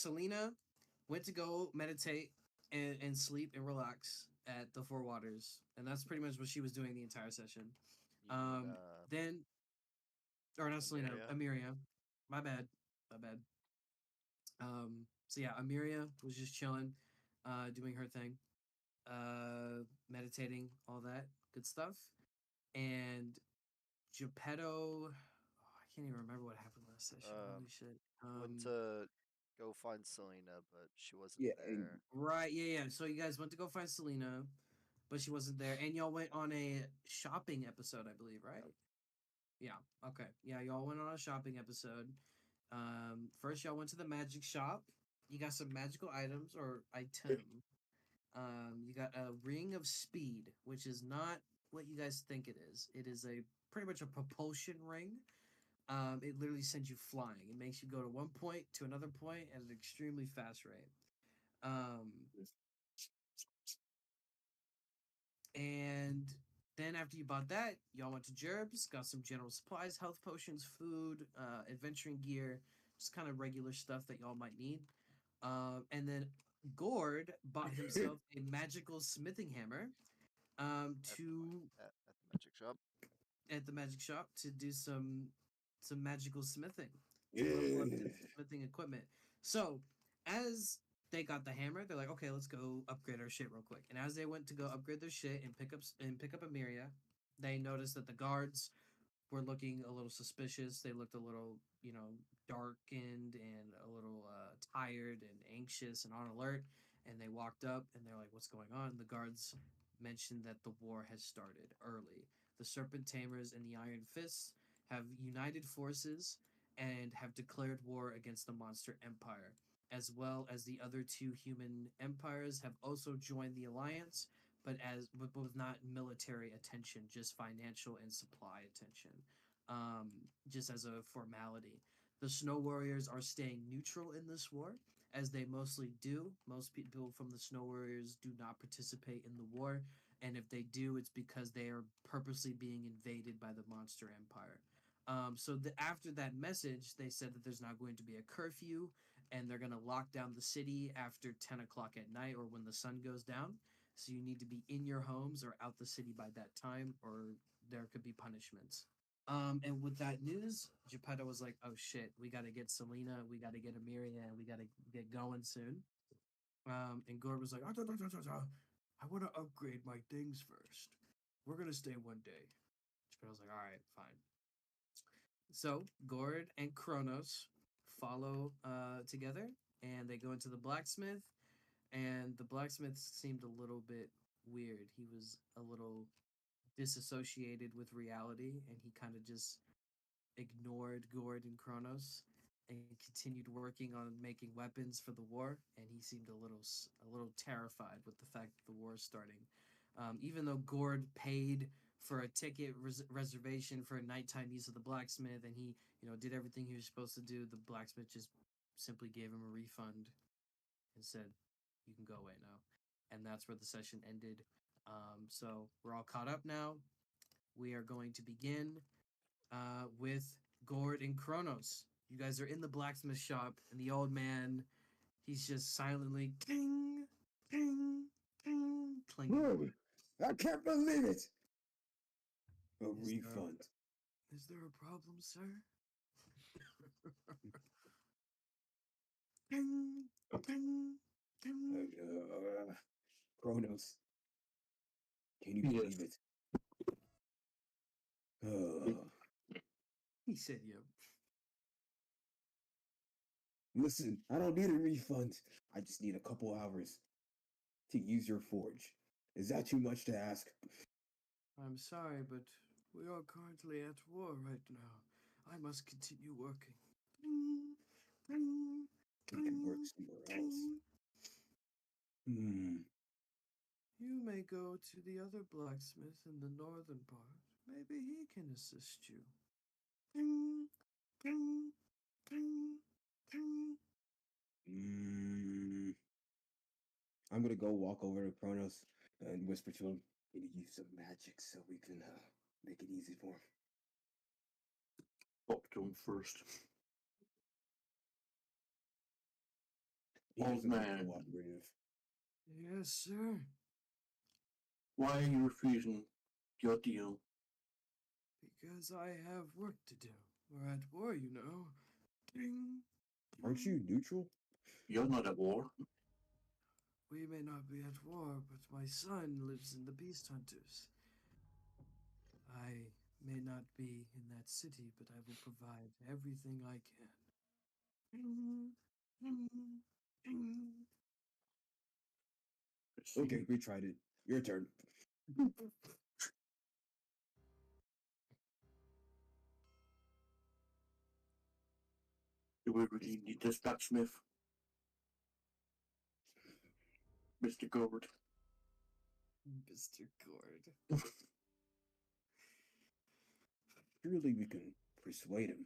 Selena went to go meditate and sleep and relax at the Four Waters, and that's pretty much what she was doing the entire session. You mean Then, or not Selena, Amiria? Amiria. My bad, my bad. So yeah, Amiria was just chilling, doing her thing, meditating, all that good stuff, and Geppetto. Oh, I can't even remember what happened last session. Holy Um, shit. went to go find Selena, but she wasn't Yeah, there. Right, yeah. So you guys went to go find Selena, but she wasn't there, and y'all went on a shopping episode, I believe, right? Yep. Yeah. Okay. Yeah, y'all went on a shopping episode. First y'all went to the magic shop. You got some magical items or item. You got a ring of speed, which is not what you guys think it is. It is a pretty much a propulsion ring. It literally sends you flying. It makes you go to one point to another point at an extremely fast rate. Um, and then after you bought that, y'all went to Jerb's, got some general supplies, health potions, food, adventuring gear, just kind of regular stuff that y'all might need. And then Gord bought himself a magical smithing hammer At the to at the magic shop. at the magic shop to do some magical smithing to level up his yeah. smithing equipment. So as they got the hammer, they're like, okay, let's go upgrade our shit real quick. And as they went to go upgrade their shit and pick up Amiria, they noticed that the guards were looking a little suspicious. They looked a little, darkened and a little tired and anxious and on alert. And they walked up and they're like, "What's going on?" The guards mentioned that the war has started early. The Serpent Tamers and the Iron Fists have united forces and have declared war against the Monster Empire, as well as the other two human empires have also joined the alliance, but with not military attention, just financial and supply attention, just as a formality. The Snow Warriors are staying neutral in this war, as they mostly do. Most people from the Snow Warriors do not participate in the war, and if they do, it's because they are purposely being invaded by the Monster Empire. After that message, they said that there's not going to be a curfew, and they're going to lock down the city after 10 o'clock at night or when the sun goes down. So you need to be in your homes or out the city by that time, or there could be punishments. And with that news, Geppetto was like, "Oh shit, we got to get Selena, we got to get Amiria, and we got to get going soon." And Gord was like, I want to upgrade my things first. We're gonna stay one day." Geppetto was like, "All right, fine." So Gord and Kronos follow together, and they go into the blacksmith. And the blacksmith seemed a little bit weird. He was a little disassociated with reality, and he kind of just ignored Gord and Kronos and continued working on making weapons for the war. And he seemed a little terrified with the fact that the war is starting. Even though Gord paid for a ticket reservation for a nighttime use of the blacksmith, and he did everything he was supposed to do, the blacksmith just simply gave him a refund and said, "You can go away now." And that's where the session ended. So we're all caught up now. We are going to begin with Gord and Kronos. You guys are in the blacksmith shop, and the old man, he's just silently cling, cling, cling, clinging away. Bro, I can't believe it. A Is there a, refund. is there a problem, sir? Cling, cling, cling. Kronos, can you Yes. believe it? Uh, He said, "Yo, listen, I don't need a refund. I just need a couple hours to use your forge. Is that too much to ask? I'm sorry, but we are currently at war right now. I must continue working." Cling, cling, I can work cling, somewhere else. cling. Hmm. You may go to the other blacksmith in the northern part. Maybe he can assist you. Cling, cling, cling, cling. Mm. I'm gonna go walk over to Kronos and whisper to him, "Can you use some magic so we can make it easy for him?" Talk to him first. He Old doesn't look man. cooperative. Yes, sir. Why are you refusing your deal? Because I have work to do. We're at war, you know. Ding. Aren't you neutral? You're not at war. We may not be at war, but my son lives in the Beast Hunters. I may not be in that city, but I will provide everything I can. Okay, we tried it. Your turn. Do we really need this blacksmith? Mr. Gord. Mr. Gord. Surely we can persuade him.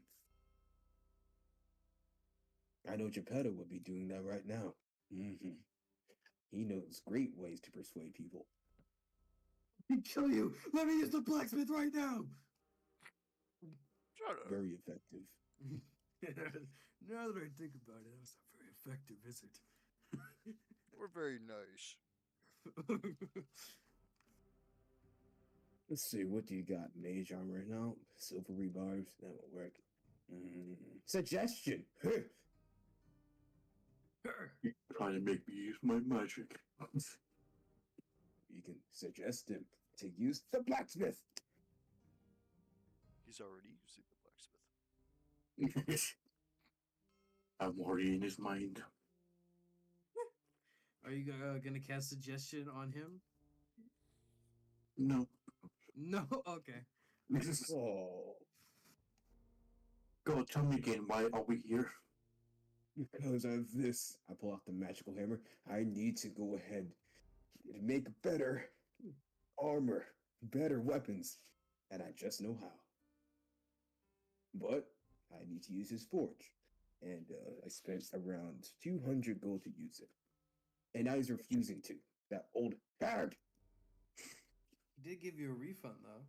I know Geppetto would be doing that right now. He knows great ways to persuade people. He'd kill you! Let me use the blacksmith right now! Shut up. Very effective. Now that I think about it, that was not very effective, is it? We're very nice. Let's see, what do you got? Mage armor? No. Silver rebarbs? That won't work. Suggestion! You're trying to make me use my magic. You can suggest him to use the blacksmith. He's already using the blacksmith. I'm already in his mind. Are you gonna cast suggestion on him? No. No? Okay. Oh, Go, tell me again, why are we here? because of this, I pull out the magical hammer. I need to go ahead and make better armor, better weapons, and I just know how. But I need to use his forge, and I spent around 200 gold to use it. And now he's refusing to. That old hag! He did give you a refund, though.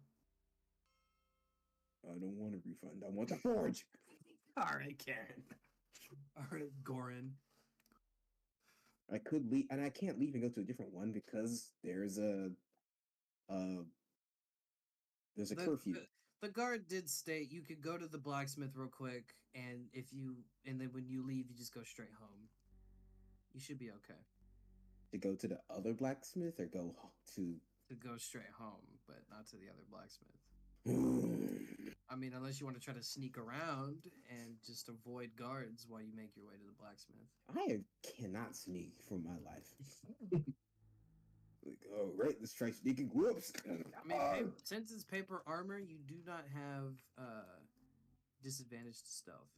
I don't want a refund. I want the forge! Alright, Karen. Alright, Goran. I could leave, and I can't leave and go to a different one because there's a The, curfew. the guard did state you could go to the blacksmith real quick, and then when you leave, you just go straight home. You should be okay. To go to the other blacksmith or go to To go straight home, but not to the other blacksmith. I I mean, unless you want to try to sneak around and just avoid guards while you make your way to the blacksmith. cannot sneak for my life. Like, oh right, let's try sneaking. Whoops. I mean, since it's paper armor, you do not have disadvantage to stealth.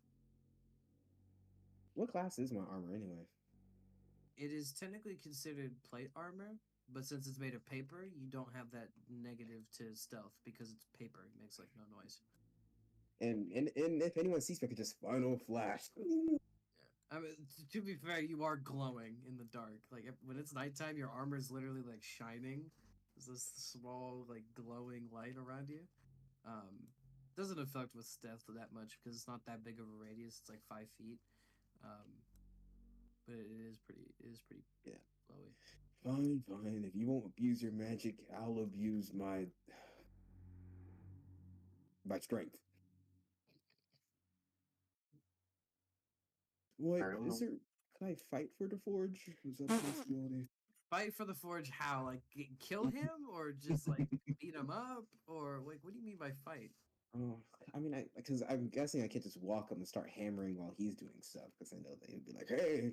What class is my armor anyway? It is technically considered plate armor, but since it's made of paper, you don't have that negative to stealth because it's paper. It makes like no noise. And if anyone sees me, I could just final flash. I mean, to be fair, you are glowing in the dark. Like when it's nighttime, your armor is literally like shining. There's this small like glowing light around you. Doesn't affect with stealth that much because it's not that big of a radius. It's like 5 feet. But it is pretty Yeah. glowy. Fine. If you won't abuse your magic, I'll abuse my strength. What I don't is know. there? Can I fight for the forge? Is that a possibility? Fight for the forge? How? Like kill him or just like beat him up or like what do you mean by fight? Oh, I mean, because I'm guessing I can't just walk up and start hammering while he's doing stuff because I know they would be like, "Hey,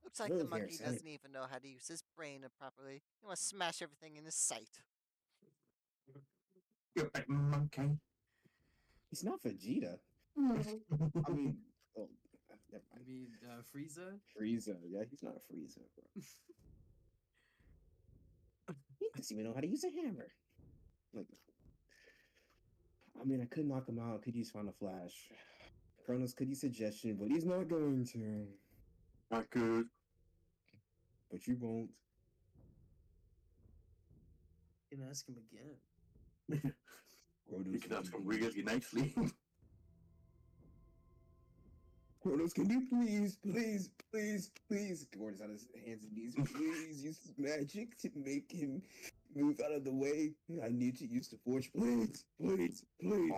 Looks like the move here, monkey son." doesn't even know how to use his brain properly. He wants to smash everything in his sight. You're a monkey. He's not Vegeta. I mean, oh, never You mind. mean Frieza? Frieza. Yeah, he's not a Frieza, bro. He doesn't even know how to use a hammer. Like, I mean, I could knock him out. Could use Final Flash. Kronos could use Suggestion, but he's not going to. I could. But you won't. You can ask him again. Kronos You can ask him would use- really nicely. Kronos, can you please? Gordon's on his hands and knees. Please use magic to make him move out of the way. I need to use the forge. Please. Fine,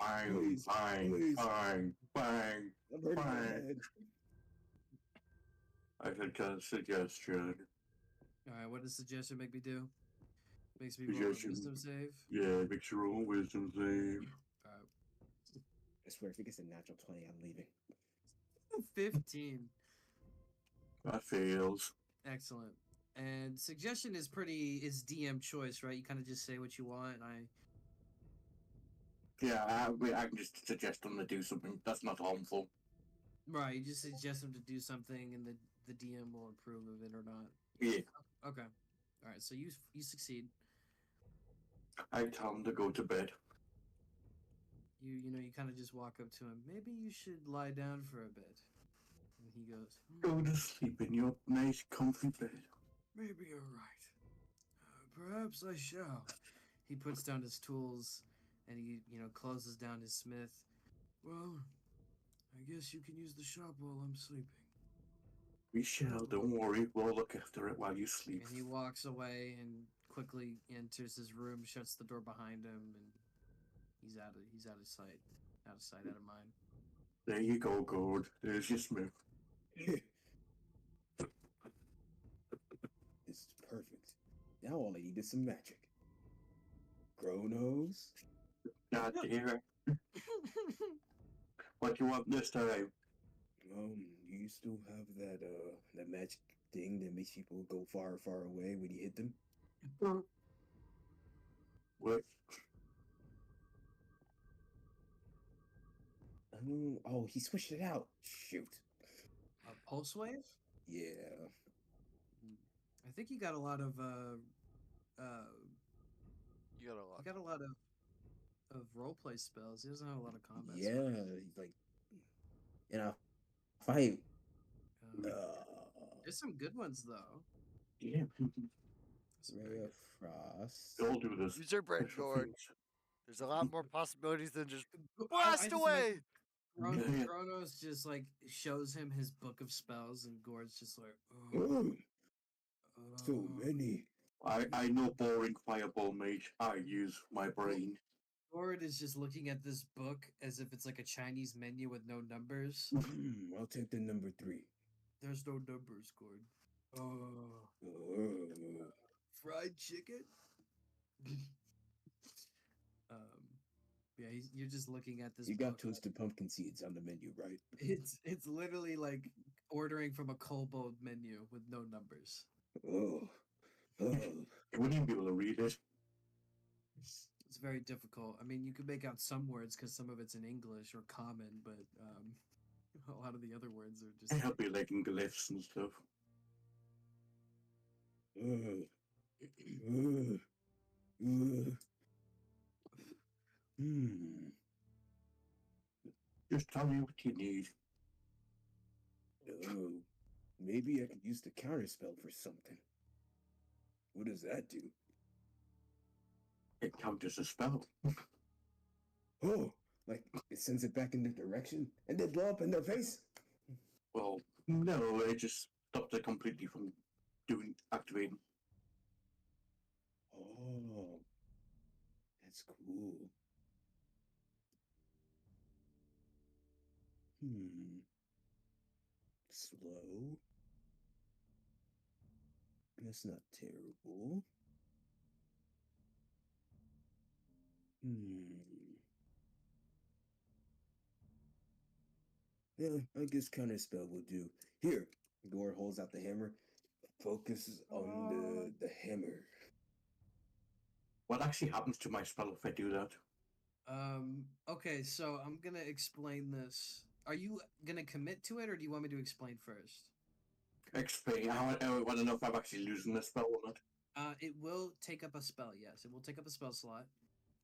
fine. I'm hurting my fine. head. I had a suggestion. All right, what does suggestion make me do? Makes me roll a Suggestion. wisdom save. Yeah, make your own wisdom save. All right. I swear, if it gets a natural 20, I'm leaving. 15. That fails. Excellent. And suggestion is DM choice, right? You kind of just say what you want, and Yeah, I can just suggest them to do something that's not harmful. right, you just suggest them to do something, and the DM will approve of it or not. Yeah, Okay. All right, so you succeed. I tell them to go to bed. You kind of just walk up to him. Maybe you should lie down for a bit. And he goes, Go to sleep in your nice, comfy bed. maybe you're right. Perhaps I shall. He puts down his tools, and he closes down his smith. Well, I guess you can use the shop while I'm sleeping. We shall, don't worry, we'll look after it while you sleep. And he walks away and quickly enters his room, shuts the door behind him, and he's out of sight, out of mind. There you go, Gord. There's your smith. This is perfect. Now all I need is some magic. Kronos? God damn it. What you want this time? You still have that magic thing that makes people go far away when you hit them? What? Oh, he switched it out. Shoot. A pulse wave? Yeah. I think you got a lot of You got a lot. you got a lot of roleplay spells. He doesn't have a lot of combat Yeah, spells. he's like in a fight. Um, there's some good ones though. Yeah. Some Ray very of good- Frost. They'll do this. Use your brain, special Gord. things. There's a lot more possibilities than just I blast just away. like Kronos just like shows him his book of spells, and Gord's just like, Oh, so uh, many. I know boring fireball mage. I use my brain. Gord is just looking at this book as if it's like a Chinese menu with no numbers. I'll take the number 3. There's no numbers, Gord. Oh, Oh. fried chicken. Yeah, you're just looking at this. You got book. toasted pumpkin seeds on the menu, right? It's literally like ordering from a kobold menu with no numbers. Oh. You wouldn't even be able to read it. It's very difficult. I mean, you could make out some words because some of it's in English or common, but a lot of the other words are just. It'll be like in glyphs and stuff. Just tell me what you need. Oh, maybe I could use the counterspell for something. What does that do? It counts as a spell. Oh, like it sends it back in their direction and they blow up in their face? Well, no, it just stops it completely from activating. Oh, that's cool. Slow? That's not terrible. Yeah, I guess counterspell will do. Here, Gore holds out the hammer. Focuses on the hammer. What actually happens to my spell if I do that? Okay, so I'm gonna explain this. Are you gonna commit to it, or do you want me to explain first? Explain. I want to know if I'm actually losing the spell or not. It will take up a spell. Yes, it will take up a spell slot.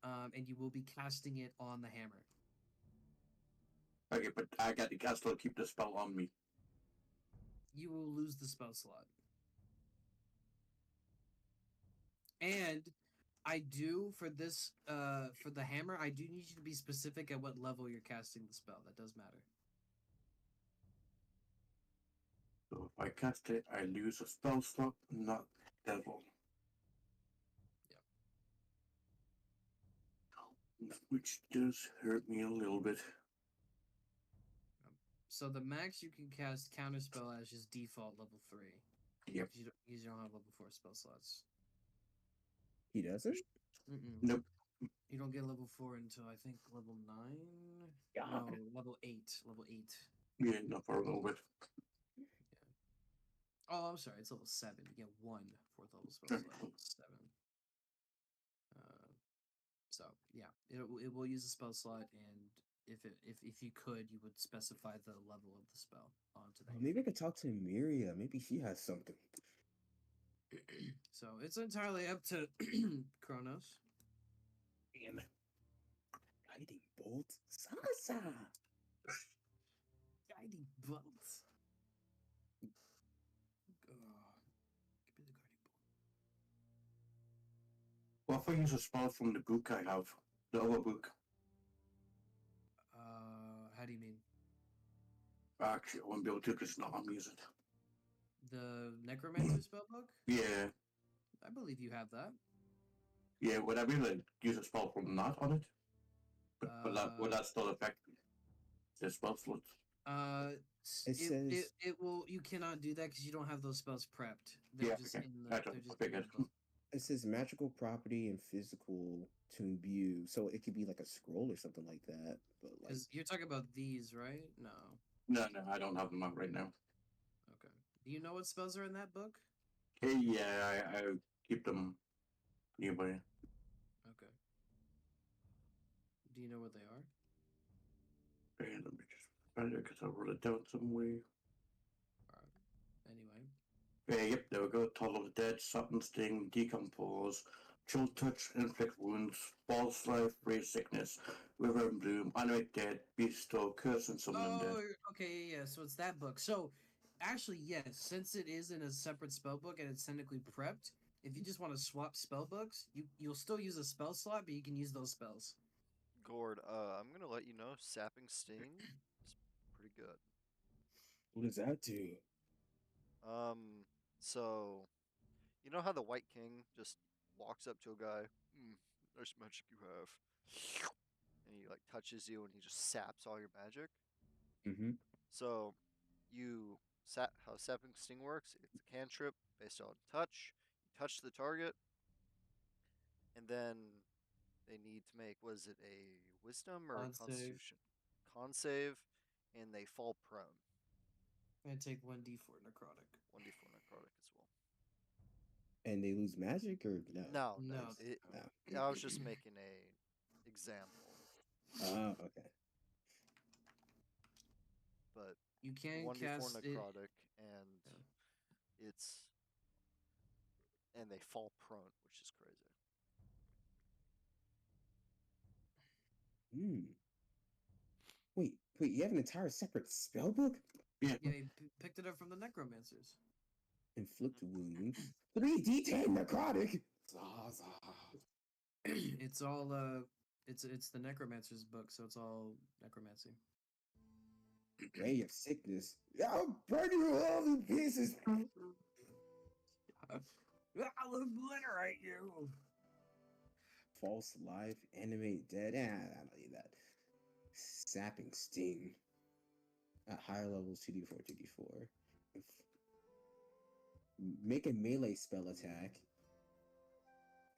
And you will be casting it on the hammer. Okay, but I still keep the spell on me. You will lose the spell slot. And I do for this for the hammer, I do need you to be specific at what level you're casting the spell. That does matter. So if I cast it, I lose a spell slot, not devil. Which does hurt me a little bit. So the max you can cast counterspell as is default level 3. Yep. You don't have level 4 spell slots. He doesn't? Mm-mm. Nope. You don't get level 4 until I think level 9. Yeah. No, level 8. Level 8. Yeah, not for a little bit. Oh, I'm sorry. It's level 7. You get one fourth level spell slot. 7. So yeah, it will use a spell slot, and if you could, you would specify the level of the spell onto the Maybe I could talk to Miria. Maybe she has something. So it's entirely up to Kronos. Damn it. Guiding bolt? Sasa! Guiding bolts. Give me the guiding bolt. Well, if I use a spell from the book I have, the other book, How do you mean? actually I won't be able to because not I'm using it. The Necromancer spellbook? Yeah, I believe you have that. yeah. Would I be able to use a spell from that on it? But will that still affect the spell slot? It says it will. You cannot do that because you don't have those spells prepped. They're Yeah, just okay. in the. That's They're what I just in the figured. book. it says magical property and physical to imbue. So it could be like a scroll or something like that. But like Because you're talking about these, right? No. No, I don't have them out right now. Okay. Do you know what spells are in that book? Hey, yeah, I keep them nearby. Okay. Do you know what they are? And let me just find it because I wrote it down somewhere. Alright. Anyway. Yep, there we go. Toll of the Dead, Sudden Sting, Decompose, Chill Touch, Inflict Wounds, False Life, Raise Sickness, River and Bloom, Animate Dead, Bestow, Curse, and Summon Undead. Oh, okay, yeah. So it's that book. So actually, yes, since it is in a separate spell book and it's technically prepped, if you just want to swap spell books, you'll still use a spell slot, but you can use those spells. Gord, I'm gonna let you know, Sapping Sting is pretty good. what does that do? So you know how the White King just walks up to a guy, nice magic you have, and he like touches you and he just saps all your magic. Mm-hmm. So how Sapping Sting works? It's a cantrip based on touch. You touch the target, and then they need to make, was it a Wisdom or a Con save. Constitution? Con save, and they fall prone. And take 1d4 necrotic. 1d4 necrotic as well. And they lose magic or no? No, No. I was just making a example, Oh, okay. but You can 1d4 cast it. necrotic, and it's and they fall prone, which is crazy. Hmm. Wait, you have an entire separate spell book? Yeah, Yeah, you picked it up from the necromancers. Inflict wounds. 3d10 necrotic. Zaza. It's all it's the necromancer's book, so it's all necromancy. Ray of sickness. I'll burn you all in pieces. I'll obliterate you. False life, animate dead. I don't need that. Sapping sting. At higher levels, 2d4, 2d4. Make a melee spell attack.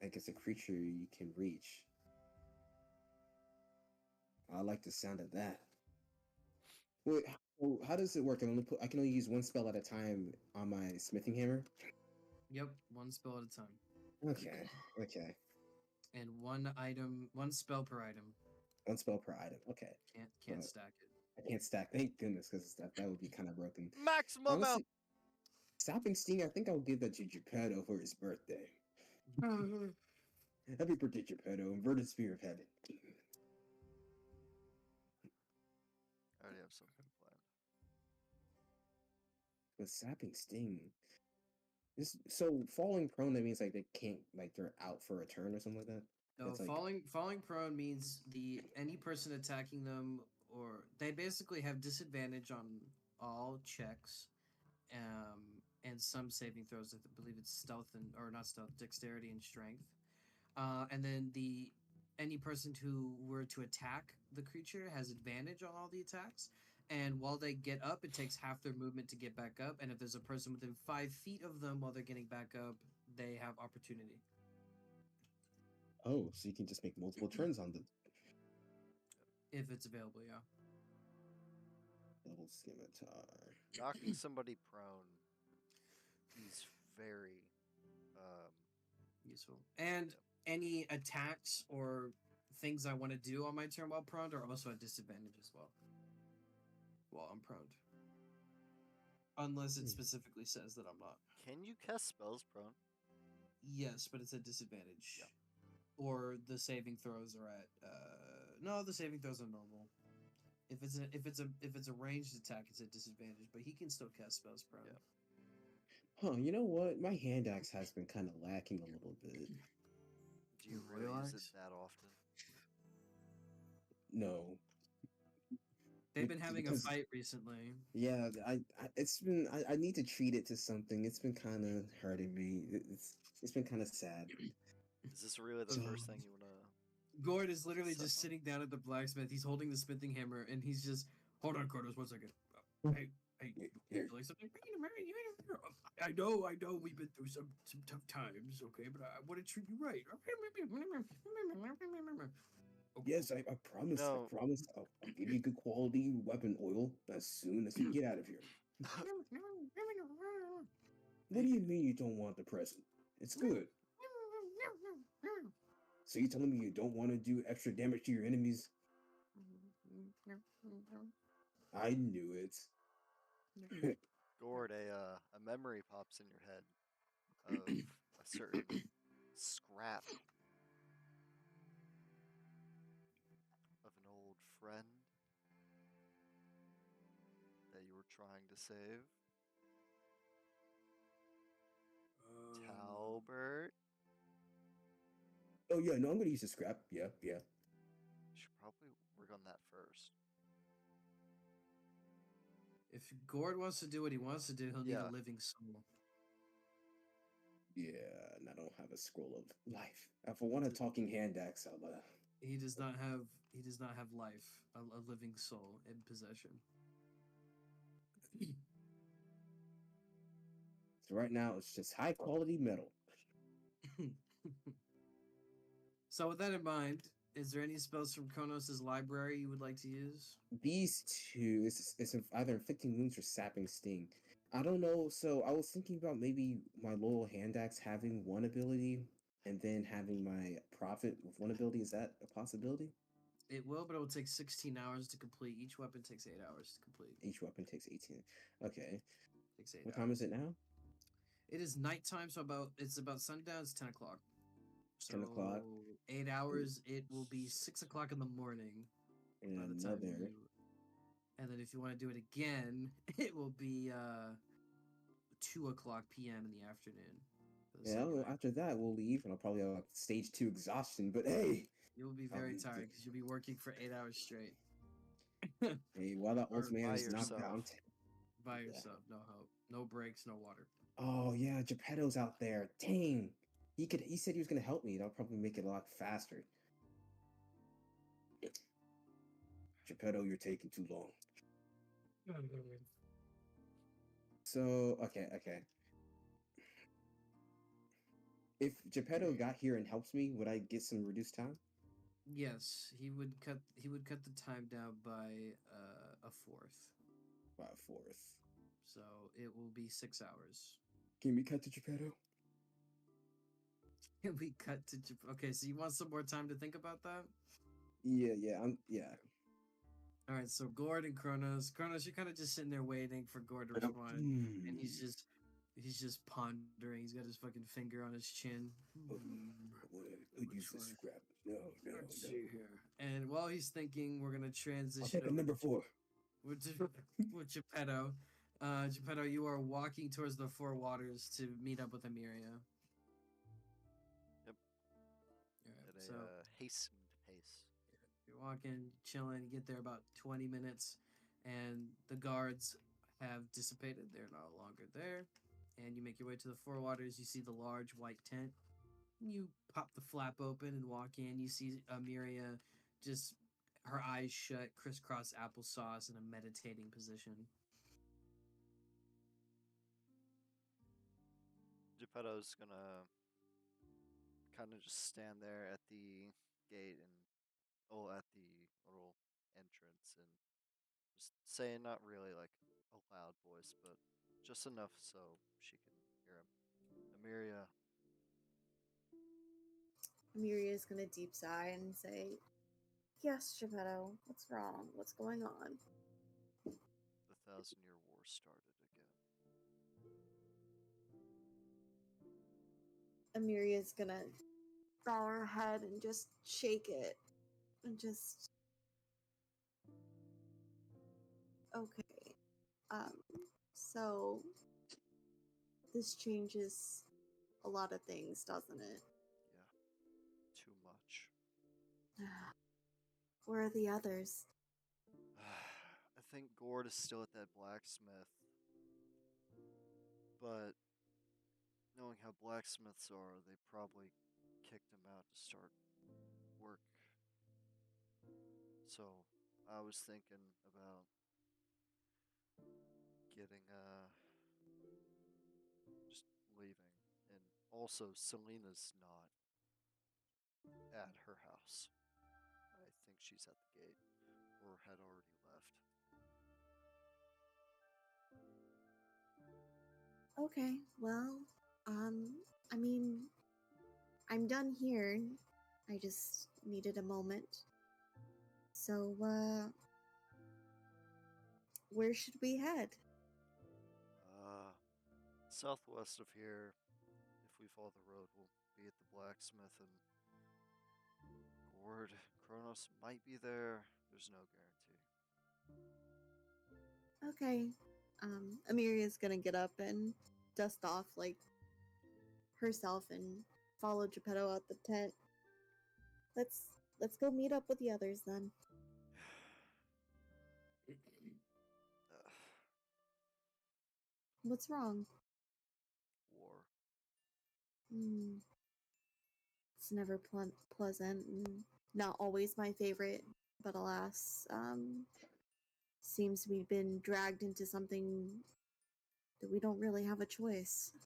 Against a creature you can reach. I like the sound of that. Wait, how does it work? I can only use one spell at a time on my smithing hammer. Yep, one spell at a time. Okay. And one spell per item. One spell per item. Okay. Can't stack it. I can't stack. Thank goodness, because that would be kind of broken. Maximum out. Honestly, Sapping Sting, I think I'll give that to Geppetto for his birthday. Happy birthday, Geppetto. Inverted Spear of Heaven. I already have something planned. With Sapping Sting. So falling prone, that means like they can't, like they're out for a turn or something like that? No, That's like- falling prone means any person attacking them, or they basically have disadvantage on all checks and some saving throws. I believe it's stealth and or not stealth, dexterity and strength. And then the any person who were to attack the creature has advantage on all the attacks. And while they get up, it takes half their movement to get back up. And if there's a person within 5 feet of them while they're getting back up, they have opportunity. Oh, so you can just make multiple turns on the If it's available, yeah. double scimitar. Knocking somebody prone is very um, Useful. And Yep. any attacks or things I want to do on my turn while prone are also at disadvantage as well. While I'm prone. Unless it specifically says that I'm not. Can you cast spells prone? Yes, but it's at disadvantage. Yeah. Or the saving throws are at no, the saving throws are normal. If it's a ranged attack, it's at disadvantage, but he can still cast spells prone. Yeah. Huh, you know what? My hand axe has been kind of lacking a little bit. Do you Royal really use it axe? that often? No. They've been having a Because- fight recently. Yeah, I need to treat it to something. It's been kind of hurting me. It's been kind of sad. Is this really the first thing you want to? Gord is literally just So- sitting down at the blacksmith. He's holding the smithing hammer, and he's just, hold on, Cordos, 1 second. Hey, you Here. feel like something? I know, we've been through some tough times, okay, but I want to treat you right. Yes, I promise. No. I promise. I'll give you good quality weapon oil as soon as you get out of here. What do you mean you don't want the present? It's good. So you telling me you don't want to do extra damage to your enemies? I knew it. Gord, a memory pops in your head of a certain scrap of an old friend that you were trying to save. Talbert. Oh yeah, no, I'm gonna use the scrap. Yeah. You should probably work on that first. If Gord wants to do what he wants to do, he'll need Yeah. a living soul. Yeah, and I don't have a scroll of life. If I want a talking hand axe, I'll He does not have life, a living soul in possession. So right now it's just high quality metal. So with that in mind, is there any spells from Kronos' library you would like to use? These two, it's either inflicting wounds or sapping sting. I don't know. So I was thinking about maybe my loyal hand axe having one ability, and then having my prophet with one ability. Is that a possibility? It will, but it will take 16 hours to complete. Each weapon takes 8 hours to complete. Each weapon takes 18. Okay. Takes 8 What hours. time is it now? It is nighttime, so it's about sundown. It's 10 o'clock. 10 o'clock. 8 hours. It will be 6 o'clock in the morning And by the time another. you. And then if you want to do it again, it will be 2 o'clock p.m. in the afternoon. for the Yeah, second well, act. after that we'll leave, and I'll probably have like stage 2 exhaustion. But hey, You'll be very Um, tired because you'll be working for 8 hours straight hey, while that Or old man by is knocked yourself. out. by Yeah. yourself. No help, no breaks, no water. Oh yeah, Geppetto's out there. Dang. He said he was gonna help me. That'll probably make it a lot faster. Geppetto, you're taking too long. So okay. If Geppetto got here and helps me, would I get some reduced time? Yes, he would cut the time down by a fourth. By a fourth. So it will be 6 hours. Can we cut to Geppetto? We cut to okay. So you want some more time to think about that? Yeah. All right. So Gord and Kronos, you're kind of just sitting there waiting for Gord to Yep. respond, and Hmm. he's just pondering. He's got his fucking finger on his chin. Could use this one? scrap. No. Let's see here. And while he's thinking, we're gonna I'll transition take a over number 4. with Geppetto. Geppetto, you are walking towards the Four Waters to meet up with Emiria. Yep. Alright, At a so hastened pace. you're walking, chilling. You get there about 20 minutes, and the guards have dissipated. They're no longer there. And you make your way to the Four Waters. You see the large white tent. You pop the flap open and walk in. You see Amelia just her eyes shut, crisscross applesauce in a meditating position. Geppetto's gonna kind of just stand there at the gate and at the little entrance and just saying not really like a loud voice, but just enough so she can hear him. Amelia, Amelia is gonna deep sigh and say, "Yes, Geppetto. What's wrong? What's going on?" the Thousand-Year War started again. Amelia's gonna bow her head and just shake it and just okay. So this changes a lot of things, doesn't it? Yeah, too much. Where are the others? I think Gord is still at that blacksmith, but knowing how blacksmiths are, they probably kicked him out to start work. So I was thinking about getting just leaving. And also Selena's not at her house. I think she's at the gate or had already left. Okay, well, I mean, I'm done here. I just needed a moment. So, where should we head? Southwest of here, if we follow the road, we'll be at the blacksmith and Gord, Kronos might be there. There's no guarantee. Okay. Amelia's gonna get up and dust off like herself and follow Geppetto out the tent. Let's go meet up with the others then. What's wrong? War. Hmm. It's never pleasant and not always my favorite, but alas, seems we've been dragged into something that we don't really have a choice. Yeah.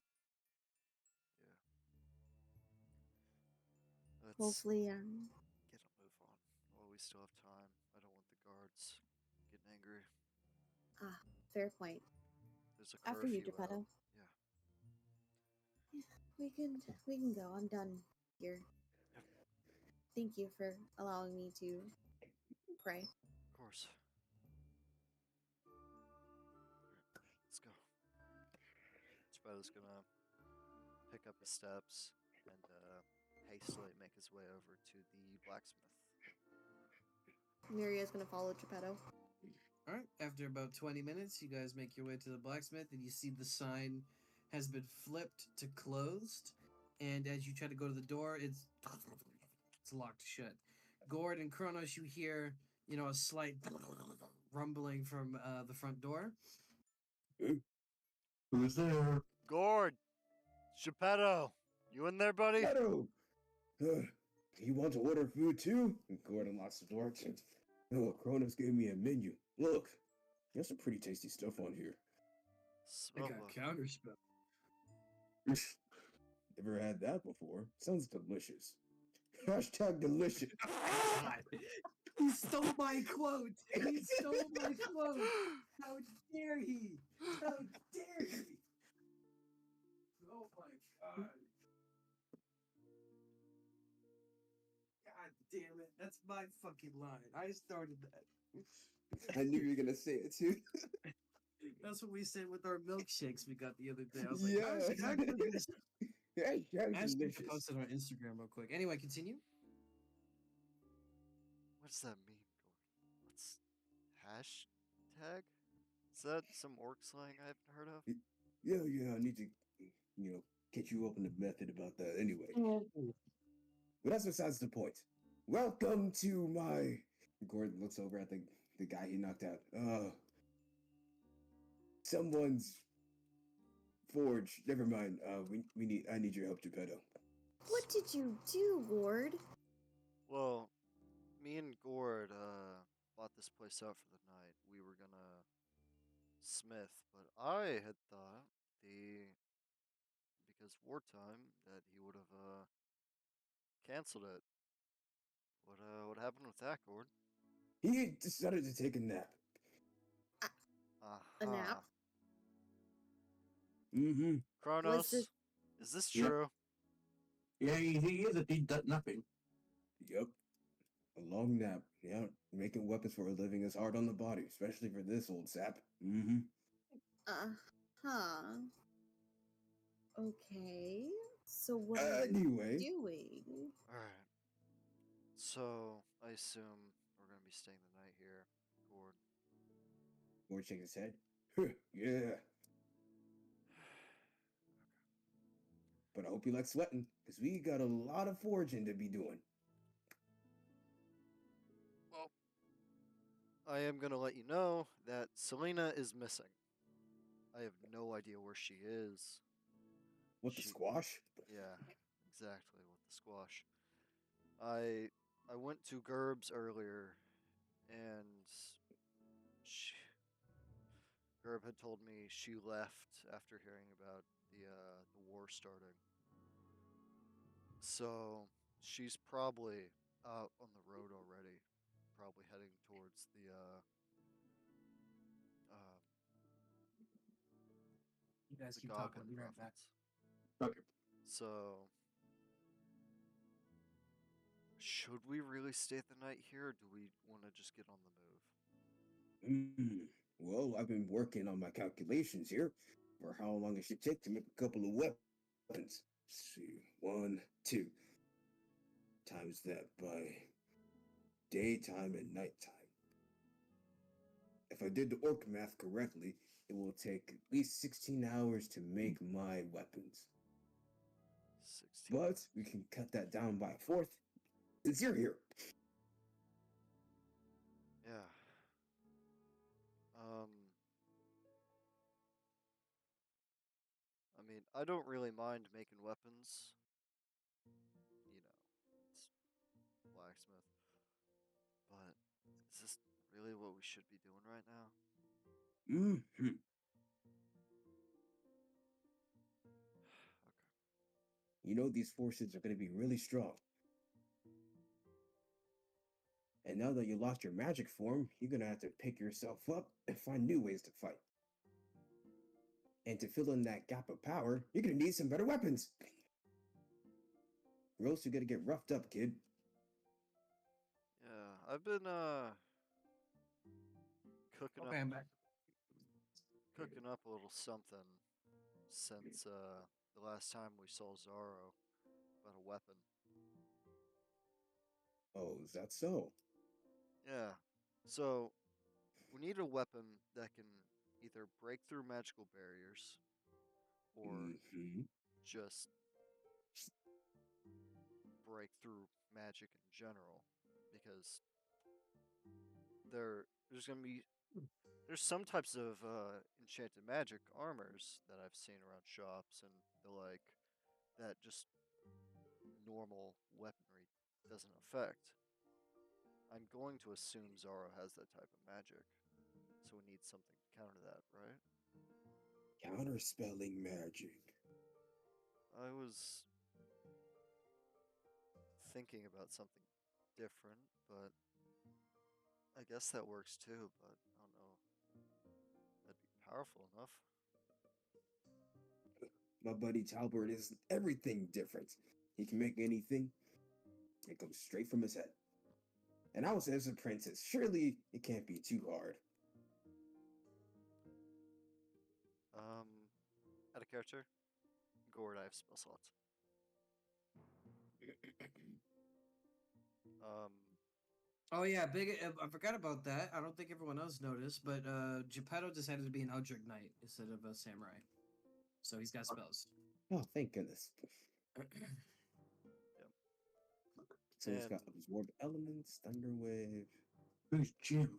Let's Hopefully, get a move on while we still have time. I don't want the guards getting angry. fair point. There's a After you, curfew out. Geppetto. Yeah. We can go. I'm done here. Yep. Thank you for allowing me to pray. Of course. Alright, let's go. Geppetto's gonna pick up his steps and hastily make his way over to the blacksmith. Miria's gonna follow Geppetto. All right. After about 20 minutes, you guys make your way to the blacksmith, and you see the sign has been flipped to closed. And as you try to go to the door, it's locked shut. Gord and Kronos, you hear a slight rumbling from the front door. Who's there? Gord! Geppetto! You in there, buddy? Shadow! You want to order food too? And Gordon locks the door. Oh, Kronos gave me a menu. Look, there's some pretty tasty stuff on here. I Smell got the- counterspell. Never had that before. Sounds delicious. Hashtag delicious. God. He stole my quote. He stole my quote. How dare he? How dare he? Oh my god. God damn it. That's my fucking line. I started that. I knew you were gonna say it too. That's what we said with our milkshakes we got the other day. I was Yeah. like, hashtag delicious. Hashtag I should delicious. post it on Instagram real quick. Anyway, continue. What does that mean, Gord? What's hashtag? Is that some orc slang I haven't heard of? Yeah, I need to, get you up in the method about that anyway. But that's besides the point. Welcome to my. Gordon looks over at the guy he knocked out. someone's forge. Never mind. I need your help, Geppetto. What did you do, Ward? Well, me and Gord bought this place out for the night. We were gonna smith, but I had thought because wartime that he would have canceled it. What happened with that, Gord? He decided to take a nap. A nap? Aha. Mm-hmm. Kronos, this- is this Yep. true? Yeah, he is indeed that napping. Yep. A long nap. Yeah. Making weapons for a living is hard on the body, especially for this old sap. Mm-hmm. Huh. Okay. So what are you Anyway, doing? Alright. So, I assume we're gonna be staying the night here, Gord. Gord shakes his head. Yeah. But I hope you like sweating, because we got a lot of foraging to be doing. Well, I am gonna let you know that Selena is missing. I have no idea where she is. What, the She- squash? Yeah, exactly, with the squash. I went to Gerb's earlier, and she, Gerb had told me she left after hearing about the war starting. So she's probably out on the road already, probably heading towards uh, You guys the keep talking. Goblin I'll be right back. prophets. Okay. So should we really stay the night here, or do we want to just get on the move? Well, I've been working on my calculations here for how long it should take to make a couple of weapons. Let's see, 1, 2. Times that by daytime and nighttime. If I did the orc math correctly, it will take at least 16 hours to make my weapons. 16. But we can cut that down by a fourth since you're here. Yeah. I mean, I don't really mind making weapons. You know, it's blacksmith. But is this really what we should be doing right now? Mm-hmm. Okay. You know these forces are going to be really strong. And now that you lost your magic form, you're going to have to pick yourself up and find new ways to fight. And to fill in that gap of power, you're going to need some better weapons. Or else you're going to get roughed up, kid. Yeah, I've been cooking Okay, I'm back. up a little something since the last time we saw Zaro about a weapon. Oh, is that so? Yeah. So we need a weapon that can either break through magical barriers or Mm-hmm. just break through magic in general, because there's gonna be there's some types of enchanted magic armors that I've seen around shops, and they're like that just normal weaponry doesn't affect. I'm going to assume Zaro has that type of magic, so we need something to counter that, right? Counterspelling magic. I was thinking about something different, but I guess that works too, but I don't know. That'd be powerful enough. My buddy Talbert is everything different. He can make anything. It comes straight from his head. And I was his apprentice. Surely it can't be too hard. Out of character, Gord, I have spell slots. Um, Oh yeah, big. I forgot about that. I don't think everyone else noticed, but Geppetto decided to be an Eldritch Knight instead of a samurai, so he's got spells. Oh, thank goodness. yep. So it's got And absorb elements, thunder wave. Who's Jim?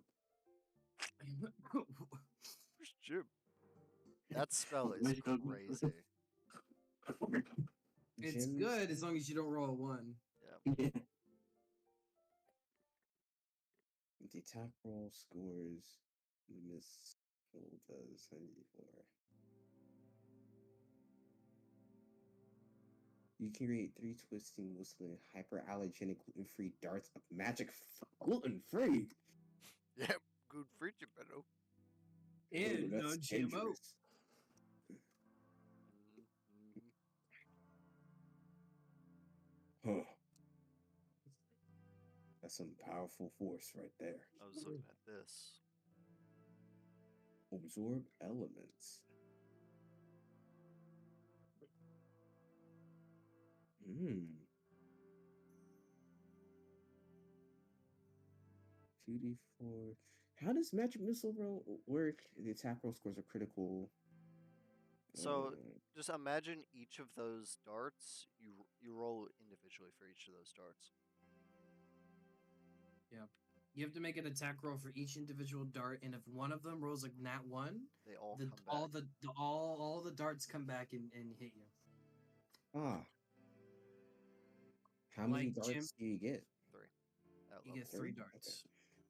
where's Jim? That spell is Magical crazy. It's Gems. good as long as you don't roll a 1. Yeah. Yeah. The attack roll scores miss does 94. You can create 3 twisting, whistling, hyperallergenic, gluten-free darts of magic. Gluten-free. Yeah. Good for you, Beto. And that's non-GMO. dangerous. Mhm. Huh. That's some powerful force right there. I was looking at this. Absorb elements. Hmm. 2d4. How does magic missile roll work? The attack roll scores are critical. So just imagine each of those darts. You roll individually for each of those darts. You have to make an attack roll for each individual dart, and if one of them rolls like nat 1, They all the, come back. all the darts come back and hit you. Ah. How many Like Jim, darts do you get? 3 at you level. get 3 Three? darts.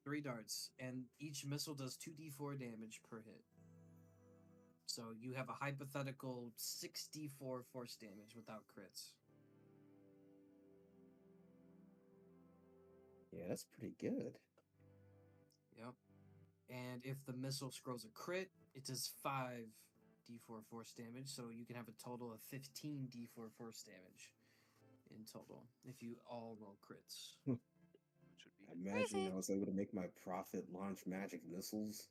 3 darts, and each missile does 2d4 damage per hit. So you have a hypothetical 64 force damage without crits. Yeah, that's pretty good. Yep. And if the missile scrolls a crit, it does 5d4 force damage, so you can have a total of 15d4 force damage in total if you all roll crits. Which would be Imagine crazy. I was able to make my prophet launch magic missiles.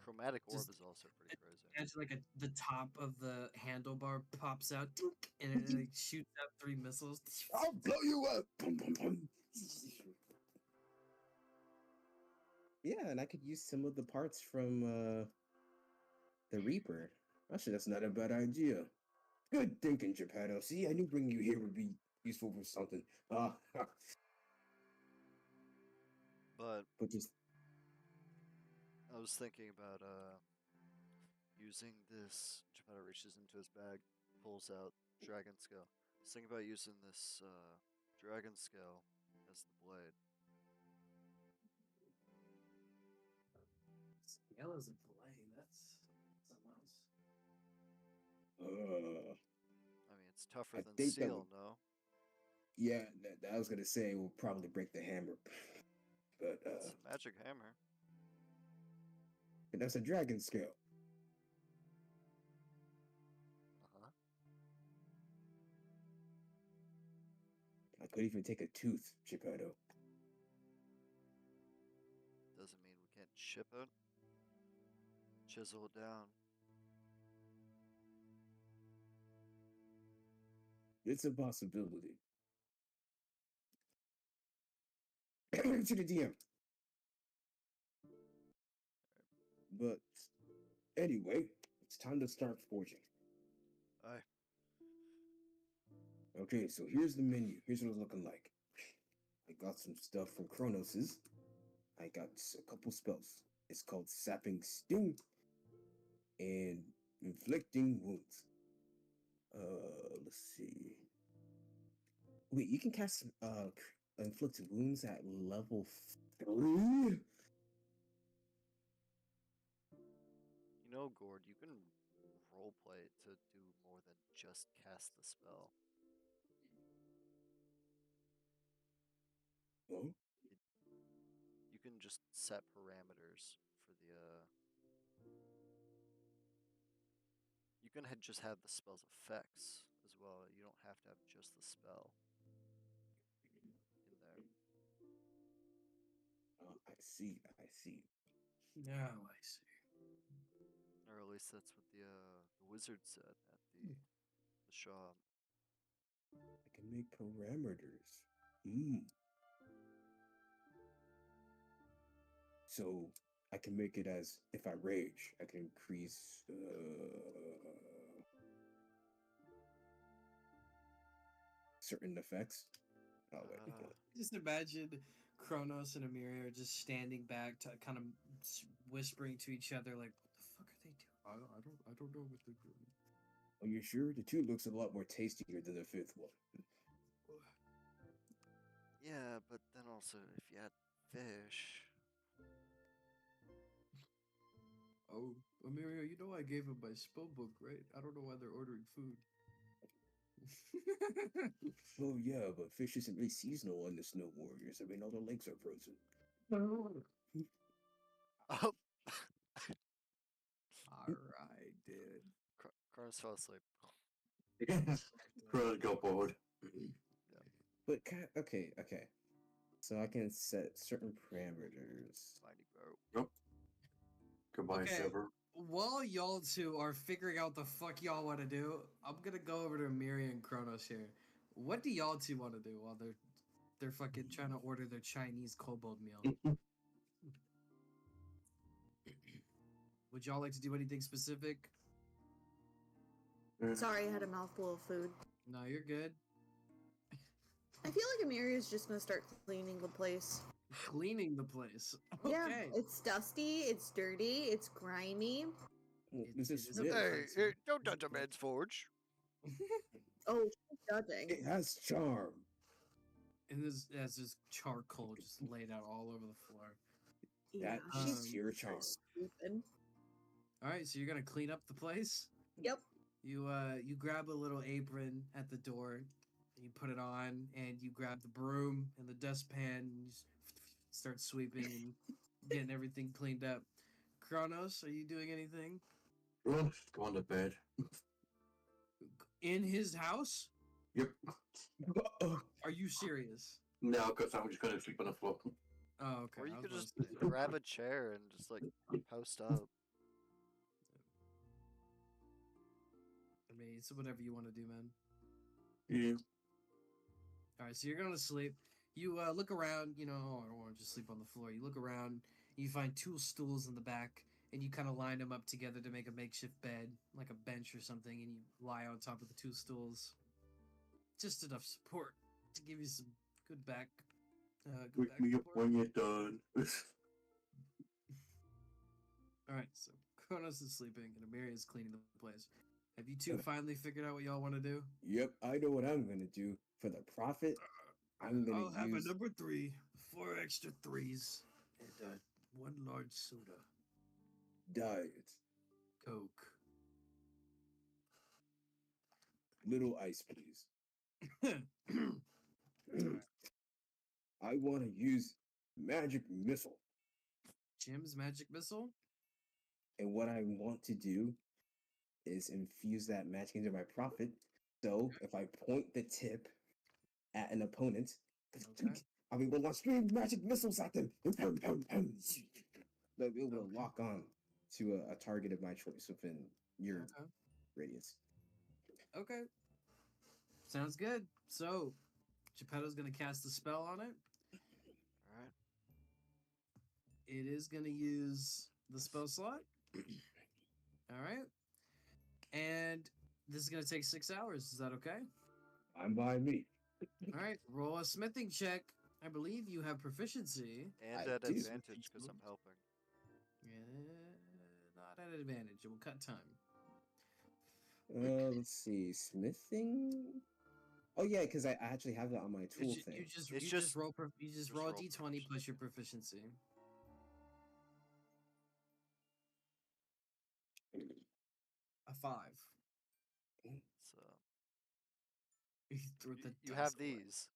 Chromatic orb Just- is also pretty crazy. As like the top of the handlebar pops out, tink, and it like shoots out 3 missiles. I'll blow you up! Boom, boom, boom. Yeah, and I could use some of the parts from the Reaper. Actually, that's not a bad idea. Good thinking, Geppetto. See, I knew bringing you here would be useful for something. But But just I was thinking about using this. Geppetto reaches into his bag, pulls out dragon scale. I was thinking about using this dragon scale as the blade. Scale is a play. That's something else. I mean, it's tougher I than think that steel, would- no? yeah, that I was gonna say will probably break the hammer, but It's a magic hammer. that's a dragon scale. Uh-huh. I could even take a tooth, Geppetto. Doesn't mean we can't chip it. Chisel it down. It's a possibility. To the DM. But anyway, it's time to start forging. Aye. Okay, so here's the menu. Here's what it's looking like. I got some stuff from Kronos's. I got a couple spells. It's called Sapping Sting and Inflicting Wounds. Let's see. Wait, you can cast Inflict Wounds at level 3? You know, Gord, you can roleplay it to do more than just cast the spell. Oh, You can just set parameters for the you can just have the spell's effects as well. You don't have to have just the spell in there. I see. I see. Now I see. Or at least that's what the wizard said at the shop. I can make parameters. Hmm. So I can make it as if I rage, I can increase. Certain effects. Oh wait, Just imagine Kronos and Emiria just standing back, to kind of whispering to each other, like, "What the fuck are they doing?" I don't know what they're doing. Are you sure? The 2 looks a lot more tastier than the 5th one. Yeah, but then also if you had fish. Oh, Emilia, you know I gave him my spell book, right? I don't know why they're ordering food. Oh yeah, but fish isn't really seasonal on the Snow Warriors. I mean, all the lakes are frozen. Oh, All right, dude. Cronus fell asleep. Crows got bored. But okay. So I can set certain parameters. Mighty bro. Yep. Goodbye, Okay. server. While y'all two are figuring out the fuck y'all want to do, I'm gonna go over to Miri and Kronos here. What do y'all two want to do while they're fucking trying to order their Chinese kobold meal? Would y'all like to do anything specific? Sorry, I had a mouthful of food. No, you're good. I feel like Amiria's just gonna start cleaning the place. Cleaning the place. Okay. Yeah, it's dusty, it's dirty, it's grimy. This is it is a Smith. Hey, Hey, don't touch a man's forge. Oh, she's judging. It has charm. And there's just charcoal just laid out all over the floor. Yeah, That she's is pure charm. stupid. All right, so you're gonna clean up the place. Yep. You grab a little apron at the door, you put it on, and you grab the broom and the dustpan, and you start sweeping and getting everything cleaned up. Kronos, are you doing anything Well, just go on to bed. in his house? Yep. Are you serious? No, because I'm just gonna sleep on the floor. Oh, okay. Or you I was could gonna just say. grab a chair and just like post up. I mean, it's whatever you want to do, man. Yeah. All right, so you're going to sleep. You look around, you know, oh, I don't want to just sleep on the floor. You look around, you find 2 stools in the back, and you kind of line them up together to make a makeshift bed, like a bench or something, and you lie on top of the 2 stools. Just enough support to give you some good back. Good Wake back me up support. when you're done. All right, so Kronos is sleeping, and Amiri is cleaning the place. Have you two finally figured out what y'all want to do? Yep, I know what I'm gonna do. For the profit, I'm gonna I'll have use a number 3, 4 extra 3s, and 1 large soda. diet. Coke. Little ice, please. I want to use magic missile. Jim's magic missile? And what I want to do is infuse that magic into my profit. So if I point the tip at an opponent, Okay. I mean, we'll launch 3 magic missiles at them. It will Okay. lock on to a target of my choice within your Okay. radius. Okay. Sounds good. So, Geppetto's going to cast a spell on it. Alright. It is going to use the spell slot. All right. And this is going to take 6 hours. Is that okay? I'm by me. All right. Roll a smithing check. I believe you have proficiency. And I at do. advantage because I'm helping. Yeah, not at advantage. It will cut time. Let's see, smithing. Oh yeah, because I actually have that on my tool thing. You just It's you just- just roll a d20 proficiency. plus your proficiency. A 5. So You threw the you dice have away. these.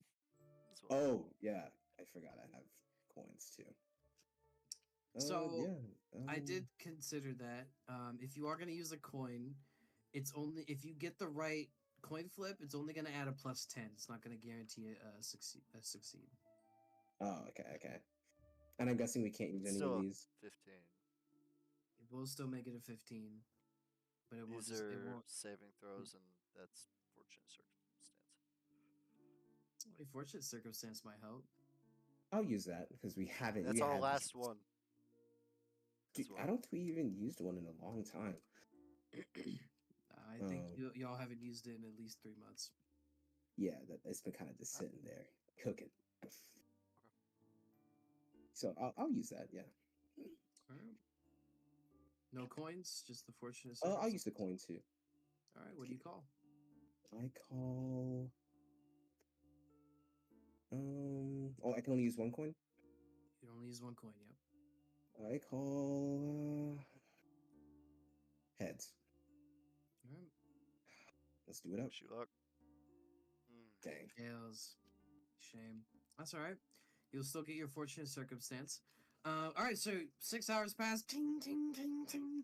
as well. Oh yeah, I forgot I have coins too. So, yeah, I did consider that. If you are going to use a coin, it's only if you get the right coin flip, it's only going to add a +10. It's not going to guarantee a succeed. Oh, okay. And I'm guessing we can't use It's any still of a these. 15. It will still make it a 15, but it won't. These It are won't. saving throws, and that's fortunate circumstance. A fortunate circumstance might help. I'll use that because we haven't. That's we our had this- last one. Dude, as well. I don't think we even used one in a long time. I think y'all haven't used it in at least 3 months. Yeah, it's been kind of just sitting there cooking. So I'll use that. Yeah. Alright. No coins, just the fortunate I'll circumstance. use the coin too. All right, what do you call? I call. Oh, I can only use one coin. You only use one coin. Yep. I call heads. All right. Let's do it up. Wish you luck. Mm. Dang. Tails. Shame. That's all right. You'll still get your fortunate circumstance. All right, so 6 hours pass. Ting, ting, ting, ting.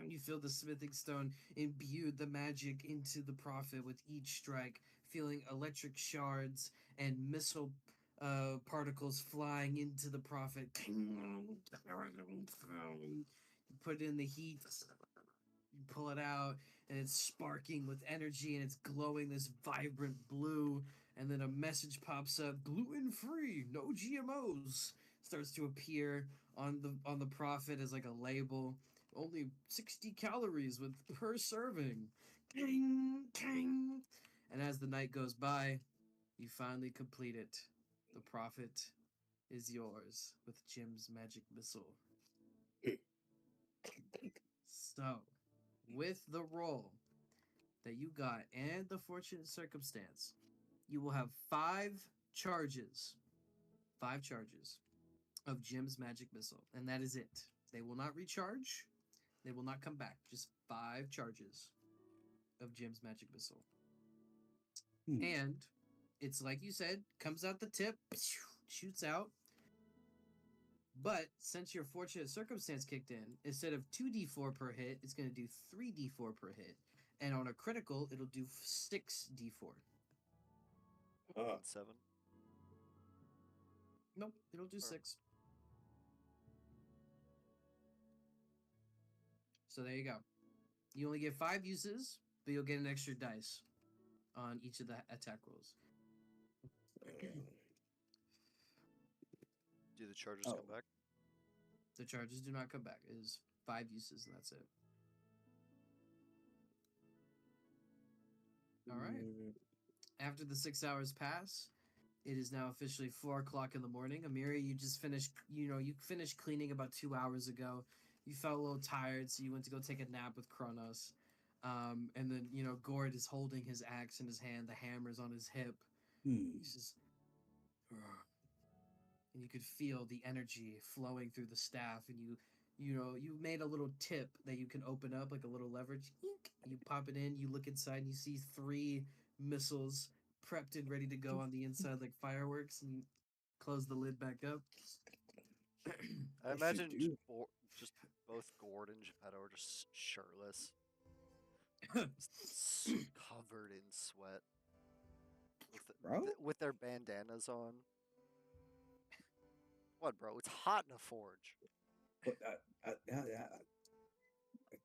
You feel the smithing stone imbued the magic into the prophet with each strike, feeling electric shards and missile particles flying into the prophet. You put in the heat, you pull it out, and it's sparking with energy and it's glowing this vibrant blue. And then a message pops up: gluten free, no GMOs. Starts to appear on the prophet as like a label. Only 60 calories with per serving. King, king. And as the night goes by, you finally complete it. The prophet is yours with Jim's magic missile. So, with the roll that you got and the fortunate circumstance, you will have 5 charges. 5 charges of Jim's magic missile. And that is it. They will not recharge. They will not come back. Just 5 charges of Jim's magic missile. And it's like you said, comes out the tip, shoots out. But since your fortunate circumstance kicked in, instead of 2d4 per hit, it's going to do 3d4 per hit. And on a critical, it'll do 6d4. And 7. Nope, it'll do Or- 6. So there you go. You only get 5 uses, but you'll get an extra dice on each of the attack rolls. Do the charges Oh. come back? The charges do not come back. It is 5 uses, and that's it. All right. After the 6 hours pass, it is now officially 4 o'clock in the morning. Amira, you just finished, you finished cleaning about 2 hours ago. You felt a little tired, so you went to go take a nap with Kronos. And then, Gord is holding his axe in his hand. The hammer's on his hip. He's just... And you could feel the energy flowing through the staff. And you made a little tip that you can open up, like a little leverage. You pop it in, you look inside, and you see 3 missiles prepped and ready to go on the inside like fireworks, and you close the lid back up. I They imagine should do. just both Gord and Geppetto are just shirtless, covered in sweat, Bro? with their bandanas on. What, bro? It's hot in a forge. But, I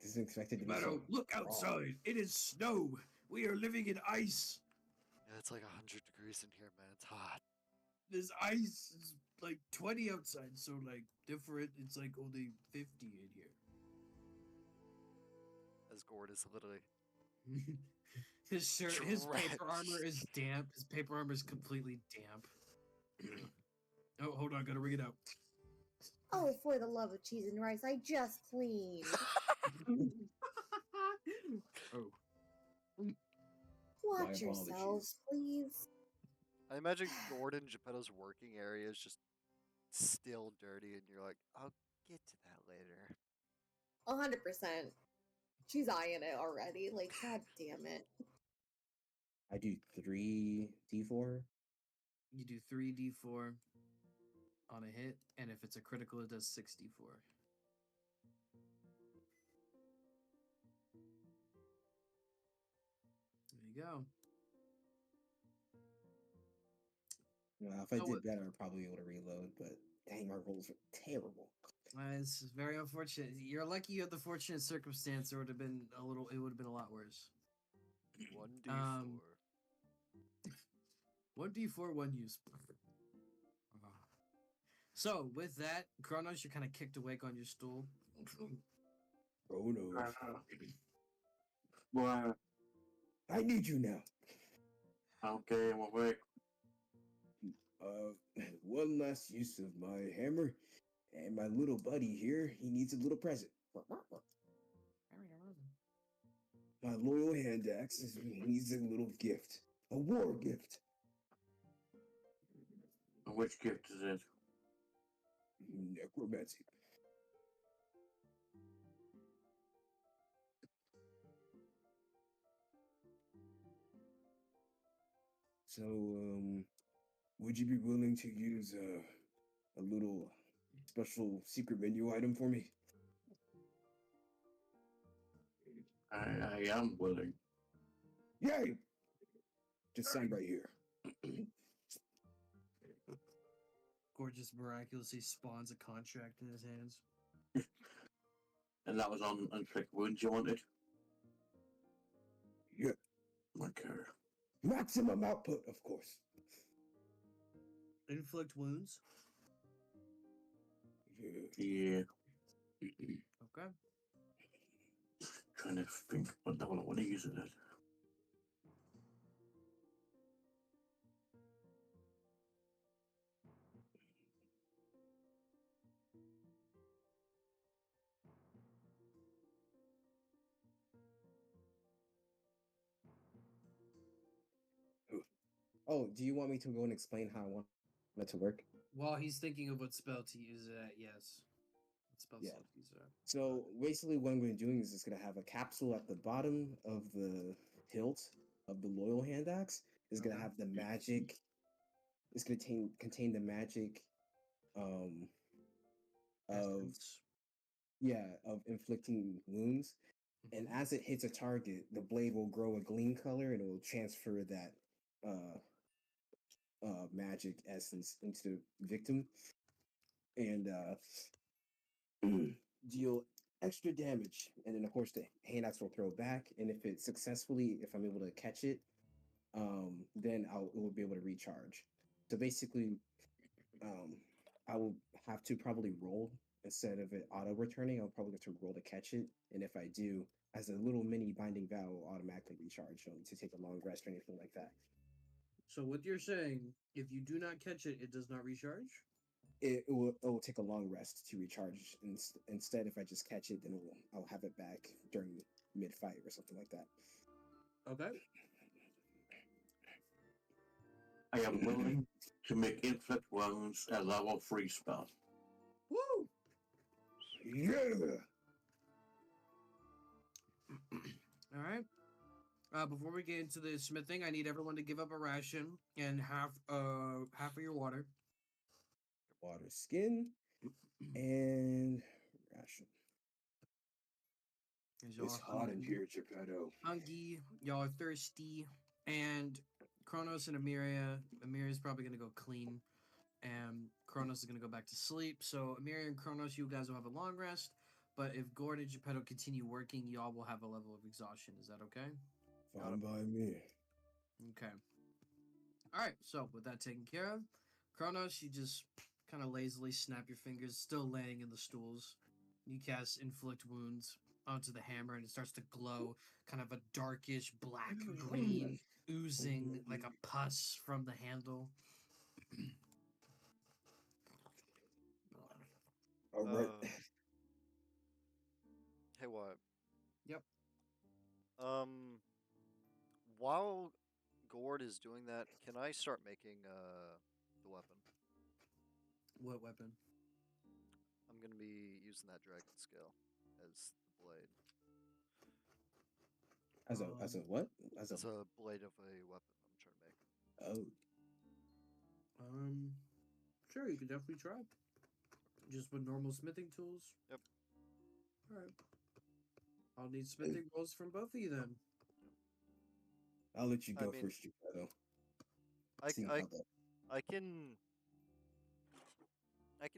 didn't expect it to be so Meadow, look raw. outside. It is snow. We are living in ice. Yeah, it's like 100 degrees in here, man. It's hot. This ice is like 20 outside, so like different. It's like only 50 in here. As Gord is literally His shirt, his paper armor drenched. is damp. His paper armor is completely damp. Oh, hold on, gotta ring it out. Oh, for the love of cheese and rice, I just cleaned. Oh, Watch apologies. yourselves, please. I imagine Gord and Geppetto's working area is just still dirty, and you're like, I'll get to that later. 100%. She's eyeing it already. Like, god damn it. I do 3d4. you do 3d4 on a hit, and if it's a critical, it does 6d4. There you go. Well, if I Oh, did better, I'd probably be able to reload, but dang, my rolls are terrible. It's very unfortunate. You're lucky you had the fortunate circumstance, or it would have been a lot worse. 1d4. 1d4, 1 use. So, with that, Kronos, you're kind of kicked awake on your stool. Oh no. Well, I need you now. okay, I'm awake. One last use of my hammer, And my little buddy here, he needs a little present. My loyal hand axe needs a little gift. A war gift. Which gift is it? Necromancy. So, would you be willing to use a little special secret menu item for me? I am willing. Yay! Just sign right here. Gorgeous miraculously spawns a contract in his hands. And that was on inflict wounds you wanted? Yeah. Okay. Maximum output, of course. Inflict wounds. Yeah. Yeah. Okay. Trying to think what I want to use it as. Oh, do you want me to go and explain how I want it to work? While he's thinking of what spell to use it at, yes. What spell Yeah. slot to use it at. So basically, what I'm going to be doing is just going to have a capsule at the bottom of the hilt of the loyal hand axe. Is going to Okay. have the magic. It's going to contain the magic. Of Essence. of inflicting wounds, and as it hits a target, the blade will grow a green color and it will transfer that magic essence into the victim and deal extra damage. And then, of course, the hand axe will throw back. And if it successfully, if I'm able to catch it, then it will be able to recharge. So basically, I will have to probably roll instead of it auto returning. I'll probably have to roll to catch it. And if I do, as a little mini binding vow, will automatically recharge. You don't need to take a long rest or anything like that. So what you're saying, if you do not catch it, it does not recharge? It will take a long rest to recharge. Instead, if I just catch it, then I'll have it back during mid fight or something like that. Okay. I am willing to make inflict wounds a level 3 spell. Woo! Yeah. All right. Before we get into the smithing, I need everyone to give up a ration and half of your water. Water, skin, and ration. It's hot in here, Geppetto. Hungry, y'all are thirsty, and Kronos and Amiria. Amiria's probably gonna go clean, and Kronos is gonna go back to sleep. So Amiria and Kronos, you guys will have a long rest. But if Gord and Geppetto continue working, y'all will have a level of exhaustion. Is that okay? Fine by me. Okay. All right. So with that taken care of, Kronos, you just kind of lazily snap your fingers, still laying in the stools. You cast inflict wounds onto the hammer, and it starts to glow, kind of a darkish black green, oozing like a pus from the handle. All right. Hey, what? Yep. While Gord is doing that, can I start making the weapon? What weapon? I'm gonna be using that dragon scale as the blade. As a what? As As a a blade of a weapon I'm trying to make. oh. Sure, you could definitely try. Just with normal smithing tools. Yep. All right. I'll need smithing rolls from both of you then. I'll let you I go mean, first, Geppetto. I, See I, how that. I can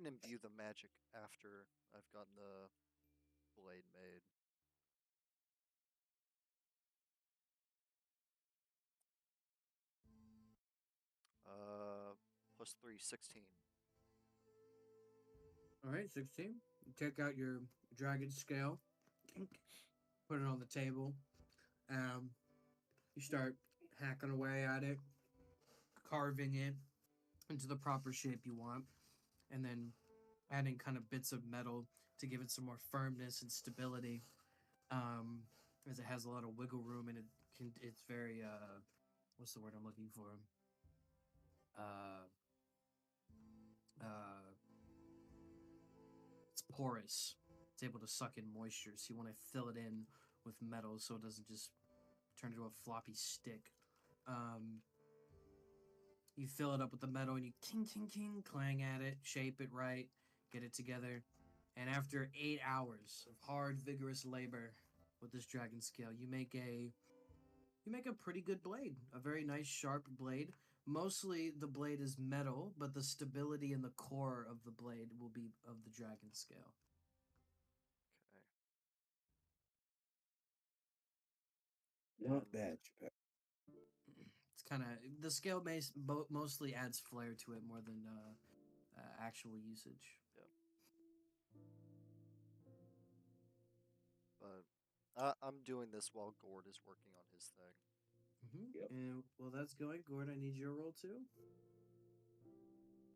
imbue the magic after I've gotten the blade made. +3, 16. All right, 16. You take out your dragon scale, put it on the table. You start hacking away at it, carving it into the proper shape you want, and then adding kind of bits of metal to give it some more firmness and stability. As it has a lot of wiggle room and it's very what's the word I'm looking for? Uh, uh, it's porous. It's able to suck in moisture, so you want to fill it in with metal so it doesn't just turn into a floppy stick. Um, you fill it up with the metal and you king, king, king, clang at it, shape it right, get it together. And after 8 hours of hard, vigorous labor with this dragon scale, you make a pretty good blade, a very nice sharp blade. Mostly the blade is metal, but the stability in the core of the blade will be of the dragon scale. Okay. Not And bad, Geppetto. It's kind of the scale mostly adds flair to it more than actual usage. yeah, but I'm doing this while Gord is working on his thing. Yep. And while that's going, Gord, I need your roll too.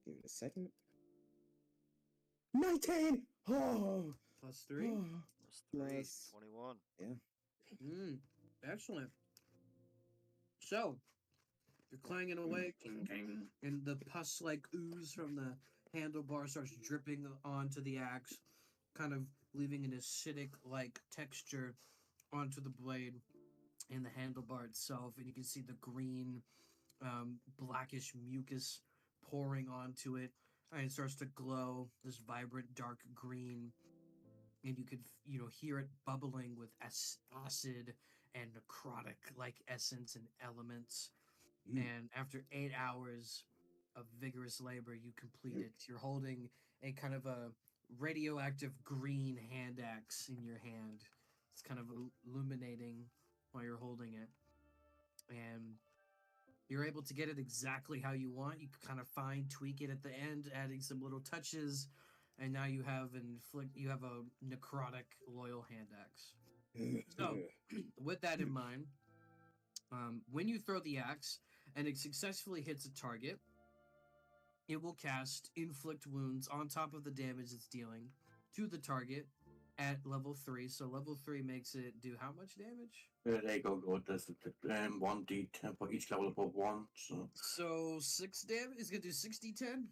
Give it a second. 19! Oh! Plus 3. Oh. Plus 3, Plus- 21. Mm, excellent. So you're clanging away, and the pus-like ooze from the handlebar starts dripping onto the axe, kind of leaving an acidic-like texture onto the blade and the handlebar itself, and you can see the green, blackish mucus pouring onto it, and it starts to glow this vibrant dark green, and you could hear it bubbling with acid and necrotic like essence and elements. And after 8 hours of vigorous labor, you complete it. You're holding a kind of a radioactive green hand axe in your hand. It's kind of illuminating while you're holding it. And you're able to get it exactly how you want. You kind of fine tweak it at the end, adding some little touches, and now you have a necrotic loyal hand axe. So, with that in mind, when you throw the axe and it successfully hits a target, it will cast inflict wounds on top of the damage it's dealing to the target at level 3. So level 3 makes it do how much damage? There you go, good. There's 1d10 for each level above 1. So 6 damage. It's gonna do 60-10.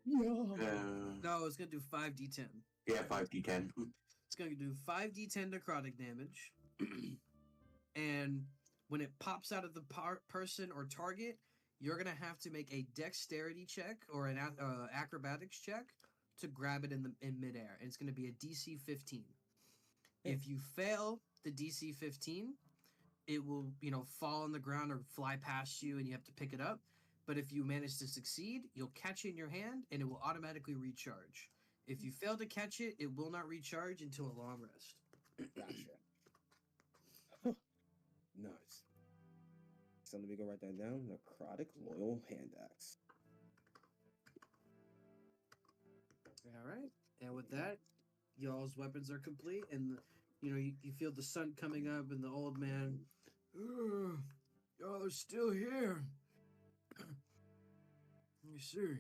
Yeah. No, it's gonna do 5d10. Yeah, 5d10. It's gonna do 5d10 necrotic damage, and when it pops out of the person or target, you're gonna have to make a dexterity check or an acrobatics check to grab it in midair. And it's gonna be a DC 15. If you fail the DC 15, it will fall on the ground or fly past you, and you have to pick it up. But if you manage to succeed, you'll catch it in your hand, and it will automatically recharge. If you fail to catch it, it will not recharge until a long rest. Gotcha. Nice. So let me go write that down. Necrotic loyal hand axe. All right. And with that, y'all's weapons are complete, and you feel the sun coming up, and the old man, y'all are still here. I see.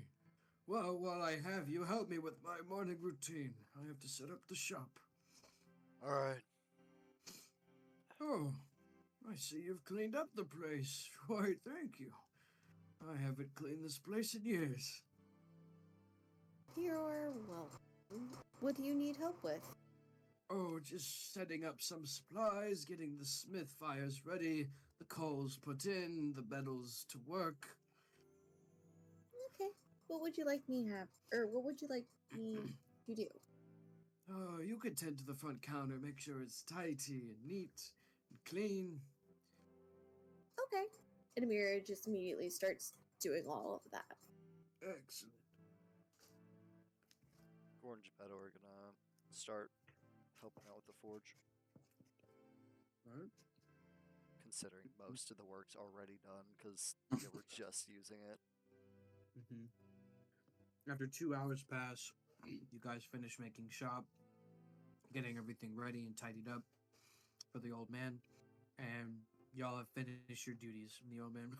Well, while I have you, help me with my morning routine. I have to set up the shop. All right. Oh, I see you've cleaned up the place. Why, thank you. I haven't cleaned this place in years. You're welcome. What do you need help with? Oh, just setting up some supplies, getting the smith fires ready, the coals put in, the metals to work. Okay. What would you like me have, or what would you like me to do? Oh, you can tend to the front counter, make sure it's tidy and neat and clean. Okay. And Amira just immediately starts doing all of that. Excellent. Gord and Geppetto are gonna start helping out with the forge, Right. considering most of the work's already done because they were just using it. After 2 hours pass, you guys finish making shop, getting everything ready and tidied up for the old man, and y'all have finished your duties. And the old man,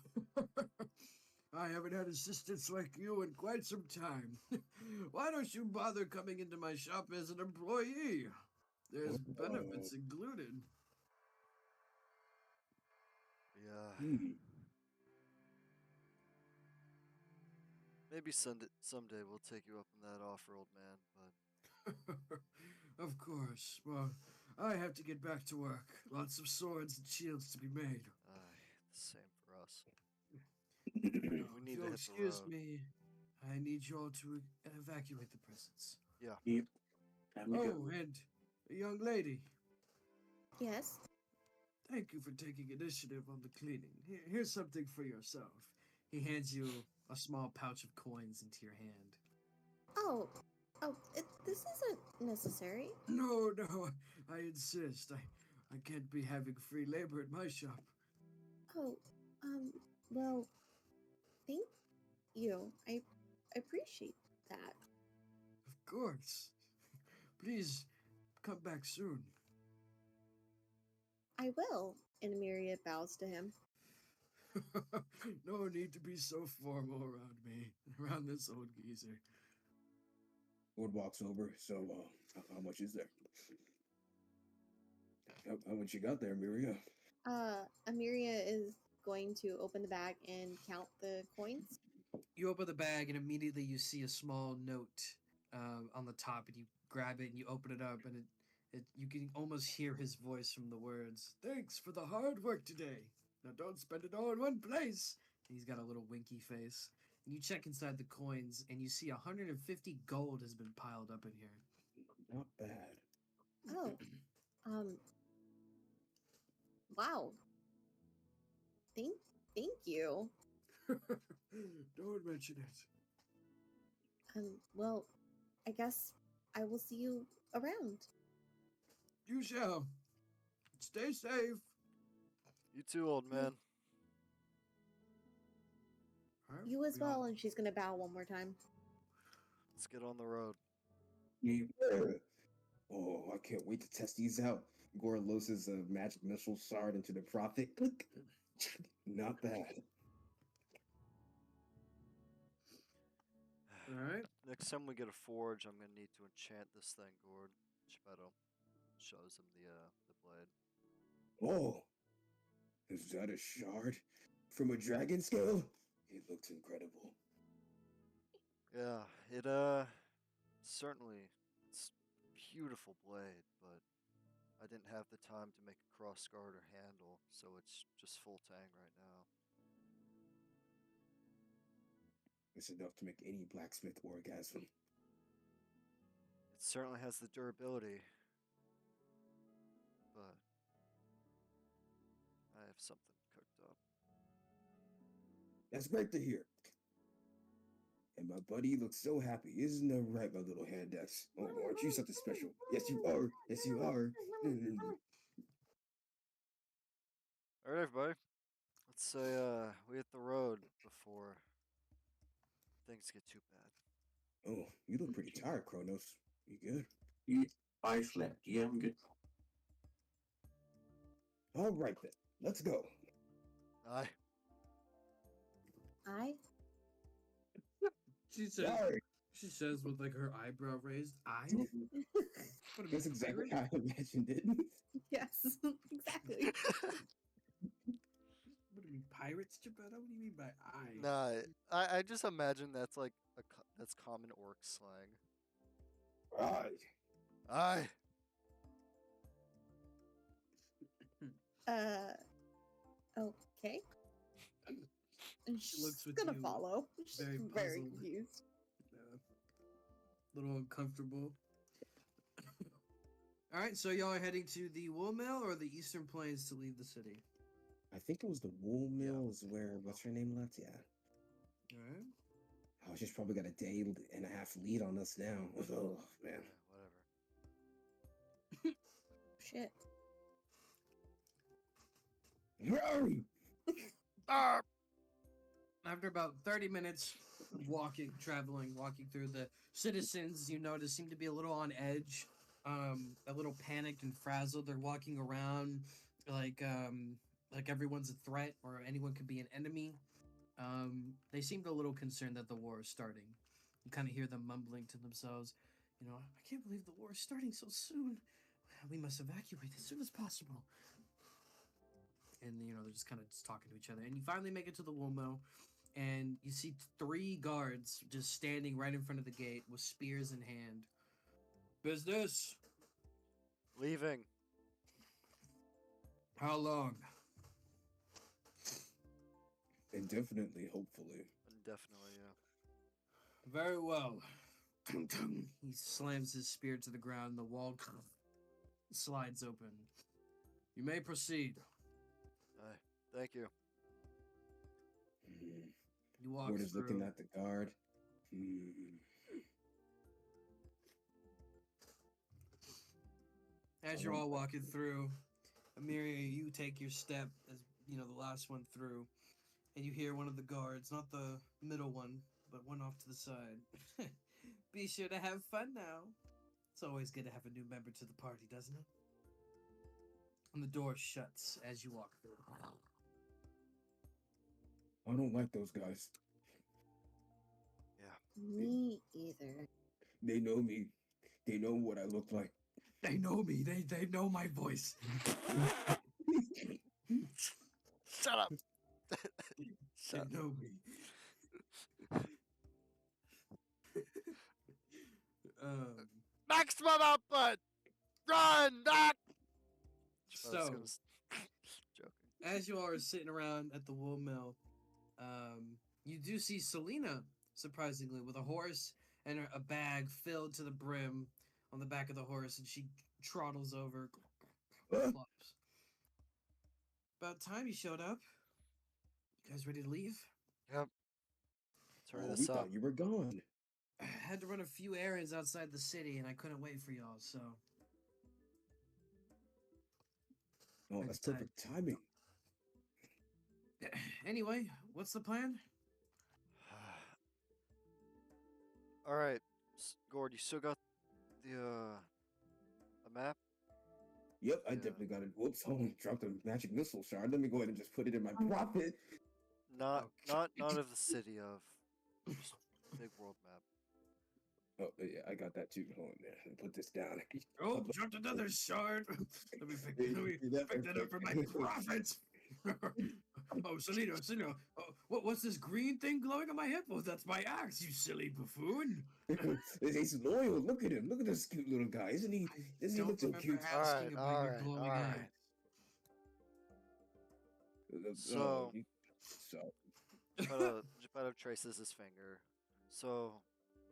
I haven't had assistance like you in quite some time. Why don't you bother coming into my shop as an employee? There's benefits included. Yeah. Hmm. Maybe someday we'll take you up on that offer, old man. But Of course. Well, I have to get back to work. Lots of swords and shields to be made. the same for us. Now, We if need to you'll hit the excuse road. me, I need you all to evacuate the presence. Yeah. Yep. Time to Oh, go. and a young lady, Yes. thank you for taking initiative on the cleaning. Here's something for yourself. He hands you a small pouch of coins into your hand. Oh, this isn't necessary. No, no, I insist. I can't be having free labor at my shop. Oh, well, thank you. I appreciate that. Of course. Please come back soon. I will. And Amelia bows to him. No need to be so formal around me, around this old geezer. Ward walks over. So, how much is there? How much you got there, Miria? Amelia is going to open the bag and count the coins. You open the bag and immediately you see a small note on the top, and you grab it and you open it up, and you can almost hear his voice from the words, "Thanks for the hard work today. Now don't spend it all in one place." And he's got a little winky face. And you check inside the coins and you see 150 gold has been piled up in here. Not bad. Oh, um, wow. Thank, thank you. Don't mention it. Well, I guess I will see you around. You shall. Stay safe. You too, old man. Alright, You as we all- well. And she's gonna bow one more time. Let's get on the road. Yeah. Oh, I can't wait to test these out. Gore loses a magic missile shard into the prophet. Click. Not bad. Alright. Next time we get a forge, I'm gonna need to enchant this thing, Gord. Geppetto shows him the blade. Oh, is that a shard from a dragon scale? It looks incredible. Yeah, it certainly it's beautiful blade, but I didn't have the time to make a cross guard or handle, so it's just full tang right now. It's enough to make any blacksmith orgasm. It certainly has the durability, but I have something cooked up. That's great to hear. And my buddy looks so happy. Isn't that right, my little hand axe? Oh, aren't you something special? Yes, you are. Yes, you are. All right, everybody. Let's say we hit the road before things get too bad. Oh, you look pretty tired, Kronos. You good? Yeah, I slept. Yeah, I'm good. All right then. Let's go. Aye. I She says, Sorry. she says with like her eyebrow raised. What are we, That's exactly pirate? how I imagined it. yes, exactly. What are we, pirates, Geppetto? What do you mean by I? Nah, I just imagine that's like that's common orc slang. Right. Aye. Okay. And She looks she's with gonna you, follow. She's very very puzzled. confused. Little uncomfortable. All right, so y'all are heading to the wool mill or the Eastern Plains to leave the city. I think it was the wool Yeah. mill is where what's her name left? Yeah. All right. Oh, she's probably got a day and a half lead on us now. Oh man. Yeah, whatever. Shit. Hurry! Ah! After about 30 minutes walking through, the citizens, you notice, seem to be a little on edge, a little panicked and frazzled. They're walking around like everyone's a threat or anyone could be an enemy. They seemed a little concerned that the war is starting. You kind of hear them mumbling to themselves, I can't believe the war is starting so soon. We must evacuate as soon as possible. And, they're just kind of just talking to each other. And you finally make it to the wool mill, and you see 3 guards just standing right in front of the gate with spears in hand. Business? Leaving. How long? Indefinitely, hopefully. Definitely, yeah. Very well. He slams his spear to the ground. The wall slides open. You may proceed. Thank you. Hmm. You walk Gord is through. looking at the guard. Hmm. As you're all walking through, Amiria, you take your step as the last one through, and you hear one of the guards, not the middle one, but one off to the side. Be sure to have fun now. It's always good to have a new member to the party, doesn't it? And the door shuts as you walk through. I don't like those guys. Me either. They know me. They know what I look like. They know me. They know my voice. Shut up. They Shut know me. Maximum output. Run back. So, Joking. as you all are sitting around at the wool mill, you do see Selena, surprisingly, with a horse and a bag filled to the brim on the back of the horse, and she trottles over. Flops. About time you showed up. You guys ready to leave? Yep. Let's hurry Oh, we this up. thought you were gone. I had to run a few errands outside the city, and I couldn't wait for y'all, so... Oh, that's perfect timing. Anyway, what's the plan? All right, Gord, you still got the map? Yep, I Yeah. definitely got it. Whoops, someone dropped a magic missile shard. Let me go ahead and just put it in my profit. Not Okay. not of the city of just big world map. Oh, yeah, I got that too. Hold on there. Let me put this down. Oh, dropped another shard. let me pick that up for my profits. Oh, Selena, what's this green thing glowing on my hip? Oh, that's my axe, you silly buffoon. He's loyal. Look at him. Look at this cute little guy. Isn't he? Doesn't he look so cute? Asking about your Alright, glowing alright. axe. So- so Geppetto traces his finger. So,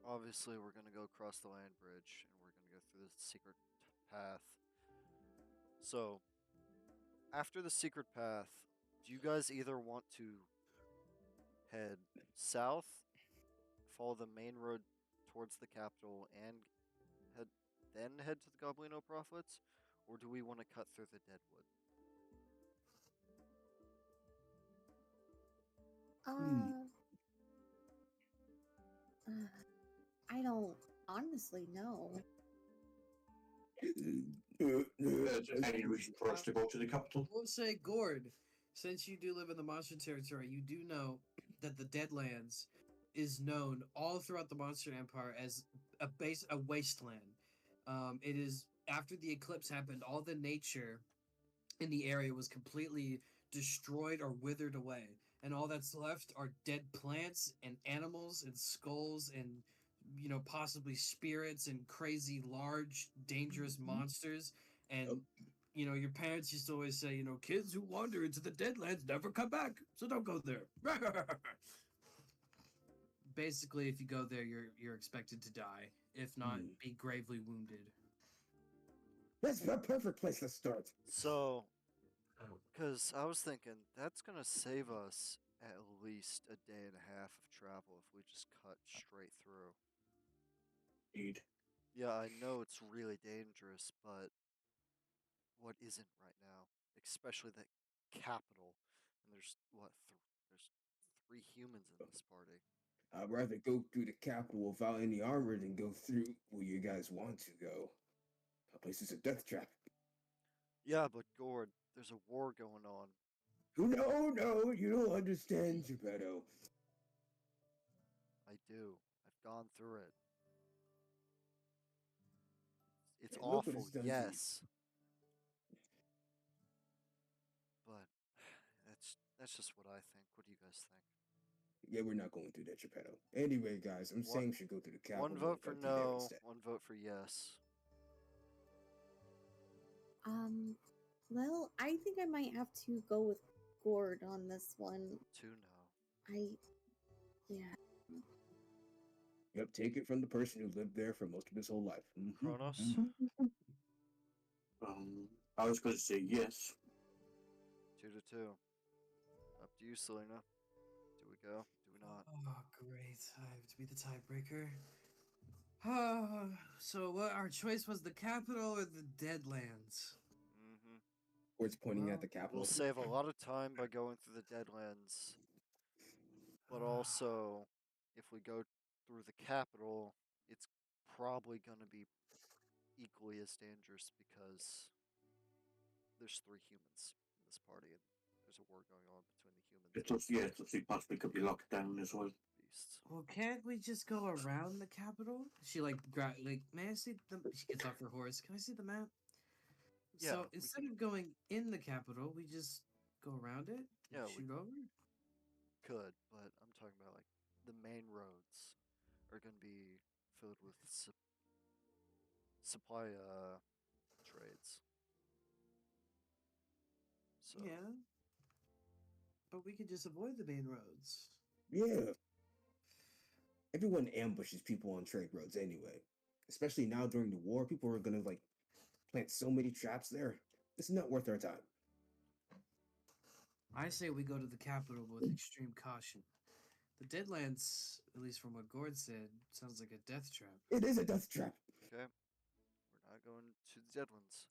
obviously, we're gonna go across the land bridge, and we're gonna go through the secret path. So, after the secret path, do you guys either want to head south, follow the main road towards the capital, and head to the Goblino Prophets, or do we want to cut through the Deadwood? I don't honestly know. Any reason for us to go to the capital? We'll say, Gord, since you do live in the monster territory, you do know that the Deadlands is known all throughout the Monster Empire as a wasteland. It is after the eclipse happened, all the nature in the area was completely destroyed or withered away, and all that's left are dead plants and animals and skulls and possibly spirits and crazy large dangerous monsters. And your parents used to always say, kids who wander into the Deadlands never come back, so don't go there. Basically, if you go there, you're expected to die, if not be gravely wounded. That's a perfect place to start. So, because I was thinking that's gonna save us at least a day and a half of travel if we just cut straight through. Indeed. Yeah, I know it's really dangerous, but what isn't right now? Especially the capital. And there's there's 3 humans in this party. I'd rather go through the capital without any armor than go through where you guys want to go. That place is a death trap. Yeah, but Gord, there's a war going on. No, you don't understand, Geppetto. I do. I've gone through it. It's And look what awful, it's done to you. yes. But that's just what I think. What do you guys think? Yeah, we're not going through that, Geppetto. Anyway, guys, I'm saying we should go to the capital. One vote for and fight through there no, instead. one vote for yes. Well, I think I might have to go with Gord on this one. Two no. Yeah. Yep, take it from the person who lived there for most of his whole life. Kronos? I was going to say yes. 2-2. Up to you, Selena. Do we go? Do we not? Oh, great. I have to be the tiebreaker. So what our choice was, the capital or the Deadlands? Mm-hmm. Or it's pointing Well, at the capital. We'll save a lot of time by going through the Deadlands. But also, if we go through the capital, it's probably going to be equally as dangerous because there's 3 humans in this party and there's a war going on between the humans It's and also, yeah, it's also possibly could be locked down as well. beasts. Well, can't we just go around the capital? She like may I see the? She gets off her horse. Can I see the map? Yeah, So we instead can- of going in the capital, we just go around it. Yeah, And we shoot over. could, but I'm talking about like the main roads are going to be filled with supply trades. So Yeah, but we could just avoid the main roads. Yeah. Everyone ambushes people on trade roads anyway. Especially now during the war, people are gonna like plant so many traps there. It's not worth our time. I say we go to the capital with extreme caution. The Deadlands, at least from what Gord said, sounds like a death trap. It is a death trap. okay, we're not going to the dead ones.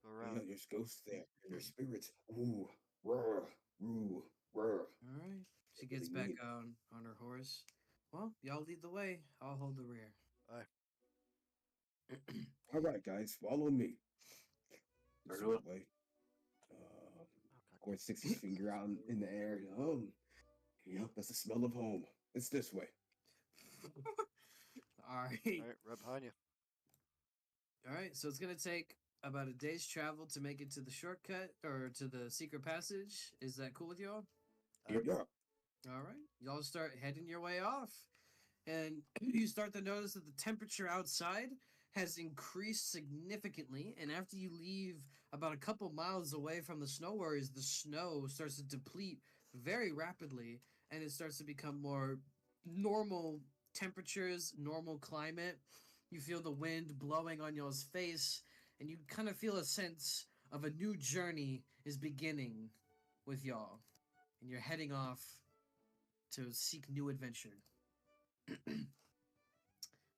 We'll go Yeah, around. there's ghosts there and there's spirits. Ooh, roar, ooh, roar. All right. She What gets do you back mean? on her horse. Well, y'all lead the way. I'll hold the rear. Aye. All right, guys, follow me. This Very well. way. Oh god. Gord sticks his finger out in the air. Yep, that's the smell of home. It's this way. All right. All right, right behind you. All right. So it's gonna take about a day's travel to make it to the shortcut or to the secret passage. Is that cool with y'all? Yep. Yeah. All right. Y'all start heading your way off, and you start to notice that the temperature outside has increased significantly. And after you leave about a couple miles away from the snow warriors, the snow starts to deplete very rapidly, and it starts to become more normal temperatures, normal climate. You feel the wind blowing on y'all's face, and you kind of feel a sense of a new journey is beginning with y'all, and you're heading off to seek new adventure.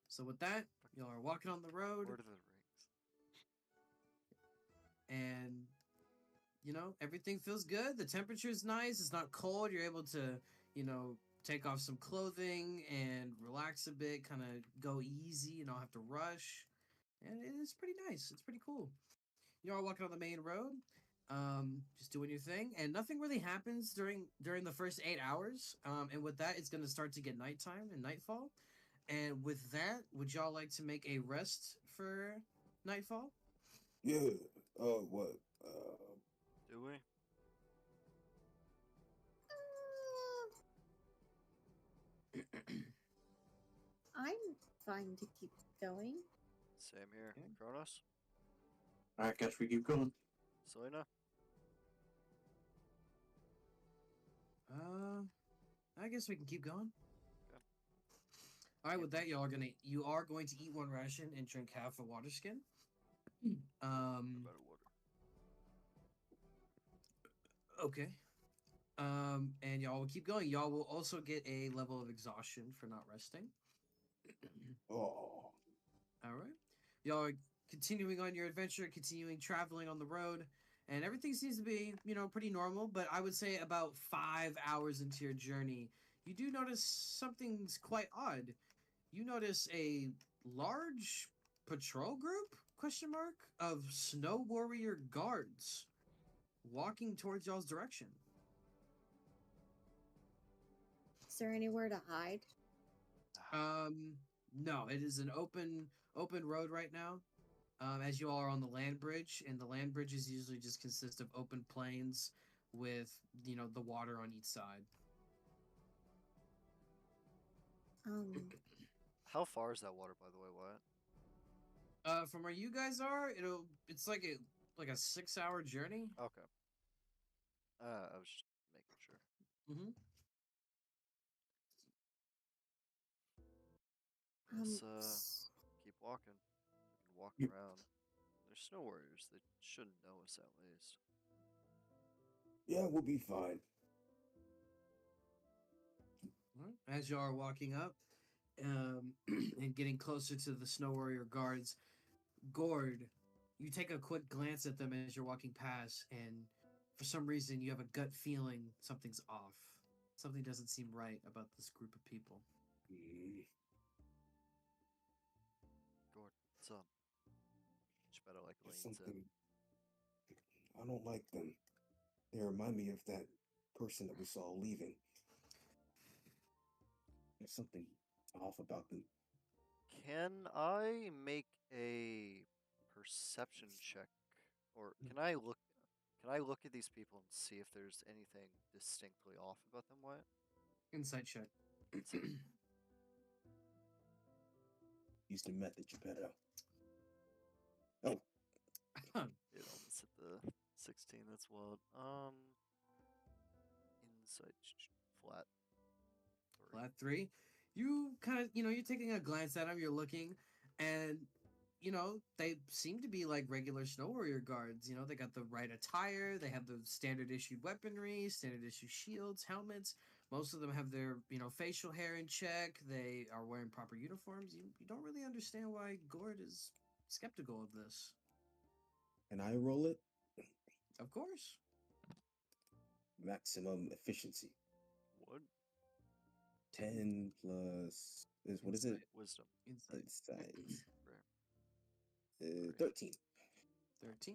So with that, y'all are walking on the road, Lord of the Rings. and everything feels good. The temperature's nice. It's not cold. You're able to, take off some clothing and relax a bit, kind of go easy and not have to rush. And it is pretty nice. It's pretty cool. You're all walking on the main road, just doing your thing, and nothing really happens during the first 8 hours. And with that, it's gonna start to get nighttime and nightfall. And with that, would y'all like to make a rest for nightfall? Yeah. What? Do we? I'm fine to keep going. Same here. Okay. Kronos? I guess we keep going. Selena? I guess we can keep going. Okay. All right, with that, you are going to eat one ration and drink half a water skin. About water. Okay. And y'all will keep going. Y'all will also get a level of exhaustion for not resting. Oh. All right. Y'all are continuing on your adventure, continuing traveling on the road, and everything seems to be, pretty normal. But I would say about 5 hours into your journey, you do notice something's quite odd. You notice a large patrol group, question mark, of snow warrior guards walking towards y'all's direction. Is there anywhere to hide? No, it is an open road right now. As you all are on the land bridge, and the land bridges usually just consist of open plains with the water on each side. How far is that water, by the way, Wyatt? From where you guys are, it's like a 6-hour journey. Okay. I was just making sure. Mm-hmm. Let's s- keep walking. We can walk Yep. around. They're snow warriors. They shouldn't know us at least. Yeah, we'll be fine. As you are walking up, and getting closer to the snow warrior guards, Gord, you take a quick glance at them as you're walking past, and for some reason you have a gut feeling something's off. Something doesn't seem right about this group of people. Mm, Gord, what's up? Better like there's leans in. something. I don't like them. They remind me of that person that we saw leaving. There's something off about them. Can I make a perception check, or can I look? Can I look at these people and see if there's anything distinctly off about them? Wyatt? Insight check. Insight. Use the method, you better. Oh, It almost hit the 16. That's wild. Insight flat. Flat 3. You kind of, you're taking a glance at them, you're looking, and they seem to be like regular snow warrior guards. They got the right attire, they have the standard issued weaponry, standard issued shields, helmets. Most of them have their, facial hair in check. They are wearing proper uniforms. You don't really understand why Gord is skeptical of this. can I roll it? Of course. Maximum efficiency. What? 10 plus is what is it? Wisdom. Insight. Rare. 13. 13.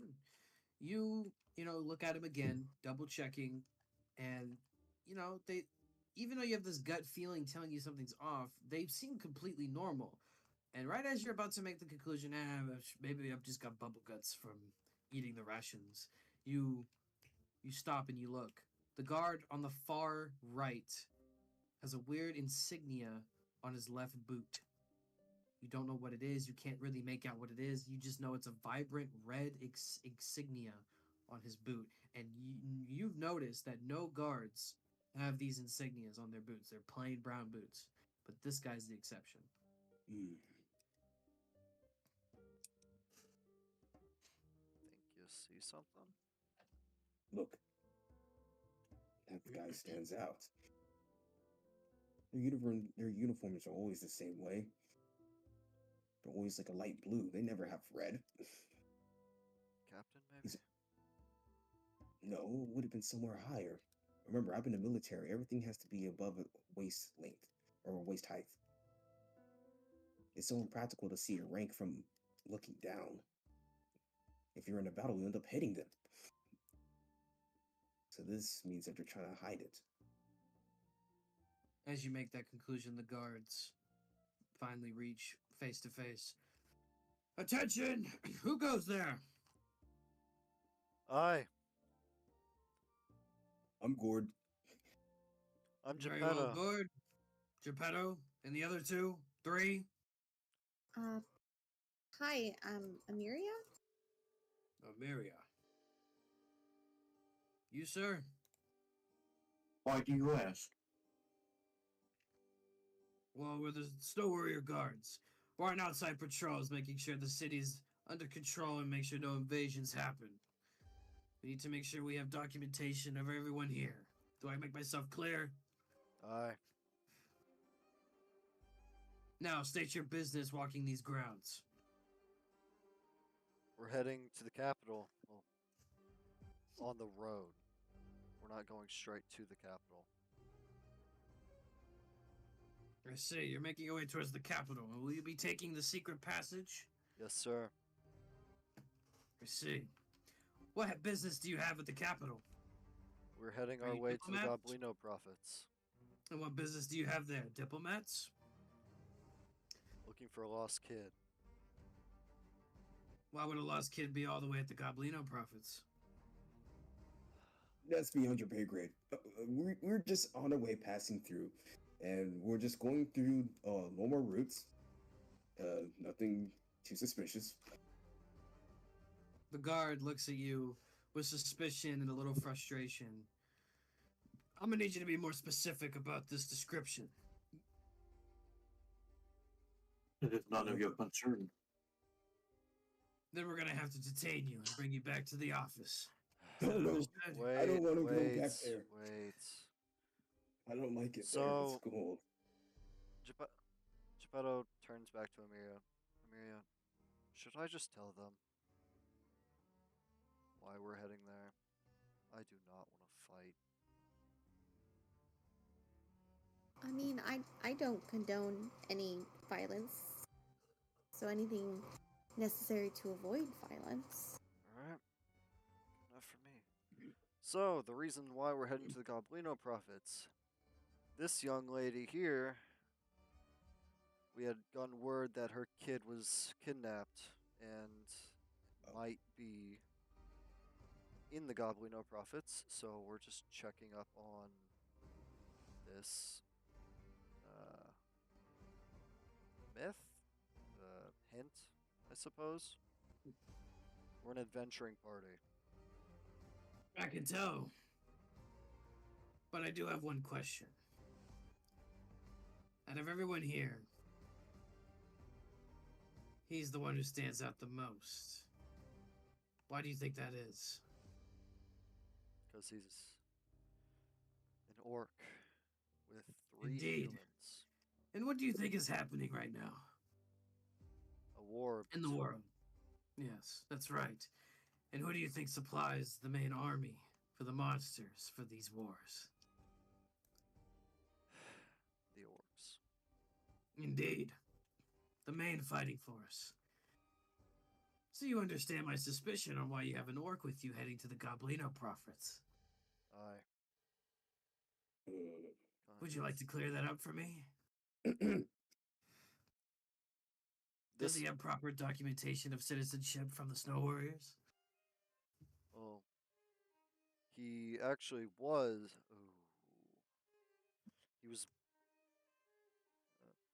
You look at him again, double checking, and they, even though you have this gut feeling telling you something's off, they seem completely normal. And right as you're about to make the conclusion, maybe I've just got bubble guts from eating the rations, you stop and you look. The guard on the far right has a weird insignia on his left boot. You don't know what it is. You can't really make out what it is. You just know it's a vibrant red insignia on his boot. And you've noticed that no guards have these insignias on their boots. They're plain brown boots. But this guy's the exception. Mm. Think you see something? Look, that guy stands out. Their uniforms are always the same way. They're always like a light blue. They never have red. Captain, maybe? No, it would have been somewhere higher. Remember, I've been in the military. Everything has to be above a waist length or waist height. It's so impractical to see your rank from looking down. If you're in a battle, you end up hitting them. So this means that they're trying to hide it. As you make that conclusion, the guards finally reach face to face. Attention! Who goes there? Aye. I'm Gord. I'm Very well, Geppetto. Gord. Geppetto, and the other 2, 3. Hi, Amiria? Amiria. You, sir? Why do you ask? Well, we're the Snow Warrior Guards. We're on outside patrols, making sure the city's under control and make sure no invasions happen. We need to make sure we have documentation of everyone here. Do I make myself clear? Aye. Now, state your business walking these grounds. We're heading to the capital. Well, on the road. We're not going straight to the capital. I see, you're making your way towards the capital. Will you be taking the secret passage? Yes, sir. I see. What business do you have at the capital? We're heading Are our you way to the diplomat? Goblino prophets. And what business do you have there? Diplomats? Looking for a lost kid. Why would a lost kid be all the way at the Goblino Prophets? That's beyond your pay grade. We're just on our way passing through, and we're just going through normal routes. Nothing too suspicious. The guard looks at you with suspicion and a little frustration. I'm gonna need you to be more specific about this description. It is none of your concern. Then we're gonna have to detain you and bring you back to the office. No, no, Understood? Wait, I don't want to go wait, back there. wait. I don't like it there. So- It's cold. Geppetto turns back to Amiria. Amiria, should I just tell them why we're heading there? I do not want to fight. I mean, I don't condone any violence. So anything necessary to avoid violence. Alright. Enough for me. So, the reason why we're heading to the Goblino Prophets. This young lady here, we had gotten word that her kid was kidnapped and might be in the Goblino Prophets, so we're just checking up on this myth, hint, I suppose. We're an adventuring party. I can tell. But I do have one question. Out of everyone here, he's the one who stands out the most. Why do you think that is? Because he's an orc with 3 Indeed. humans. And what do you think is happening right now A war in the world? Yes, that's right. And who do you think supplies the main army for the monsters for these wars? The orcs. Indeed. The main fighting force. So you understand my suspicion on why you have an orc with you heading to the Goblino Prophets. Aye. Would you like to clear that up for me? Does This, he have proper documentation of citizenship from the Snow Warriors? oh, he actually was. Ooh, he was.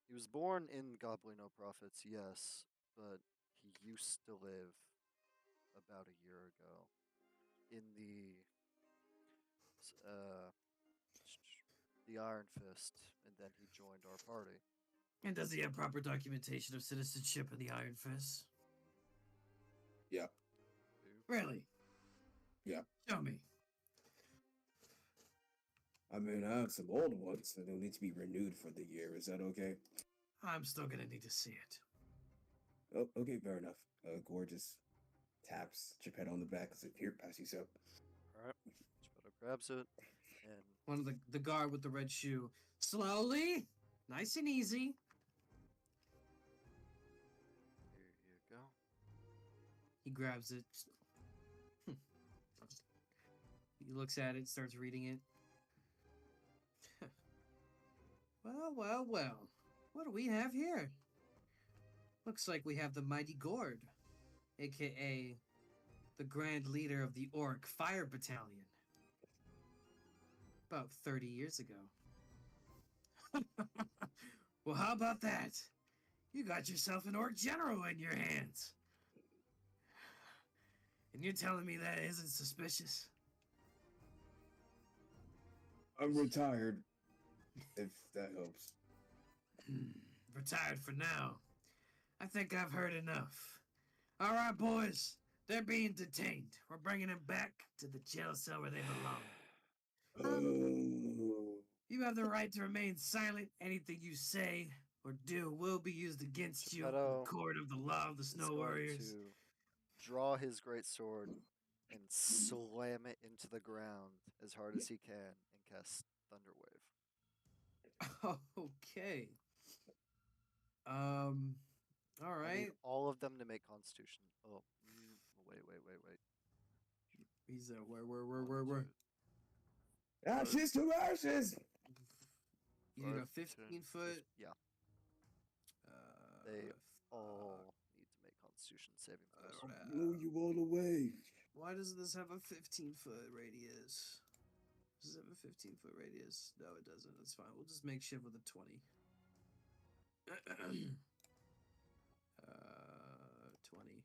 He was born in Goblino Prophets, yes, but he used to live about a year ago in the Iron Fist, and then he joined our party. And does he have proper documentation of citizenship in the Iron Fist? Yeah. Really? Yeah. Show me. I mean, I have some old ones that will need to be renewed for the year. Is that okay? I'm still gonna need to see it. Oh, okay, fair enough. Gorgeous taps Geppetto on the back and says, "Here, pass these up." Alright. Geppetto grabs it, and One of the guard with the red shoe. Slowly, nice and easy. here you go. He grabs it. He looks at it, starts reading it. Well, well, well. What do we have here? Looks like we have the mighty Gord, aka the grand leader of the Orc Fire Battalion. About 30 years ago. Well, how about that? You got yourself an Orc general in your hands. And you're telling me that isn't suspicious? I'm retired, if that helps. Retired for now. I think I've heard enough. All right, boys. They're being detained. We're bringing them back to the jail cell where they belong. Oh. You have the right to remain silent. Anything you say or do will be used against you in the Geppetto court of the law of the is Snow going Warriors. to draw his great sword and slam it into the ground as hard as he can and cast Thunderwave. Okay. All I right. need all of them to make Constitution. Oh, wait. He's One, where? two. Ashes to ashes! You got 5, 15 10, foot. Yeah. Uh, They f- all need to make Constitution saving throws. I'll blow you all away. Why does this have a 15-foot radius? Does it have a 15-foot radius? No, it doesn't. That's fine. We'll just make shift with a 20. 20.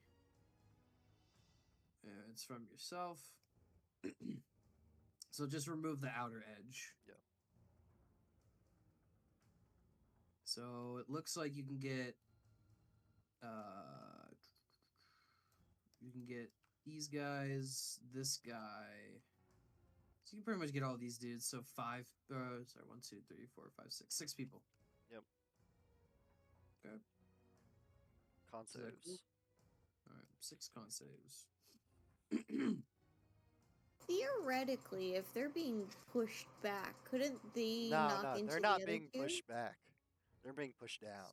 And it's from yourself. So just remove the outer edge. Yeah. So it looks like you can get these guys, this guy. So you can pretty much get all these dudes. So 5 sorry, 1, 2, 3, 4, 5, 6. 6 people. Yep. Okay. Con Is that cool? saves. Alright, 6 con saves. Theoretically, if they're being pushed back, couldn't they No, knock no, into they're the not other being two? pushed back. They're being pushed down.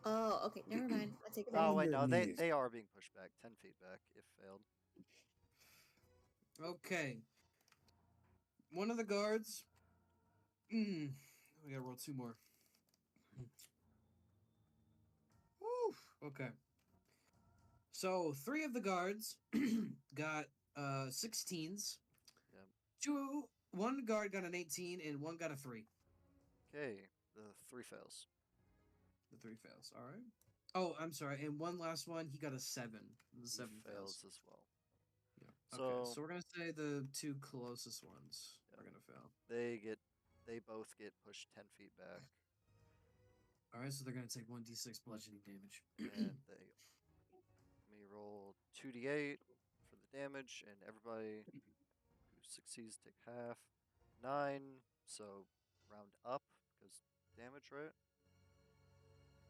Oh, okay. Never mind. I take it back. Oh On wait, their no, knees. they are being pushed back 10 feet back if failed. Okay. One of the guards. We gotta roll 2 more. Woo! Okay. So 3 of the guards got 16s. Yep. One guard got an 18 and one got a 3. Okay, the 3 fails. The 3 fails. All right. Oh, I'm sorry. And one last one, he got a 7. The He 7 fails fails. as well. Yeah. Okay. So- So we're gonna say the 2 closest ones Yeah. are gonna fail. They both get pushed 10 feet back, All right. So they're gonna take 1d6 bludgeoning damage. and they let me roll 2d8 for the damage, and everybody who succeeds take half. 9, so round up because damage, right?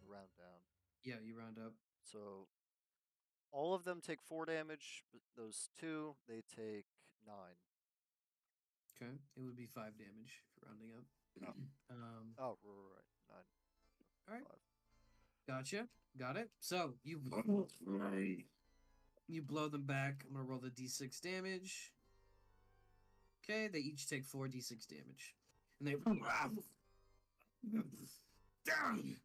Round down. Yeah, you round up. So all of them take 4 damage, but those 2 they take 9. Okay. It would be 5 damage if you're rounding up. um. Oh, right, 9. All right. 5. Gotcha. Got it. So you blow them back. I'm gonna roll the d6 damage. Okay, they each take 4d6 damage, and they. Damn!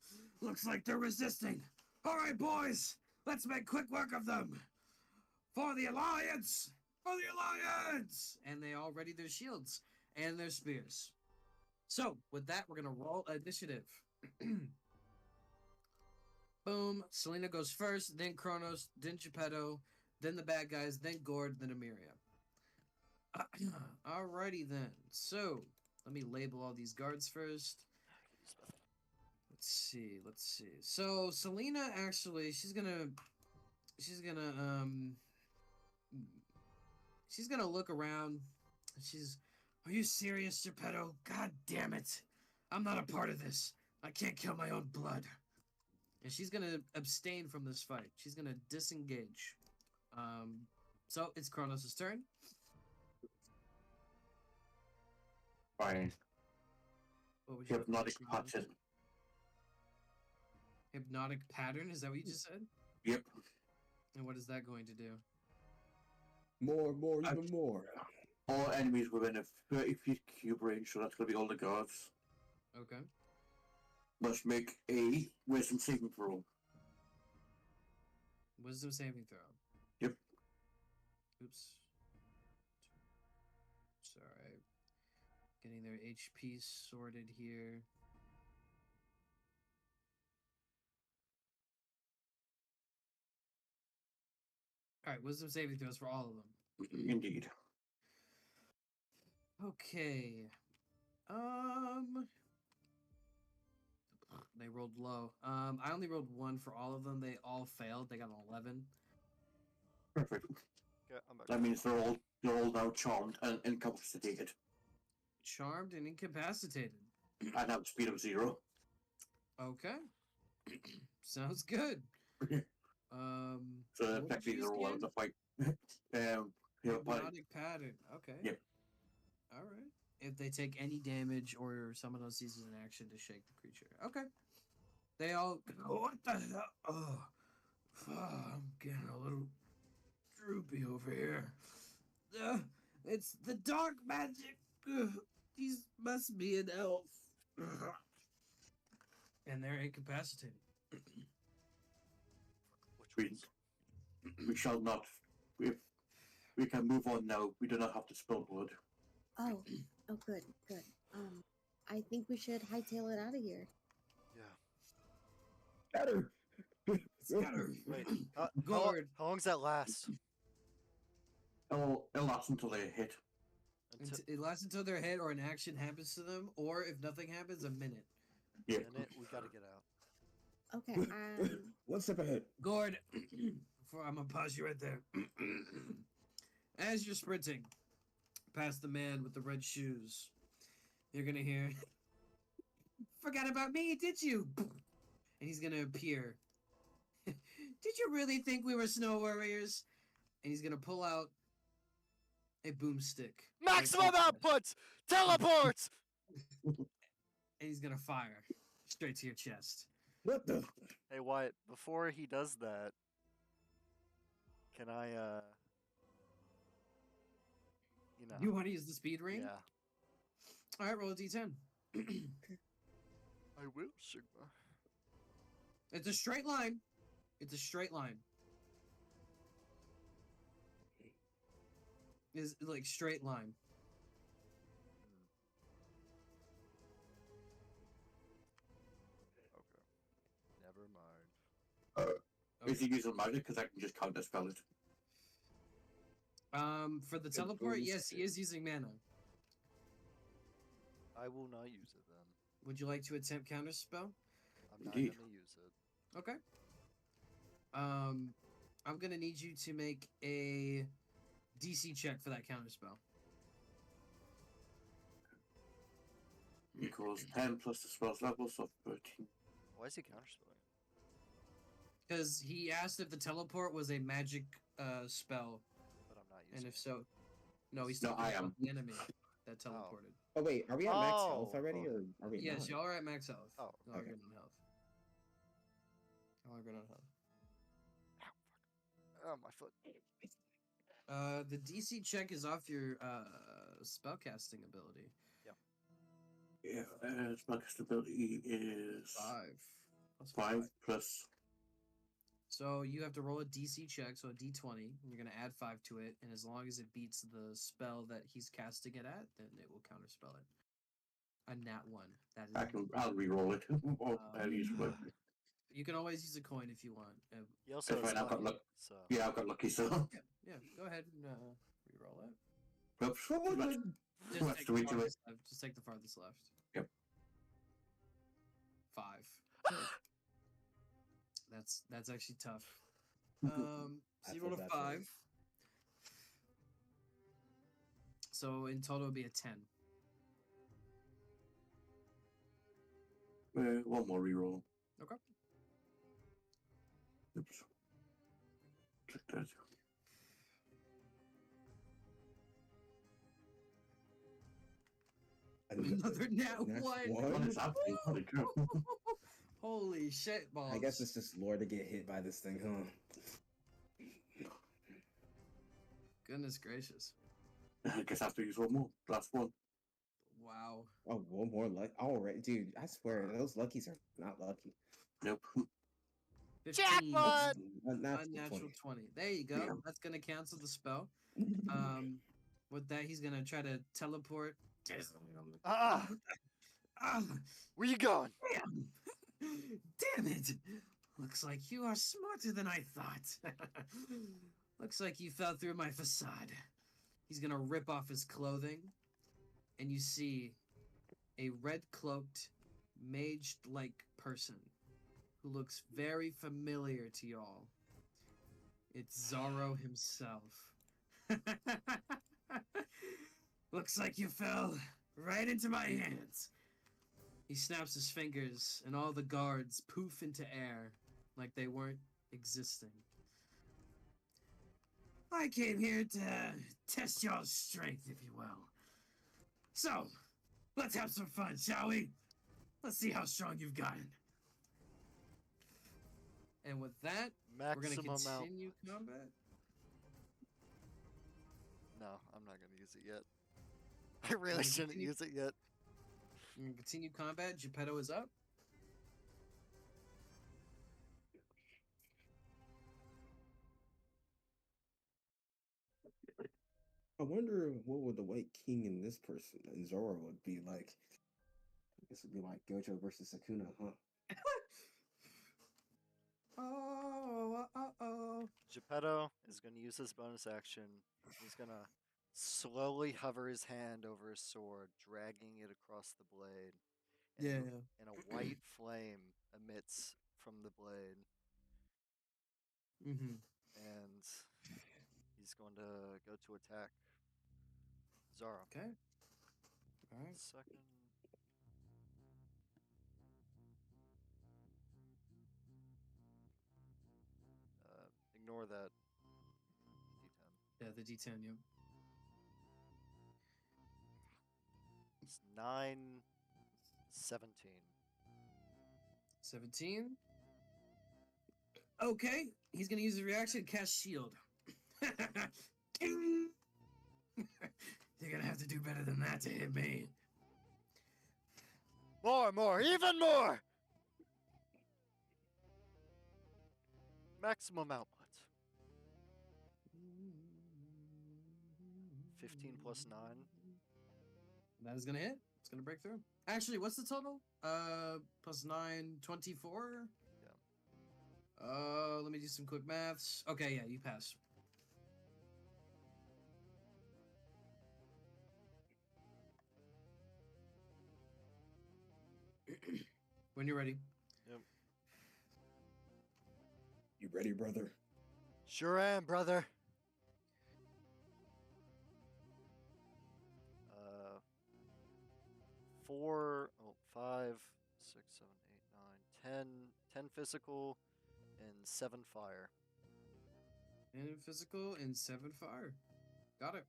Looks like they're resisting. All right, boys, let's make quick work of them. For the alliance! For the alliance! And they all ready their shields and their spears. So with that, we're gonna roll initiative. Boom. Selena goes first, then Kronos, then Geppetto, then the bad guys, then Gord, then Emiria. Alrighty then. So let me label all these guards first. Let's see. So Selena actually, she's gonna look around. Are you serious, Geppetto? God damn it! I'm not a part of this. I can't kill my own blood. And she's gonna abstain from this fight. She's gonna disengage. So it's Kronos' turn. Fine. What would you like to Hypnotic do, Kronos? pattern. Hypnotic pattern? Is that what you just said? Yep. And what is that going to do? More, even more. All enemies within a 30 feet cube range, so that's going to be all the guards, Okay. must make a wisdom saving throw. Wisdom saving throw. Yep. Oops. Sorry. Getting their HP sorted here. Alright, wisdom saving throws for all of them. Indeed. Okay. They rolled low. I only rolled 1 for all of them. They all failed. They got an 11. Perfect. Okay, I'm back. That means they're all now charmed and incapacitated. Charmed and incapacitated. And have a speed of 0. Okay. Sounds good. So what did effectively you they're all out again? of the fight. Hypnotic pattern. Okay. Yep. All right. If they take any damage or someone else uses an action to shake the creature. Okay. They all go, what the hell? Oh, I'm getting a little droopy over here. It's the dark magic. These must be an elf. And they're incapacitated. Which We, ones? we shall not. If we can move on now, we do not have to spill blood. Oh, oh, good, good. I think we should hightail it out of here. Yeah. Better. Scatter. Wait. Guard. How long's that last? It'll last until they hit. Until It lasts until they're hit or an action happens to them, or if nothing happens, a minute. Yeah. minute, we gotta get out. Okay. One step ahead. Gord, I'm gonna pause you right there. As you're sprinting past the man with the red shoes, you're gonna hear, "Forgot about me, did you?" And he's gonna appear. Did you really think we were snow warriors? And he's gonna pull out a boomstick. Maximum outputs! Teleports! And he's gonna fire straight to your chest. What the? Hey Wyatt, before he does that, can I you know. You want to use the speed ring? Yeah. All right, roll a d10. I will, Sigma. It's a straight line. It's a straight line. Is like straight line. Okay. Never mind. If you use a magic, because I can just counter spell it. For the teleport, yes, he is using mana. I will not use it then. Would you like to attempt counter spell? I'm not Indeed. gonna use it. Okay. I'm gonna need you to make a DC check for that counter spell. Equals 10 plus the spell's level, so 13. Why is he counterspelling? Because he asked if the teleport was a magic spell, But I'm not and using if so, no, he's No, talking I about am. the enemy that teleported. Oh wait, are we at max health Oh, already, okay. or are we Yes, not? y'all are at max health. Oh, Y'all are okay. good on health. Y'all are good on health. Oh, my foot. The DC check is off your spellcasting ability. Yeah, spellcast ability is 5. Plus 5 plus. So you have to roll a DC check, so a D20. And you're gonna add 5 to it, and as long as it beats the spell that he's casting it at, then it will counterspell it. A nat 1. That is. I'll re-roll it. Or at least, but You can always use a coin if you want. He also That's has fine, I've got lucky, luck. so yeah, I've got lucky, so. Yeah. Go ahead and re-roll it. Oops, Oh, too much. Just Too much take to the reach away. farthest left. Just take the farthest left. Yep. 5. That's actually tough. I So you feel rolled a bad for 5. him. So in total, it'd be a 10. One more re-roll. Okay. Oops. Check that. Another nat Nat 1. one? What is happening? Holy crap. Holy shit balls. I guess it's just lore to get hit by this thing, huh? Goodness gracious. I guess I have to use one more. Last one. Wow. Oh, one more luck. All right, dude. I swear those luckies are not lucky. Nope. 15. Jackpot! Not Unnatural 20. There you go. Yeah. That's going to cancel the spell. With that, he's going to try to teleport. Ah! Ah, Where you going? damn. Damn it. Looks like you are smarter than I thought. Looks like you fell through my facade. He's going to rip off his clothing, and you see a red-cloaked, mage-like person who looks very familiar to y'all. It's Zorro himself. Looks like you fell right into my hands. He snaps his fingers, and all the guards poof into air like they weren't existing. I came here to test y'all's strength, if you will. So, let's have some fun, shall we? Let's see how strong you've gotten. And with that, we're going to Maximum out. continue combat. No, I'm not gonna use it yet. I really Wanna shouldn't continue? use it yet. Continue combat. Geppetto is up. I wonder what would the White King in this person, Zora, would be like. I guess it'd be like Gojo versus Sakuna, huh? Oh. Geppetto is going to use his bonus action. He's going to slowly hover his hand over his sword, dragging it across the blade. And, Yeah. and a white flame emits from the blade. Mm-hmm. And he's going to go to attack Zara. Okay. All right. Second. Ignore that D10. Yeah, the D10. Yeah. It's 9, 17. 17. Okay. He's gonna use his reaction to cast shield. Ding! You're gonna have to do better than that to hit me. More, even more! Maximum output. 15 plus 9. That is gonna hit. It's gonna break through. Actually, what's the total? Plus 9, 24? Yeah. Let me do some quick maths. Okay, yeah, you pass. When you're ready. Yep. You ready, brother? Sure am, brother. 4, 5, 6, 7, 8, 9, 10. 10 physical and 7 fire. And physical and 7 fire. Got it.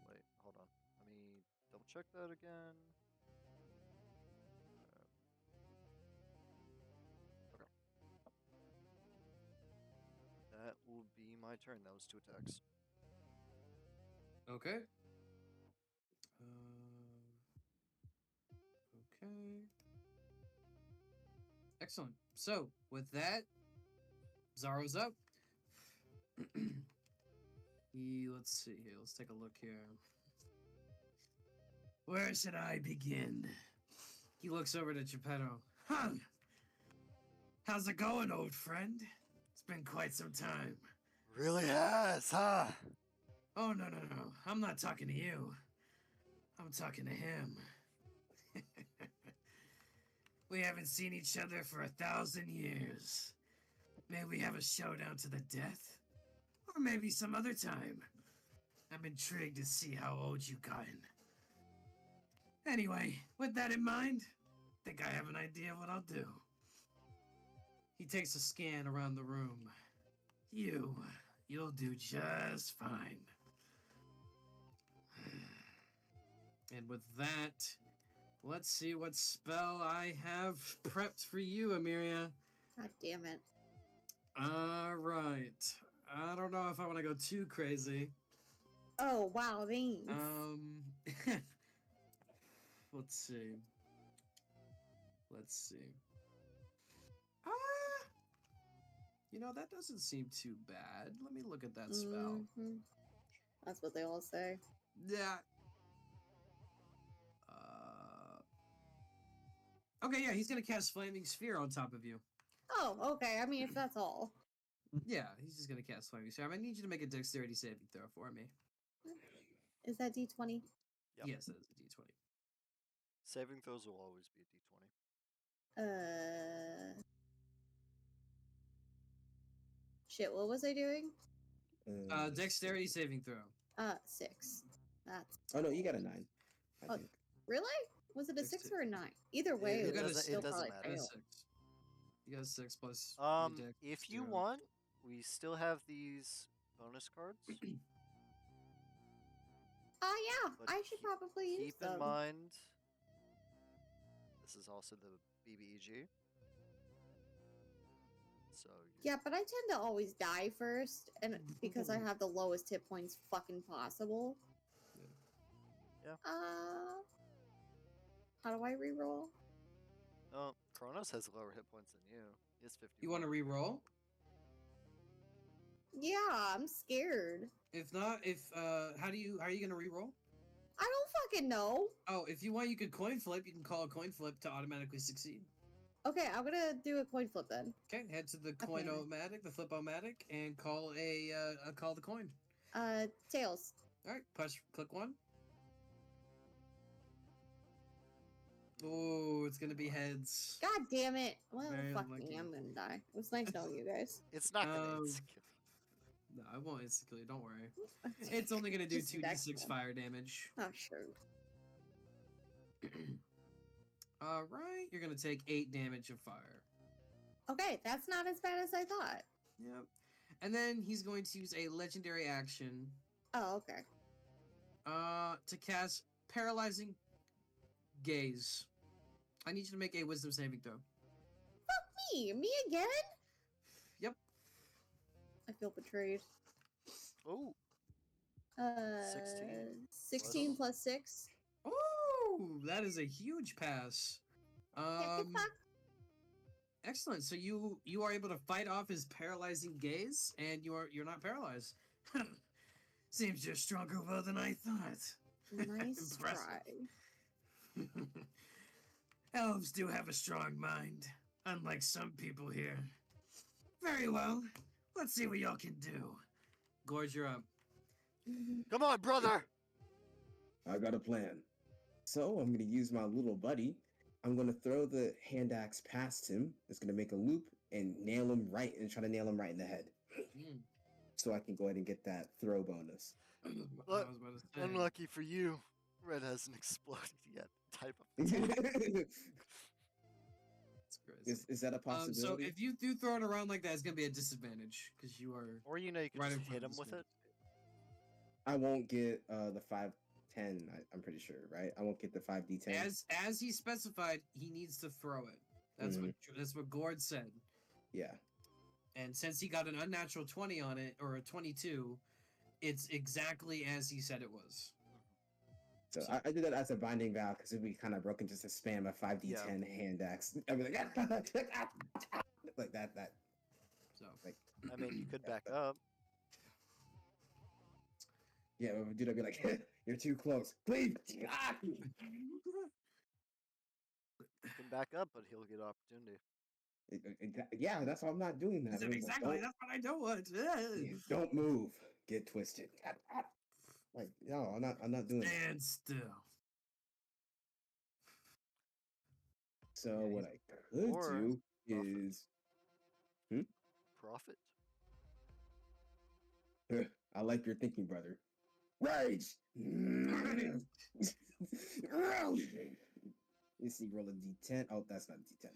Wait, hold on. Let me double check that again. Okay. That will be my turn. That was 2 attacks. Okay. Okay. Excellent. So, with that, Zaro's up. Let's see here. Let's take a look here. Where should I begin? He looks over to Geppetto. Huh. How's it going, old friend? It's been quite some time. Really has, huh? Oh, no. I'm not talking to you. I'm talking to him. We haven't seen each other for 1,000 years. May we have a showdown to the death? Or maybe some other time. I'm intrigued to see how old you've gotten. Anyway, with that in mind, think I have an idea of what I'll do. He takes a scan around the room. You'll do just fine. And with that, let's see what spell I have prepped for you, Amiria. God damn it. Alright. I don't know if I want to go too crazy. Oh, wow, thanks. Let's see. That doesn't seem too bad. Let me look at that spell. Mhm. That's what they all say. Yeah. Okay, yeah, he's gonna cast Flaming Sphere on top of you. Oh, okay. I mean, if that's all. Yeah, he's just gonna cast Flaming Sphere. I need you to make a dexterity saving throw for me. Is that D20? Yep. Yes, that is a D20. Saving throws will always be a D20. Shit, what was I doing? Dexterity saving throw. 6. That's. Oh no, you got a 9. I Oh, think. really? Was it a 6 or a 9? Either way, It it would doesn't- still it doesn't probably matter. fail. You got a 6 plus. your dex If you zero. want, we still have these bonus cards. Yeah, But I should probably use Keep in them. mind, this is also the BBEG. So Yeah, but I tend to always die first, and because I have the lowest hit points fucking possible. Yeah. How do I reroll? Oh, Kronos has lower hit points than you. He has 51. You want to re-roll? Yeah, I'm scared. If not, how are you gonna re-roll? I don't fucking know. Oh, if you want, you could coin flip. You can call a coin flip to automatically succeed. Okay, I'm gonna do a coin flip then. Okay, head to the Okay. coin-o-matic, the flip-o-matic, and call call the coin. Tails. All right, click one. Oh, it's gonna be heads. God damn it. Well, Very fuck unlucky. me. I'm gonna die. It was nice knowing you guys. It's not gonna Um, insta-kill. No, I won't insta-kill you. Don't worry. It's only gonna do Just 2d6 next one. fire damage. Oh, sure. All right, you're gonna take 8 damage of fire. Okay, that's not as bad as I thought. Yep. And then he's going to use a legendary action Oh, okay. to cast Paralyzing Gaze. I need you to make a Wisdom saving throw. Me again? Yep. I feel betrayed. Oh, 16 plus 6. Oh, that is a huge pass. Excellent. So you are able to fight off his paralyzing gaze, and you're not paralyzed. Seems you're stronger will than I thought. Nice Impressive. try. Elves do have a strong mind, unlike some people here. Very well. Let's see what y'all can do. Gorge, you're up. come on, brother! I got a plan. So I'm gonna use my little buddy. I'm gonna throw the hand axe past him. It's gonna make a loop and try to nail him right in the head. Mm. So I can go ahead and get that throw bonus. I was Look, about to say. Unlucky for you, Red hasn't exploded yet. Type of is, That's crazy. is that a possibility? So if you do throw it around like that, it's gonna be a disadvantage because you are. Or you can Right in just front hit of him the with screen. it. I won't get the 5/10. I'm pretty sure, right? I won't get the 5d10. As he specified, he needs to throw it. That's what Gord said. Yeah. And since he got an unnatural 20 on it, or a 22, it's exactly as he said it was. So I did that as a binding vow because it'd be kind of broken just to spam a 5d10 hand axe. I'd be like, like that. So Like, I mean, you could back up. yeah, dude, I'd be like, you're too close. Please. You can back up, but he'll get opportunity. Yeah, that's why I'm not doing that. exactly. That's what I don't want. Don't move. Get twisted. Like, no, I'm not doing that. Stand still. So Yeah, what I could Or do profit. is Profit? I like your thinking, brother. Rage! You see, roll a d10. Oh, that's not a d10.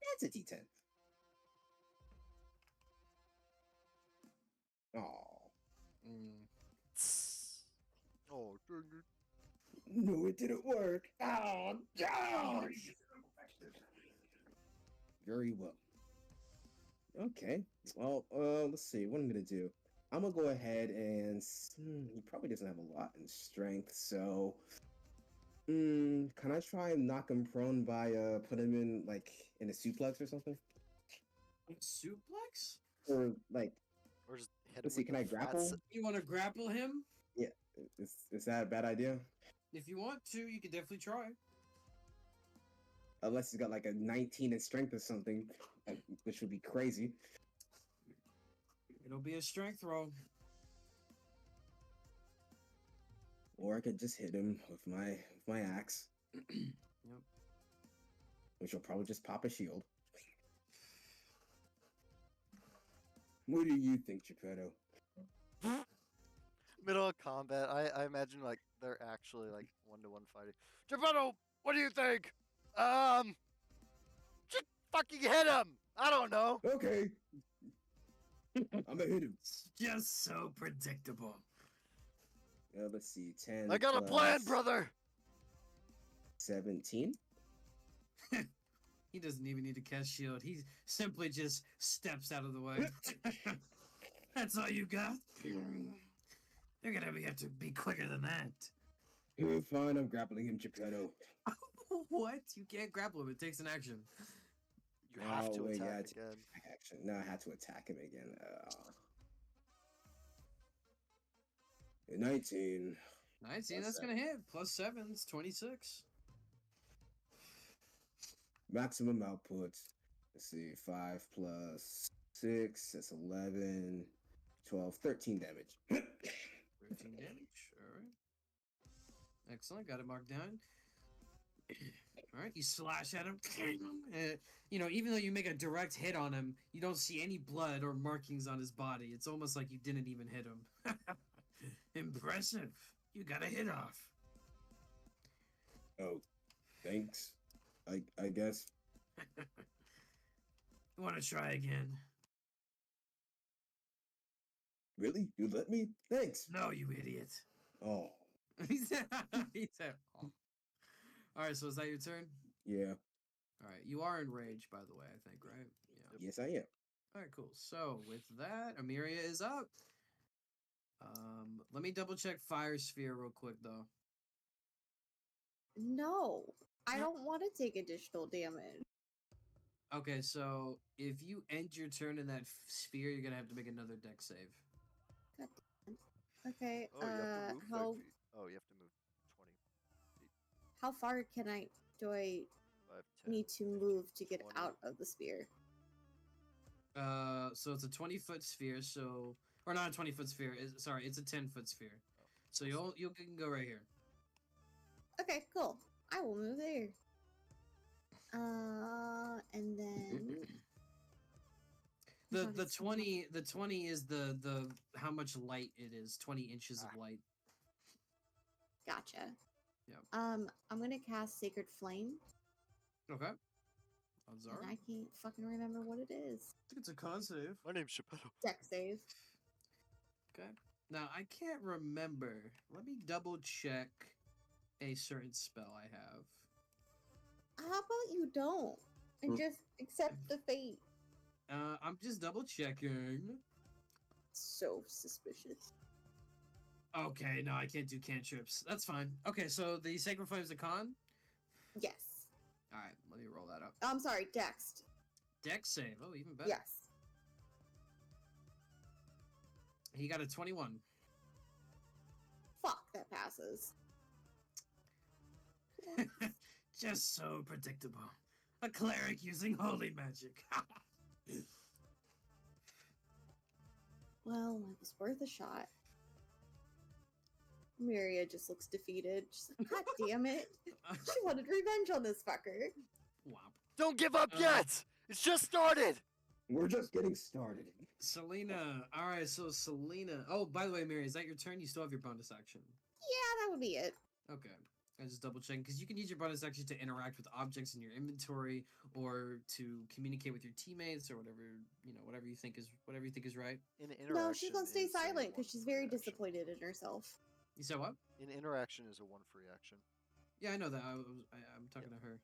That's a d10. Oh. Oh, dang it. No, it didn't work. Oh, gosh. Very well. Okay. Well, let's see. What I'm gonna do. I'm gonna go ahead and he probably doesn't have a lot in strength, so can I try and knock him prone by put him in like in a suplex or something? Suplex? Or like Or just hit him let's see, with can the I flat grapple? You want to grapple him? Yeah. Is that a bad idea? If you want to, you can definitely try. Unless he's got like a 19 in strength or something, which would be crazy. It'll be a strength roll. Or I could just hit him with my axe. Yep. Which will probably just pop a shield. What do you think, Geppetto? Middle of combat, I imagine like they're actually like 1-to-1 fighting. Geppetto, what do you think? Just fucking hit him. I don't know. Okay. I'm gonna hit him. It's just so predictable. Let's see, 10. I got a plan, plus brother. 17. He doesn't even need to cast shield. He simply just steps out of the way. That's all you got? You're gonna have to be quicker than that. Fine, I'm grappling him, Geppetto. What? You can't grapple him. It takes an action. You have to wait, attack yeah, again. Action. No, I had to attack him again. 19. 19, Plus that's going to hit. Plus 7 is 26. Maximum output. Let's see, 5 plus 6, that's 11, 12, 13 damage. 13 damage. All right. Excellent. Got it marked down. All right. You slash at him. You know, even though you make a direct hit on him, you don't see any blood or markings on his body. It's almost like you didn't even hit him. Impressive. You got a hit off. Oh, thanks. I guess. You want to try again? Really? You let me? Thanks. No, you idiot. Oh, he said, oh. All right, so is that your turn? yeah. All right, you are enraged, by the way, I think, right? Yeah. Yes, I am. All right, cool. So with that, Amiria is up. Let me double check Fire Sphere real quick, though. No, I don't want to take additional damage. Okay, so if you end your turn in that sphere, you're gonna have to make another deck save. God damn. Okay. Oh, you have to move 5 how feet. Oh, you have to move 20 feet. how far do I 5, 10, need to move to get 20. out of the sphere? So it's a 20-foot sphere, so or not a 20-foot sphere. Sorry, it's a 10-foot sphere. Oh, So you can go right here. Okay, cool. I will move there. And then The God, the it's so much. 20 is the how much light it is. 20 inches of light. Gotcha. Yep. I'm gonna cast Sacred Flame, Okay. Odds are. and I can't fucking remember what it is. I think it's a con save. My name's Geppetto. Deck save. Okay. Now I can't remember. Let me double check a certain spell I have. How about you don't and just accept the fate? I'm just double checking. So suspicious. Okay, no, I can't do cantrips. That's fine. Okay, so the Sacred Flame is a con? Yes. Alright, let me roll that up. I'm sorry, Dext. Dex save. Oh, even better. Yes. He got a 21. Fuck, that passes. Just so predictable. A cleric using holy magic. Well, it was worth a shot. Miria just looks defeated. She's like, God damn it. She wanted revenge on this fucker. Womp. Don't give up yet! It's just started! We're just getting started. Selena. Alright, so Selena. Oh, by the way, Mary, is that your turn? You still have your bonus action. Yeah, that would be it. Okay. I just double checking because you can use your bonus action to interact with objects in your inventory or to communicate with your teammates or whatever whatever you think is right. In interaction No, she's gonna stay is a silent 1 because she's free very action. disappointed in herself. You said what? In interaction is a 1 free action. Yeah, I know that. I'm talking to her.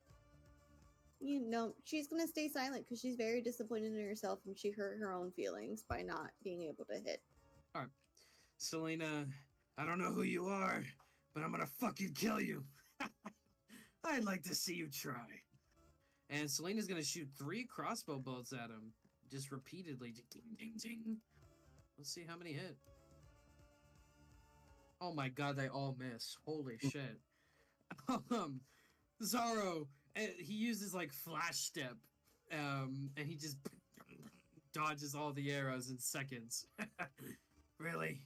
You know, she's gonna stay silent because she's very disappointed in herself and she hurt her own feelings by not being able to hit. All right, Selena. I don't know who you are, but I'm gonna fucking kill you. I'd like to see you try. And Selena's gonna shoot 3 crossbow bolts at him, just repeatedly. Ding, ding, ding. Let's see how many hit. Oh my god, they all miss. Holy shit. Zaro, he uses like flash step, and he just dodges all the arrows in seconds. Really?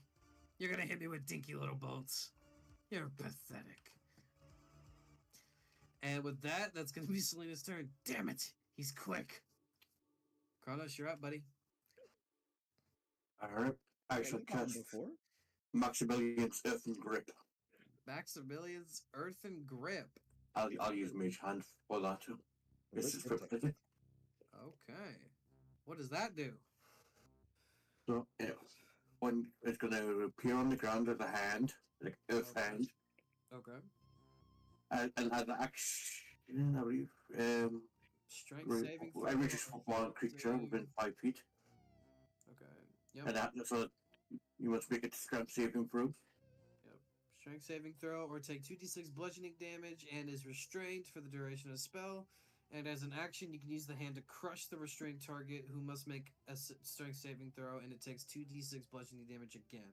You're gonna hit me with dinky little bolts? You're pathetic. And with that, that's gonna be Selena's turn. Damn it! He's quick. Kronos, you're up, buddy. Alright. I shall cast before. Maximilian's Earthen Grip. Maximilian's Earthen Grip. I'll use Mage Hand for that too. This is repetitive. Okay. What does that do? So, yeah. When it's going to appear on the ground as a hand, like Earth Okay. hand, Okay. and as an action, I believe, Strength saving throw. every just one creature within 5 feet, Okay. Yep. and that so you must make a strength saving throw. Yep. Strength saving throw, or take 2d6 bludgeoning damage and is restrained for the duration of the spell. And as an action, you can use the hand to crush the restrained target who must make a strength saving throw, and it takes 2d6 bludgeoning damage again.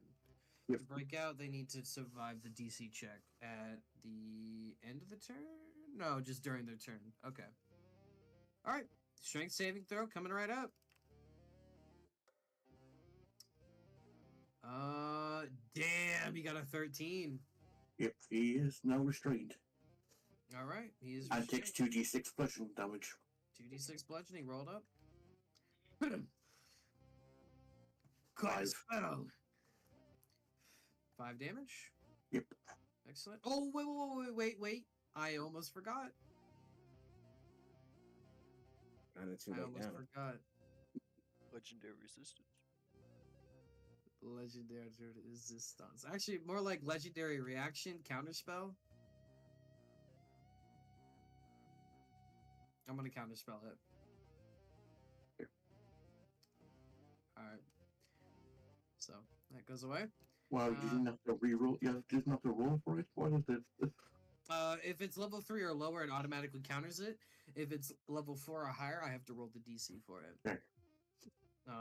Yep. To break out, they need to survive the DC check at the end of the turn? No, just during their turn. Okay. Alright. Strength saving throw coming right up. Damn, you got a 13. Yep, he is now restrained. Alright, he is And takes restrained. 2d6 bludgeoning damage. 2d6 bludgeoning rolled up. Quite a 5. spell. 5 damage. Yep. Excellent. Oh, wait. I almost forgot. Kind of too I late almost now. forgot. Legendary resistance. Legendary resistance. Actually, more like legendary reaction, counterspell. I'm gonna counterspell it. Here. Alright. So, that goes away. Well, you didn't have to reroll. You didn't have to roll for it. What is it? If it's level 3 or lower, it automatically counters it. If it's level 4 or higher, I have to roll the DC for it. Okay.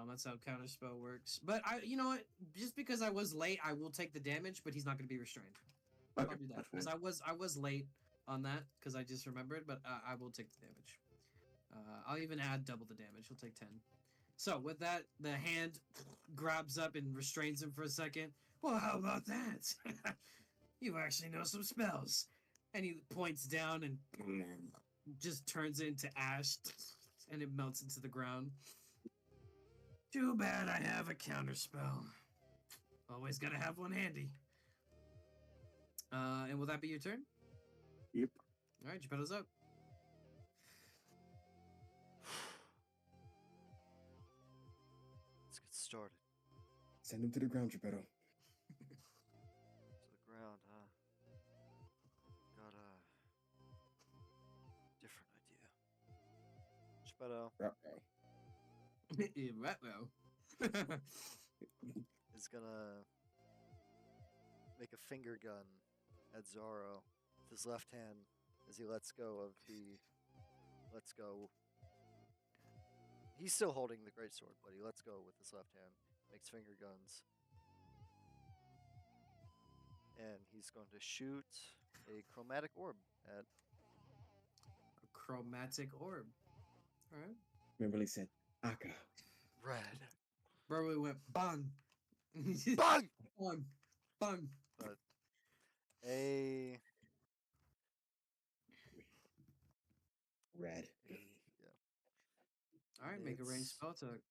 That's how counterspell works. But you know what? Just because I was late, I will take the damage, but he's not going to be restrained. Okay, I'll do that that's because fine. I was late on that because I just remembered. But I will take the damage. I'll even add double the damage. He'll take 10. So with that, the hand grabs up and restrains him for a second. Well, how about that? You actually know some spells. And he points down and just turns it into ash, and it melts into the ground. Too bad I have a counterspell. Always gotta have one handy. And will that be your turn? Yep. All right, Geppetto's up. Let's get started. Send him to the ground, Geppetto. To the ground, huh? Got a different idea. Geppetto Right. is gonna make a finger gun at Zoro with his left hand as he lets go of the. Let's go. He's still holding the greatsword, but he lets go with his left hand. Makes finger guns. And he's going to shoot a chromatic orb at. A chromatic orb. All right. Remember he said, Aka. Red. Bro, we went bang. Bang! Bang. Bang. A. Red. Yeah. All right, make a ranged It's- spell attack.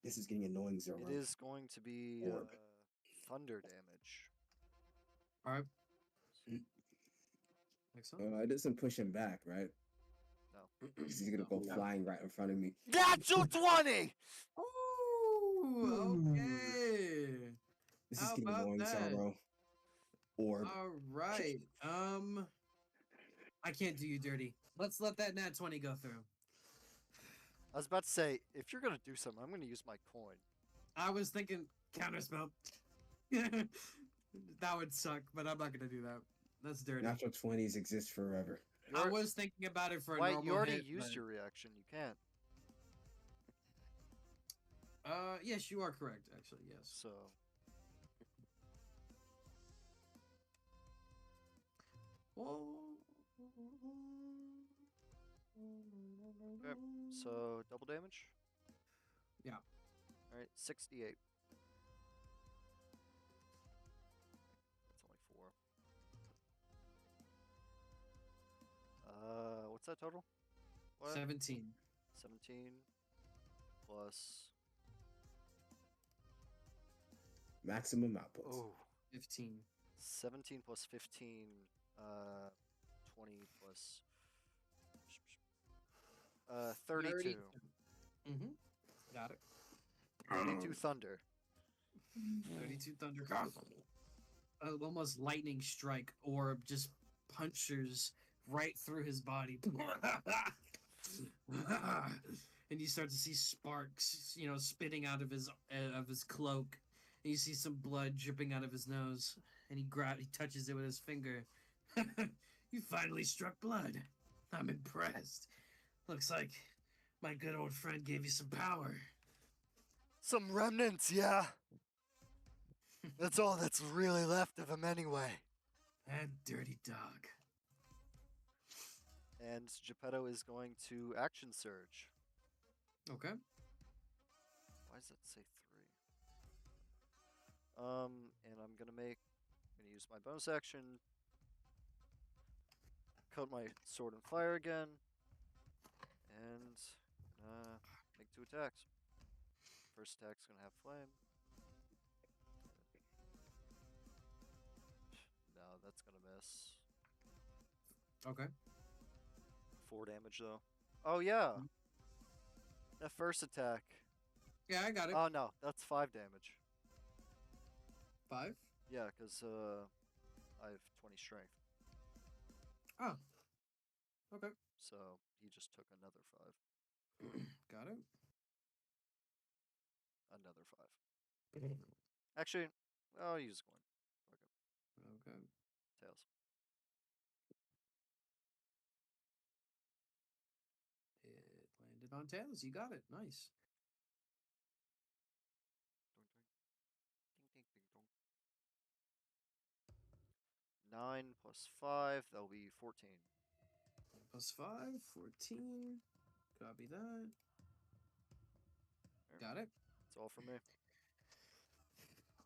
This is getting annoying, Zoro. It is going to be Orb. thunder damage. All right. Mm. Excellent. It doesn't push him back, right? No. 'Cause he's gonna go No. flying right in front of me. Natural 20! Oh, okay. This How is getting about annoying, that? Zoro. Orb. All right. I can't do you dirty. Let's let that nat 20 go through. I was about to say, if you're going to do something, I'm going to use my coin. I was thinking counterspell. That would suck, but I'm not gonna do that. That's dirty. Natural 20s exist forever. I was thinking about it for a Wait, normal you already hit, used but- your reaction. You can't. Yes, you are correct. Actually, yes. So, okay. So double damage? Yeah. Alright, 68. That's only 4. What's that total? What? 17. 17 plus. Maximum output. Oh. 15. 17 plus 15. 20 plus. 32. Mm-hmm. Got it. 32 thunder. 32 thunder. Almost lightning strike orb just punctures right through his body. And you start to see sparks, spitting out of his cloak. And you see some blood dripping out of his nose. and he touches it with his finger. You finally struck blood. I'm impressed. Looks like my good old friend gave you some power. Some remnants, yeah. That's all that's really left of him anyway. That dirty dog. And Geppetto is going to action surge. Okay. Why does that say 3? And I'm gonna use my bonus action. Coat my sword and fire again. And make 2 attacks. First attack's gonna have flame. No, that's gonna miss. Okay. 4 damage though. Oh yeah. That first attack. Yeah, I got it. Oh no, that's 5 damage. 5. Yeah, because I have 20 strength. Oh. Okay. So he just took another 5. Got it. Another 5. Actually, I'll use a coin. Okay. Okay. Tails. It landed on tails. You got it. Nice. Doink, doink. Ding, ding, ding, dong. 9 plus 5, that'll be 14. Plus 5, 14. Copy that. There. Got it. That's all for me.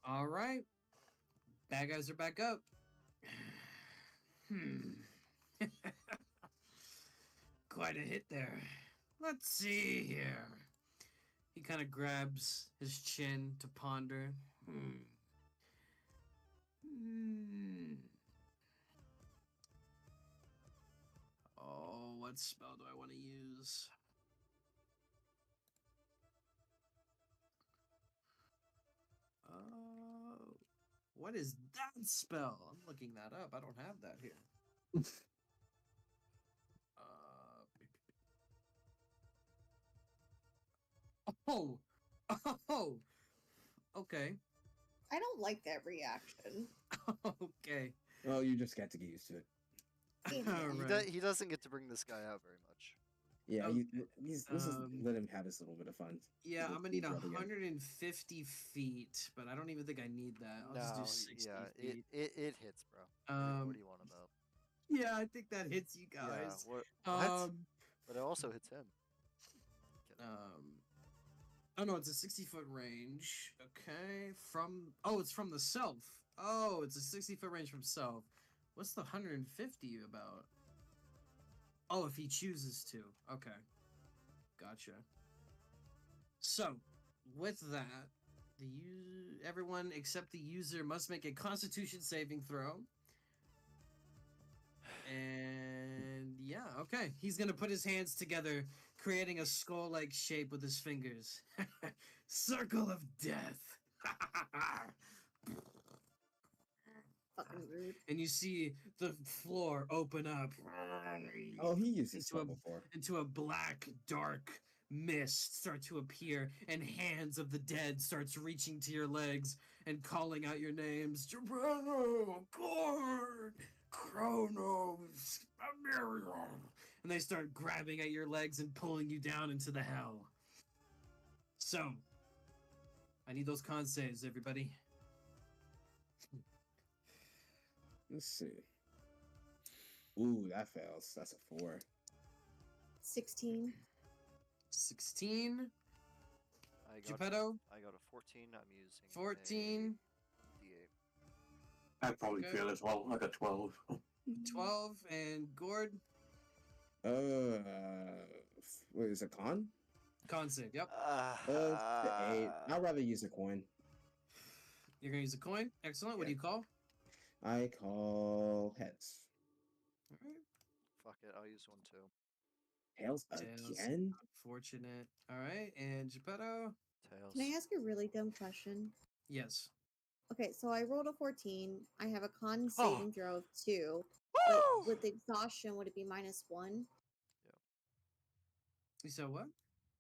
All right. Bad guys are back up. Quite a hit there. Let's see here. He kind of grabs his chin to ponder. Oh, what spell do I want to use? What is that spell? I'm looking that up. I don't have that here. Oh, oh, okay, I don't like that reaction. okay. Well, you just got to get used to it. All He, right. he doesn't get to bring this guy out very much. Yeah, Okay, this is let him have his little bit of fun. Yeah, He's a I'm gonna need brother again. 150 feet, but I don't even think I need that. I'll just do 60 feet. It hits, bro. What do you want about? Yeah, I think that hits you Yeah, guys. what? Um, But it also hits him. Kidding. Oh no, it's a 60-foot range. Okay, it's from the self. Oh, it's a 60-foot range from self. What's the 150 about? Oh, if he chooses to. Okay, gotcha. So, with that, everyone except the user must make a Constitution saving throw. And yeah, okay. He's gonna put his hands together, creating a skull-like shape with his fingers. Circle of death. Fucking rude. And you see the floor open up. Oh, he used his into spell before. into a black, dark mist start to appear, and hands of the dead starts reaching to your legs and calling out your names. Geppetto, Gord, Kronos, Amirion. And they start grabbing at your legs and pulling you down into the hell. So, I need those con saves, everybody. Let's see. Ooh, that fails. That's a 4. 16. 16. I got a 14. I'm using 14. a D8. I probably Okay. fail as well. I got 12. 12. And Gord? What is it, con? Con save, yep. The 8. I'd rather use a coin. You're going to use a coin? Excellent. What do Yeah. you call? I call heads. All right. Fuck it, I'll use one too. Tails Tails. again? Unfortunate. All right. And Geppetto? Tails. Can I ask a really dumb question? Yes. Okay, so I rolled a 14. I have a con Oh. saving throw of 2. Woo! But with exhaustion, would it be -1? You said what?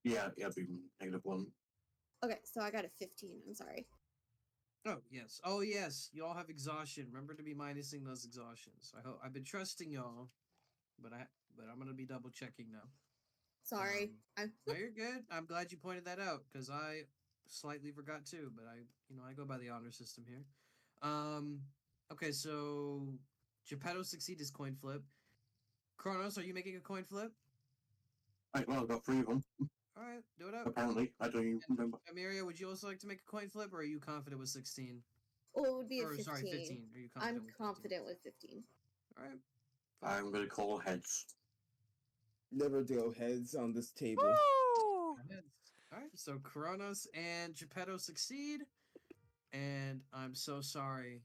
Yeah, it'd be -1. Okay, so I got a 15. I'm sorry. Oh yes. Oh yes. You all have exhaustion. Remember to be minusing those exhaustions. I hope I've been trusting y'all, but I'm gonna be double checking now. Sorry. No, you're good. I'm glad you pointed that out because I slightly forgot too. But I go by the honor system here. Um. Okay, so Geppetto succeed his coin flip. Kronos, are you making a coin flip? Right, well, I've got 3 of them, All right, do it up. apparently. I don't even remember. Amiria, would you also like to make a coin flip, or are you confident with 16? Oh, it would be a Or 15. sorry, 15. Are you I'm confident with 15? confident with 15. All right. Fine. I'm going to call heads. Never go heads on this table. Woo! All right. So Kronos and Geppetto succeed, and I'm so sorry,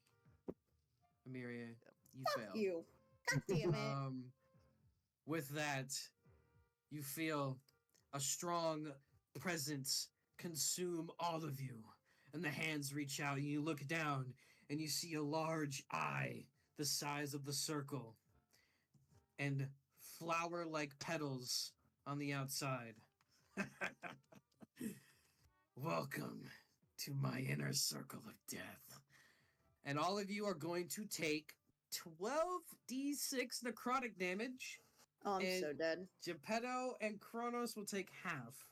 Amiria, you Fuck failed. you. God damn it. With that, you feel a strong presence consume all of you, and the hands reach out, and you look down, and you see a large eye the size of the circle, and flower-like petals on the outside. Welcome to my inner circle of death. And all of you are going to take 12d6 necrotic damage. Oh, I'm And so dead. Geppetto and Kronos will take half.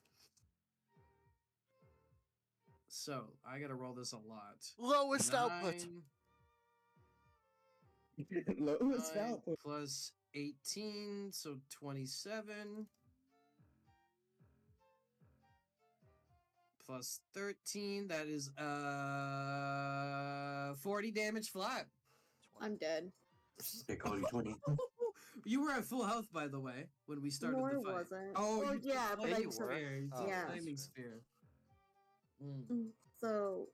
So I gotta roll this a lot. Lowest output. Lowest 9 output. plus 18, so 27. Plus 13, that is 40 damage flat. I'm dead. They call you 20. You were at full health, by the way, when we started No, the I fight. wasn't. Oh, Well, you took yeah, but flaming you were. sphere. Oh, yeah. Flaming that's sphere. So,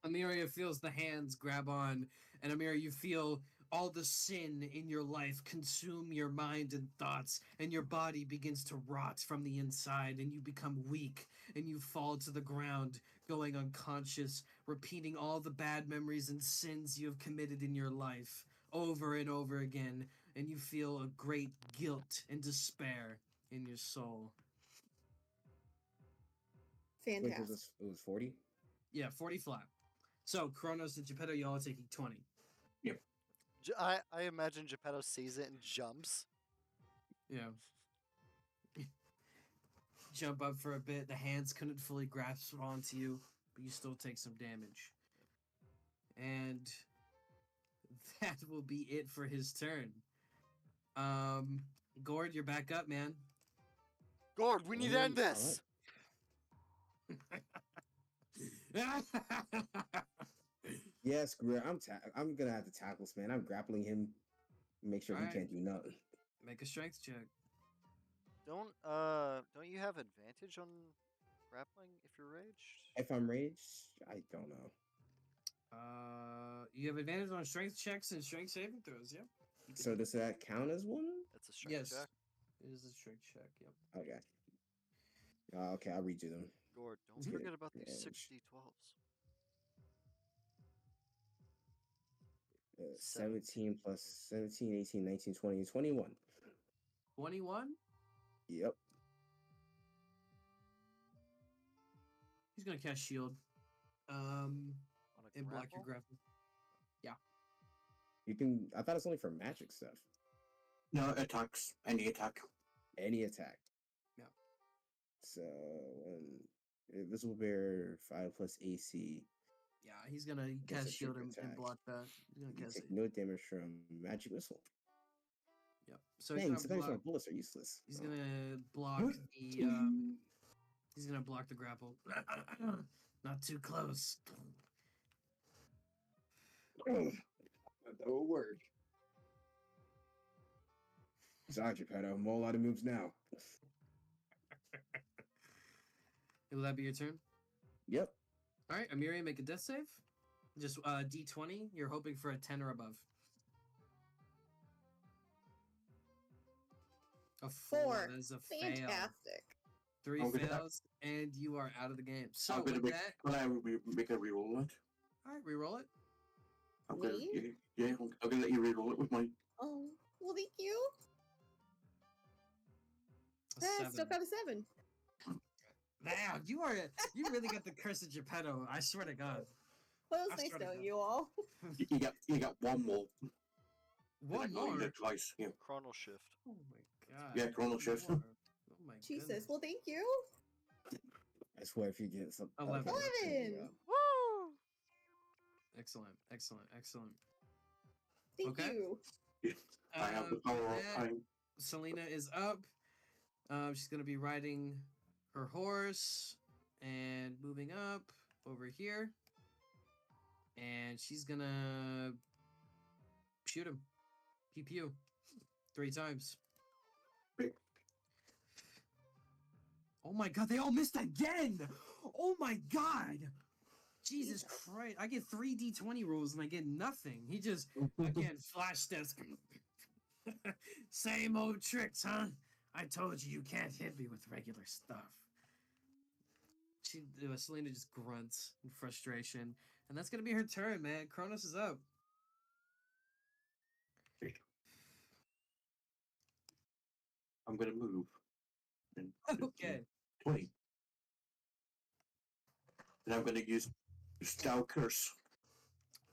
Amiria feels the hands grab on, and Amiria, you feel all the sin in your life consume your mind and thoughts, and your body begins to rot from the inside, and you become weak, and you fall to the ground, going unconscious, repeating all the bad memories and sins you have committed in your life over and over again, and you feel a great guilt and despair in your soul. Wait, fantastic. it was 40? Yeah, 40 flat. So, Kronos and Geppetto, y'all are taking 20. I imagine Geppetto sees it and jumps. Yeah. Jump up for a bit. The hands couldn't fully grasp onto you, but you still take some damage. And that will be it for his turn. Gord, you're back up, man. Gord, we need to end this. Yeah, screw it. I'm gonna have to tackle this man. I'm grappling him. Make sure he Alright. can't do nothing. Make a strength check. Don't you have advantage on grappling if you're raged? If I'm raged, I don't know. You have advantage on strength checks and strength saving throws. Yeah. You can So do does that count as one? That's a strength Yes. check. It is a strength check. Yep. Okay. Okay, I'll redo them. Gord, don't Let's get forget about these advantage. 6d12s. 17 plus 17, 18, 19, 20, 21. 21. Yep. He's gonna cast shield. On a And block your grapple? grapple. You can. I thought it's only for magic stuff. No, attacks. Any attack. Any attack. Yeah. So this will bear 5 plus AC. Yeah, he's gonna That's cast a shield super and attack. block that. He's gonna You cast take it. no damage from magic missile. Yep. So Dang, he's sometimes gonna my block. bullets are useless. He's Oh. gonna block the. He's gonna block the grapple. Not too close. That will work. Sorry, Geppetto. I'm all out of moves now. Will that be your turn? Yep. All right, Amiria, make a death save. Just D20. You're hoping for a 10 or above. A 4. 4. That is a fail. Fantastic. 3 I'm gonna- fails, and you are out of the game. So I'm gonna with make, that, can I make a reroll it? all right, reroll it. I'm gonna, Me? yeah, I'm gonna let you reroll it with my. Oh, well, thank you. A 7. Still got a 7. Damn, you really got the curse of Geppetto. I swear to God. Well, it I was nice swear to knowing God. you all. You got one more. One Like going more. there twice. Yeah. Chronal shift. Oh my god. Yeah, chronal one shift. more. Oh my Jesus. goodness. Well, thank you. I swear if you get some 11. okay. There we 11. go. Woo! Excellent. Excellent. Excellent. Thank Okay. you. I have the power of That- time. Selena is up. She's gonna be riding her horse and moving up over here, and she's gonna shoot him. Pew pew, 3 times. Oh my god, they all missed again! Oh my god! Jesus Christ! I get 3d20 rolls and I get nothing. He just again flash steps. Same old tricks, huh? I told you can't hit me with regular stuff. Selena just grunts in frustration, and that's gonna be her turn, man. Kronos is up. I'm gonna move. And 15, Okay. 20. And I'm gonna use Stow Curse.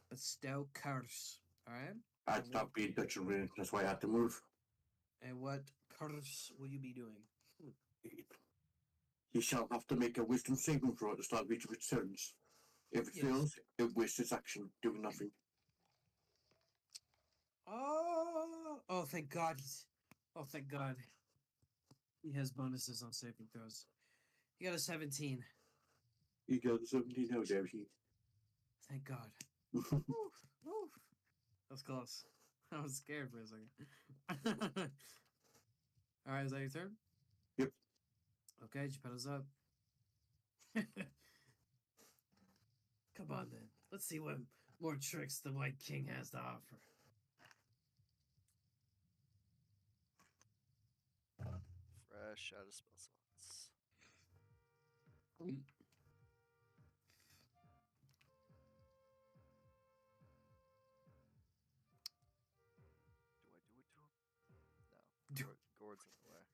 Bestow curse. All right. I stopped being Dutch and Rin. That's why I had to move. And what curse will you be doing? He shall have to make a wisdom saving throw at the start of each of its turns. If it Yes. fails, it wastes its action, doing nothing. Oh, thank God. Oh, thank God. He has bonuses on saving throws. He got a 17. He got 17 now, there he. Thank God. Oof, oof. That was close. I was scared for a second. All right, is that your turn? Yep. Okay, Geppetto's up. Come on, then. Let's see what more tricks the White King has to offer. Fresh out of spell slots. Do I do it to him? No. Gord's in the way.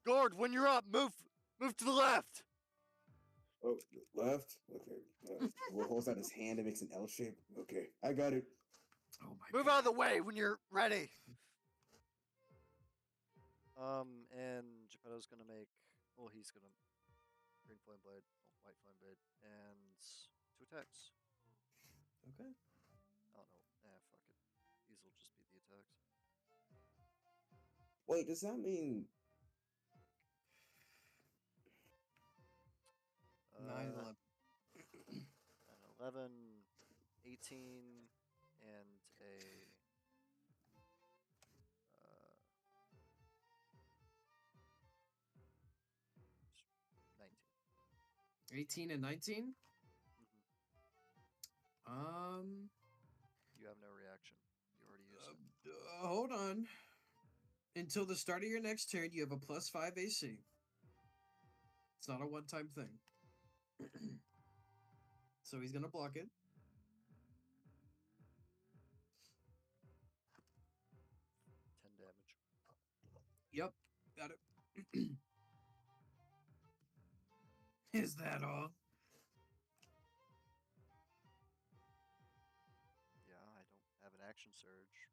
Gord, when you're up, move to the left. Oh, left. Okay. Gord holds out his hand and makes an L shape. Okay, I got it. Oh my Move God. out of the way when you're ready. And Geppetto's gonna make. Well, he's gonna green flame blade, white flame blade, and 2 attacks. Okay. Oh no, fuck it. These will just be the attacks. Wait, does that mean 9, 11. 9, 11, 18, and a 19. 18 and 19? You have no reaction. You already used it. Hold on. Until the start of your next turn, you have a +5 AC. It's not a one-time thing. So he's gonna block it. 10 damage. Yep, got it. Is that all? Yeah, I don't have an action surge.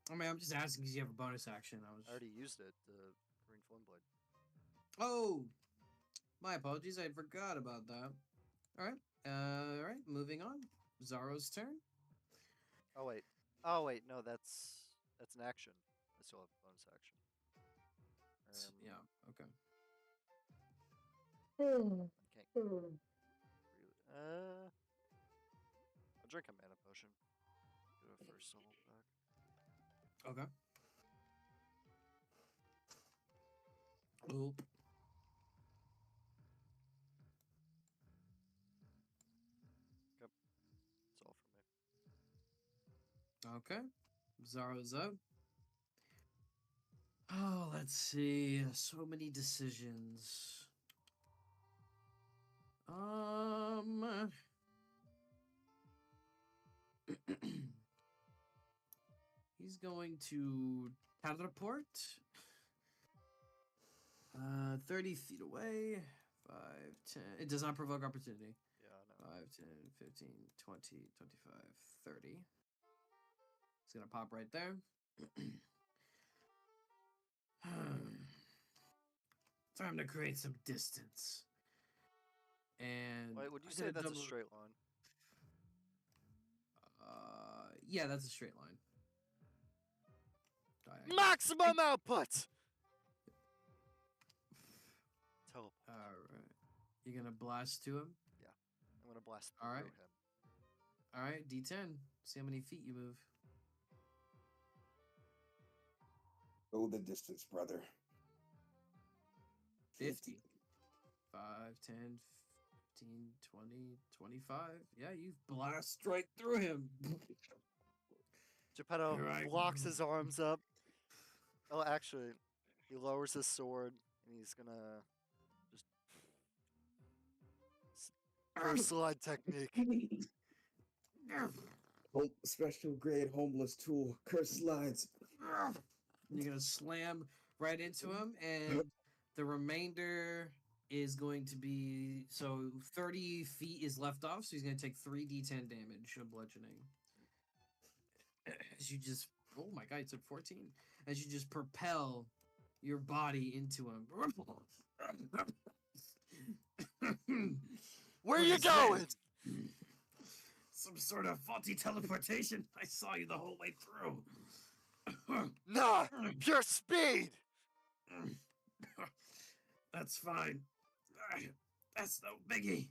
I mean, I'm just asking because you have a bonus action. I already used it. The green flame blade. Oh, my apologies. I forgot about that. All right. All right. Moving on. Zaro's turn. Oh wait. No, that's an action. I still have a bonus action. Yeah. Okay. I can't. Really, I'll drink a mana potion. Do a first level back. Okay. Oop. That's all for me. Okay. Zaro's up. Oh, let's see. So many decisions. He's going to teleport. 30 feet away. 5, 10. It does not provoke opportunity. Yeah, no. 5, 10, 15, 20, 25, 30. It's going to pop right there. Time to create some distance. And Wait, would you I say gotta that's a double- straight line? Yeah, that's a straight line. Maximum output! Teleport. All right. You're gonna blast to him. I'm gonna blast through Alright. him. All right, D10. See how many feet you move. Go the distance, brother. 50. 5, 10, 15, 20, 25. Yeah, you blast right through him. Geppetto Alright. blocks his arms up. Oh, actually, he lowers his sword and he's gonna just curse slide technique. Special grade homeless tool. Curse slides. You're gonna slam right into him, and the remainder is going to be 30 feet is left off, so he's gonna take 3d10 damage of bludgeoning. As you just, oh my god, you took 14. As you just propel your body into him. Where What you is that? going? Some sort of faulty teleportation. I saw you the whole way through. Nah, pure speed. That's fine. That's no biggie.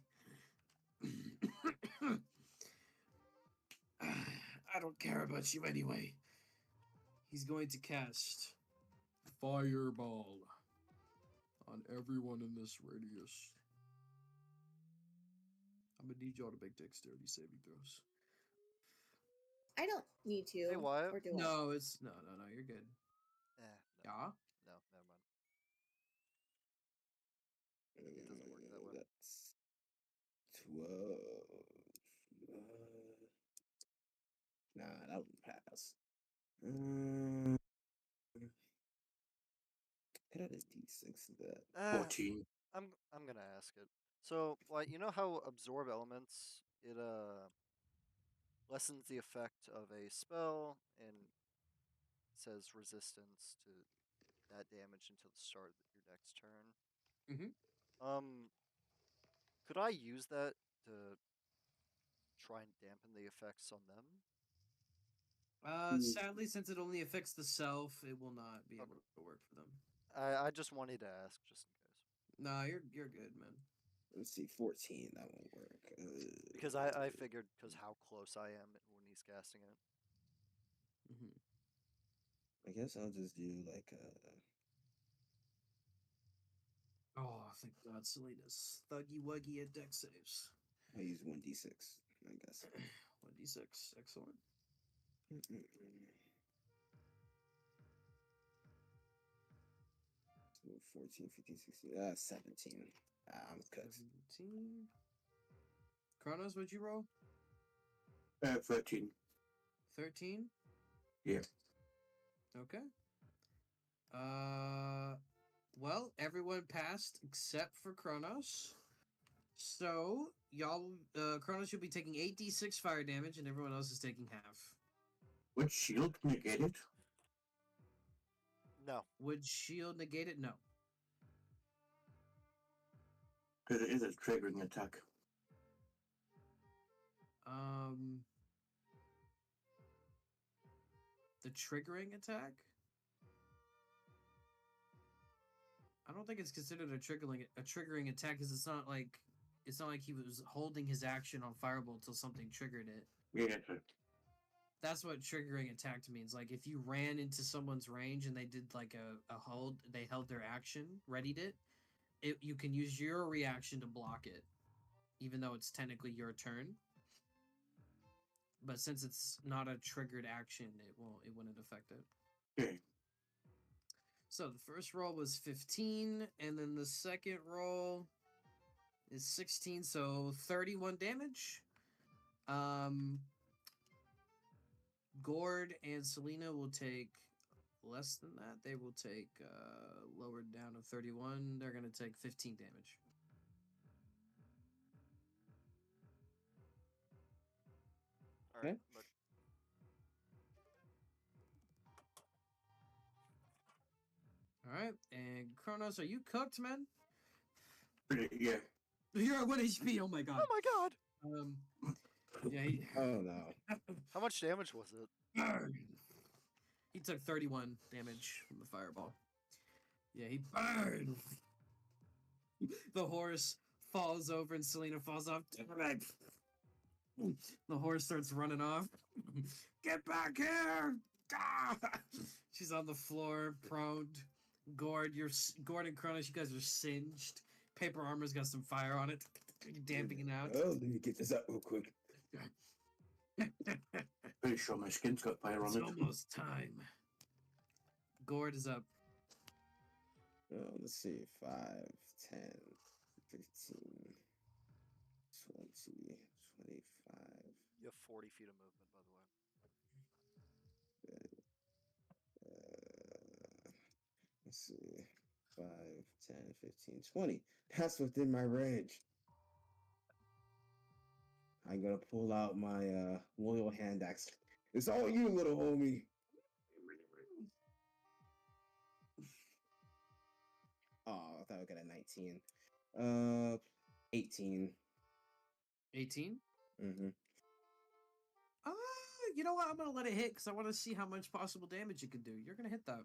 I don't care about you anyway. He's going to cast Fireball on everyone in this radius. I'm gonna need y'all to make dexterity saving throws. I don't need to. Hey, Wyatt. Or do I? No, you're good. No, Yeah. no, never mind. It doesn't work that way. That's 12. Nah, that would pass. Could add a d6 to that. 14. I'm gonna ask it. So, like, you know how absorb elements lessens the effect of a spell and says resistance to that damage until the start of your next turn. Mhm. Could I use that to try and dampen the effects on them? Sadly, since it only affects the self, it will not be able to work for them. I just wanted to ask, just in case. Nah, you're good, man. Let's see, 14. That won't work. Because I figured because how close I am when he's casting it. Mm-hmm. I guess I'll just do like Oh, thank God, Selena's thuggy wuggy at deck saves. I'll use 1d6, I guess. 1d6, excellent. So 14, 15, 16, 17. I'm cooked. 17. Kronos, what'd you roll? 13. 13? Yeah. Okay. Well, everyone passed except for Kronos. So, y'all, Kronos, you'll be taking 8d6 fire damage, and everyone else is taking half. Would shield negate it? No. Would shield negate it? No. Because it is a triggering attack. The triggering attack? I don't think it's considered a triggering attack because it's not like he was holding his action on Fireball until something triggered it. Yeah. That's what triggering attack means. Like if you ran into someone's range and they did like a hold, they held their action, readied it, you can use your reaction to block it, even though it's technically your turn. But since it's not a triggered action, it wouldn't affect it. Okay. So the first roll was 15, and then the second roll is 16, so 31 damage. Gord and Selena will take less than that. They will take lowered down of 31. They're going to take 15 damage. All right, Okay. but All right, and Kronos, are you cooked, man? Yeah. You're at 1 HP. Oh my god. oh my god, Um, yeah, he, Oh no. how much damage was it? he took 31 damage from the fireball. Yeah, he burned. The horse falls over and Selena falls off. The horse starts running off. Get back here! Ah! She's on the floor, prone. Gord, Gord and Kronos, you guys are singed. Paper armor's got some fire on it. You're damping it out. Oh, let me get this out real quick. Pretty sure my skin's got fire It's on it. almost time. Gord is up. Oh, let's see. 5, 10, 15, 20, 25. You have 40 feet of movement, by the way. Let's see. 5, 10, 15, 20. That's within my range. I'm gonna pull out my loyal hand axe. It's all you, little homie. Oh, I thought I got a 19. 18. 18? Mm-hmm. You know what? I'm gonna let it hit because I want to see how much possible damage it can do. You're gonna hit that.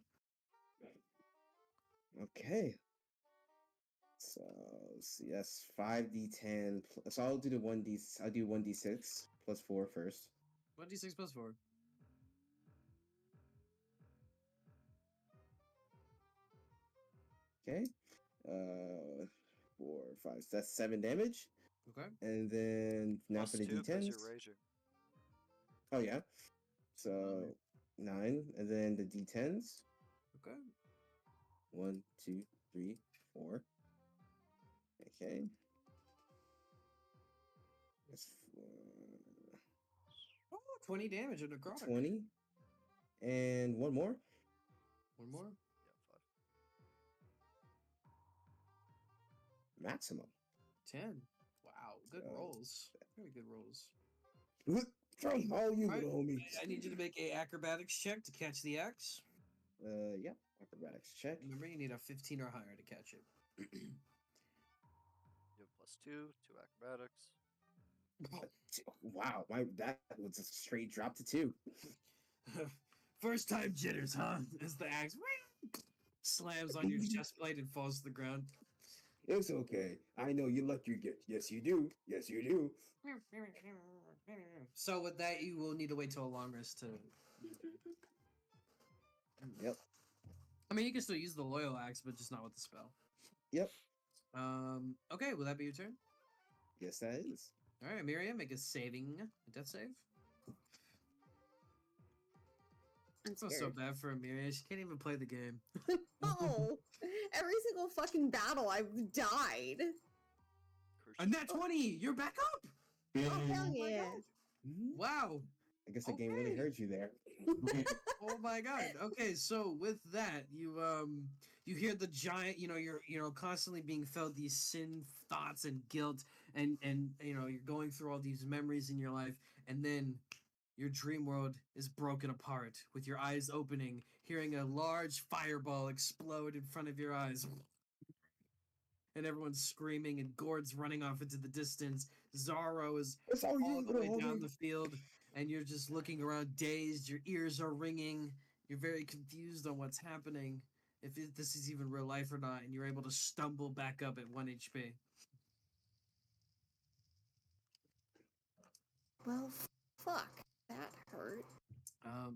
Okay. So let's see. That's 5d10. So I'll do the 1d. I'll do 1d6 plus 4 first. 1d6 plus 4. Okay. 4, 5. So that's 7 damage. Okay. And then now Plus for the 2 because d10s. you're raging. Oh yeah. So 9, and then the d10s. Okay. 1, 2, 3, 4. Okay. That's Oh, 20 damage and necrotic. 20. And one more. One more. Yeah, 5. Maximum. 10. Wow. Good So- rolls. Very good rolls. From all you, Alright, little homie. I need you to make a acrobatics check to catch the axe. Yeah. Acrobatics check. Remember, you need a 15 or higher to catch it. You have plus 2 acrobatics. Wow, that was a straight drop to 2. First time jitters, huh? As the axe slams on your chest plate and falls to the ground. It's okay. I know you like your gift. Yes, you do. Yes, you do. So with that, you will need to wait till a long rest to. Yep. I mean, you can still use the loyal axe, but just not with the spell. Yep. Okay, will that be your turn? Yes, that is. All right, Miriam, make a death save. I'm I feel so scared. bad for Miriam. She can't even play the game. Oh, every single fucking battle I've died. Curse A you. nat 20! You're back up! Oh hell my yeah! God. Mhm. Wow. I guess the game really Okay. hurt you there. Oh my god. Okay, so with that, you hear the giant, you're constantly being fed these sin thoughts and guilt and you're going through all these memories in your life, and then your dream world is broken apart with your eyes opening, hearing a large fireball explode in front of your eyes. And everyone's screaming, and Gord's running off into the distance. Zaro is It's all all you, the little way down homie. the field, and you're just looking around dazed. Your ears are ringing. You're very confused on what's happening, if this is even real life or not, and you're able to stumble back up at 1 HP. Well, fuck. That hurt.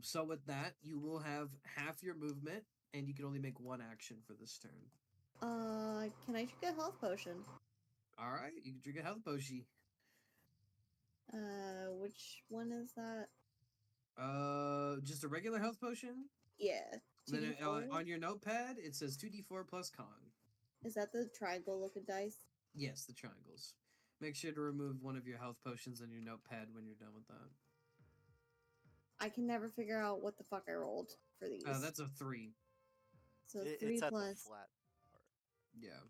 So with that, you will have half your movement, and you can only make one action for this turn. Can I drink a health potion? All right, you can drink a health potion. Which one is that? Just a regular health potion. Yeah. Then 2d4? on your notepad, it says 2d4 plus con. Is that the triangle looking dice? Yes, the triangles. Make sure to remove one of your health potions on your notepad when you're done with that. I can never figure out what the fuck I rolled for these. That's a 3. So It's 3 at plus. the flat part. Yeah.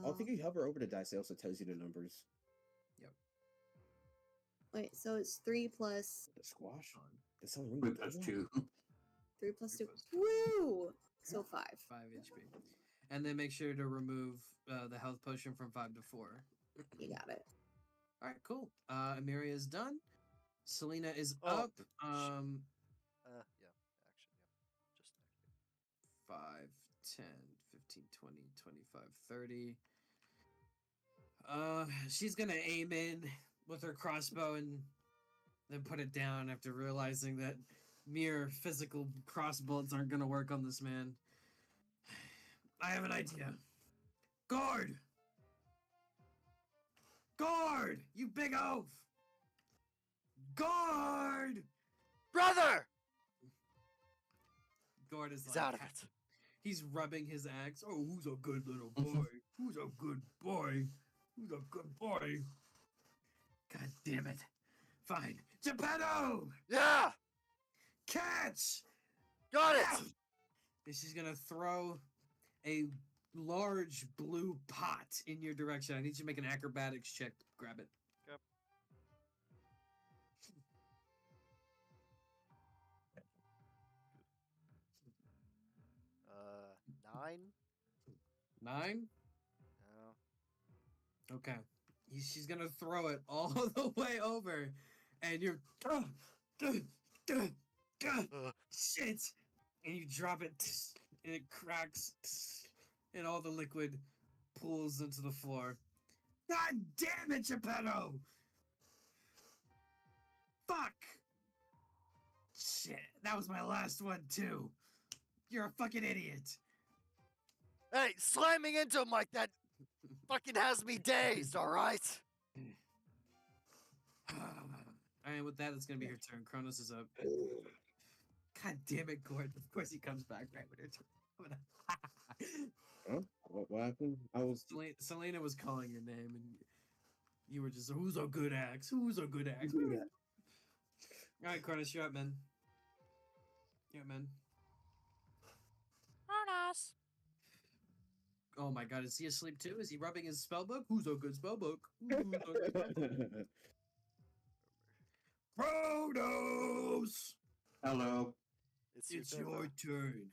I think you hover over the dice, it also tells you the numbers. Wait, so it's 3 plus The squash? Con. That sounds really 3 good. plus 2. 3 plus 2. Three plus 2. Woo! So 5. 5 HP. And then make sure to remove the health potion from 5 to 4. You got it. All right, cool. Emiria is done. Selena is Oh, up. Yeah, action, yeah. Just activate. 5, 10, 15, 20, 25, 30. She's gonna aim in with her crossbow and then put it down after realizing that mere physical crossbows aren't gonna work on this man. I have an idea. Guard! Guard! You big oaf! Guard! Brother! Guard is He's like, out of it. He's rubbing his axe. Oh, who's a good little boy? Who's a good boy? Who's a good boy? God damn it. Fine. Geppetto! Yeah! Catch! Got it! And she's gonna throw a large blue pot in your direction. I need you to make an acrobatics check to grab it. Yep. 9? 9? No. Okay. She's gonna throw it all the way over, and you're shit, and you drop it, and it cracks, and all the liquid pools into the floor. God damn it, Geppetto! Fuck! Shit, that was my last one too. You're a fucking idiot. Hey, slamming into him like that fucking has me dazed, alright? And with that, it's gonna be her turn. Kronos is up. God damn it, Gordon. Of course he comes back right when her turn. Huh? What happened? I was. Selena was calling your name, and you were just, who's a good axe? Who's a good axe? Do that. All right, Kronos, you're up, man. You're up, man. Kronos! Oh my god, is he asleep too? Is he rubbing his spellbook? Who's a good spellbook? Who's a good spellbook? Kronos! Hello. It's your turn.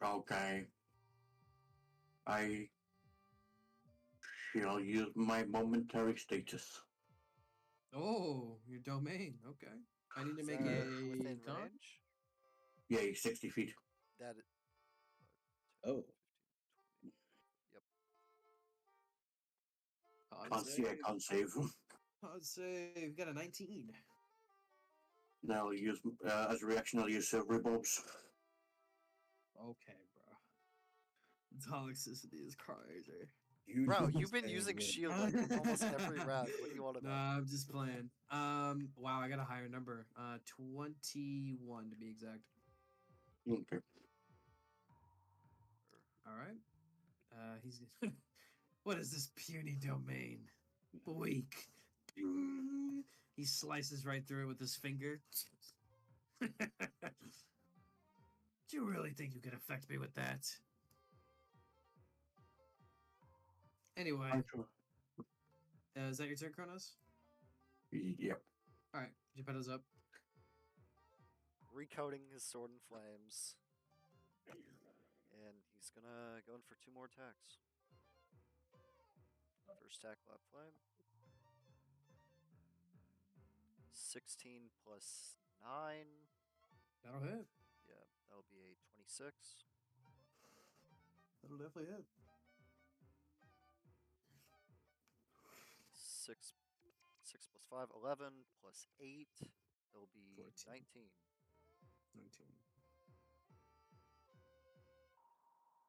Okay. I shall use my momentary status. Oh, your domain. Okay. I need to Is make that a within con. range? Yay, 60 feet. That. Oh. 15, 20. Yep. Can't see, I can't save. Con save. Got a 19. Then I'll use, as a reaction, I'll use rebobs. Okay, bro. Toxicity is crazy. Bro, know you've been what I'm using saying, shield like almost every round. What do you want to know? Nah, I'm just playing. Wow, I got a higher number. 21 to be exact. Okay. All right. He's. What is this puny domain? Weak. He slices right through it with his finger. Do you really think you could affect me with that? Anyway, is that your turn, Kronos? Yep. All right, Geppetto's up. Recoating his sword in flames. And he's gonna go in for 2 more attacks. First attack, Lab Flame. 16 plus 9. That'll hit. Yeah, that'll be a 26. That'll definitely hit. 6 plus 5, 11 plus 8. It'll be 14. 19. 19.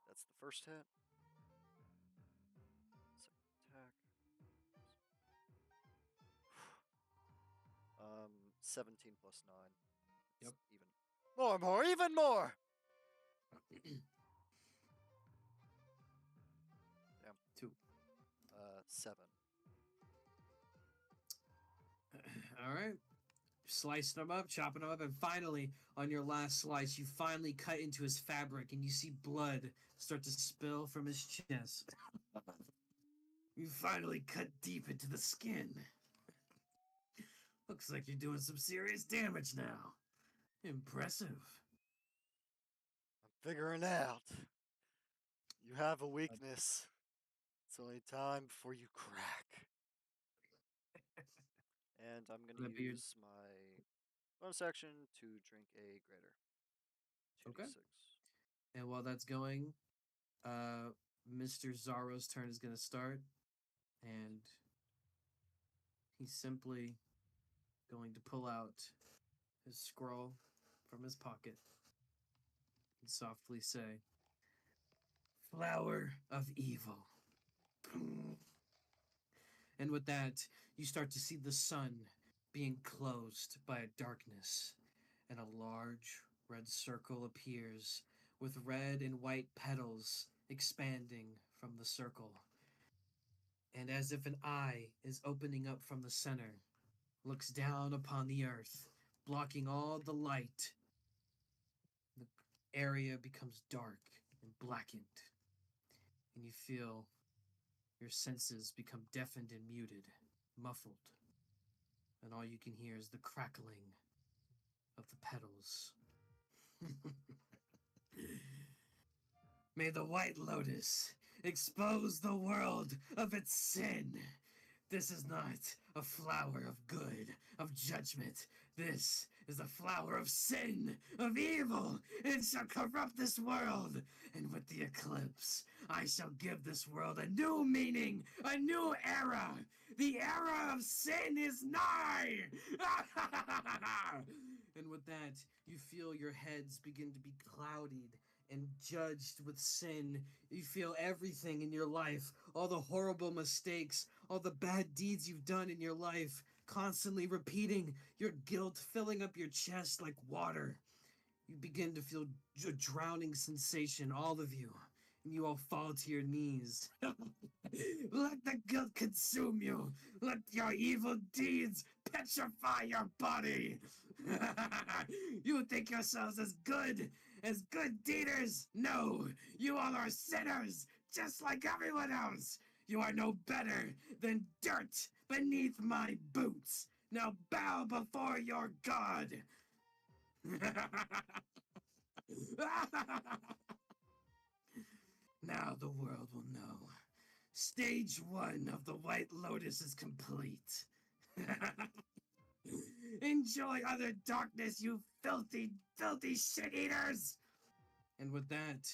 That's the first hit. Second attack. 17 plus 9. It's Yep. even. More, even more. 2. 7. All right. Slicing them up, chopping them up, and finally, on your last slice, you finally cut into his fabric and you see blood start to spill from his chest. You finally cut deep into the skin. Looks like you're doing some serious damage now. Impressive. I'm figuring it out. You have a weakness. It's only time before you crack. And I'm going That'd to be your- use my bonus action to drink a greater. 2d6. Okay. And while that's going, Mr. Zaro's turn is going to start. And he's simply going to pull out his scroll from his pocket and softly say, Flower of Evil. And with that, you start to see the sun being closed by a darkness, and a large red circle appears with red and white petals expanding from the circle. And as if an eye is opening up from the center, looks down upon the earth, blocking all the light. The area becomes dark and blackened, and you feel your senses become deafened and muted, muffled, and all you can hear is the crackling of the petals. May the White Lotus expose the world of its sin. This is not a flower of good, of judgment. This is a flower of sin, of evil. It shall corrupt this world. And with the eclipse, I shall give this world a new meaning, a new era. The era of sin is nigh. And with that, you feel your heads begin to be clouded and judged with sin. You feel everything in your life, all the horrible mistakes, all the bad deeds you've done in your life, constantly repeating, your guilt filling up your chest like water. You begin to feel a drowning sensation, all of you, and you all fall to your knees. Let the guilt consume you. Let your evil deeds petrify your body. You think yourselves as good deeders? No, you all are sinners, just like everyone else. You are no better than dirt beneath my boots. Now bow before your God. Now the world will know. Stage 1 of the White Lotus is complete. Enjoy other darkness, you filthy, filthy shit-eaters! And with that,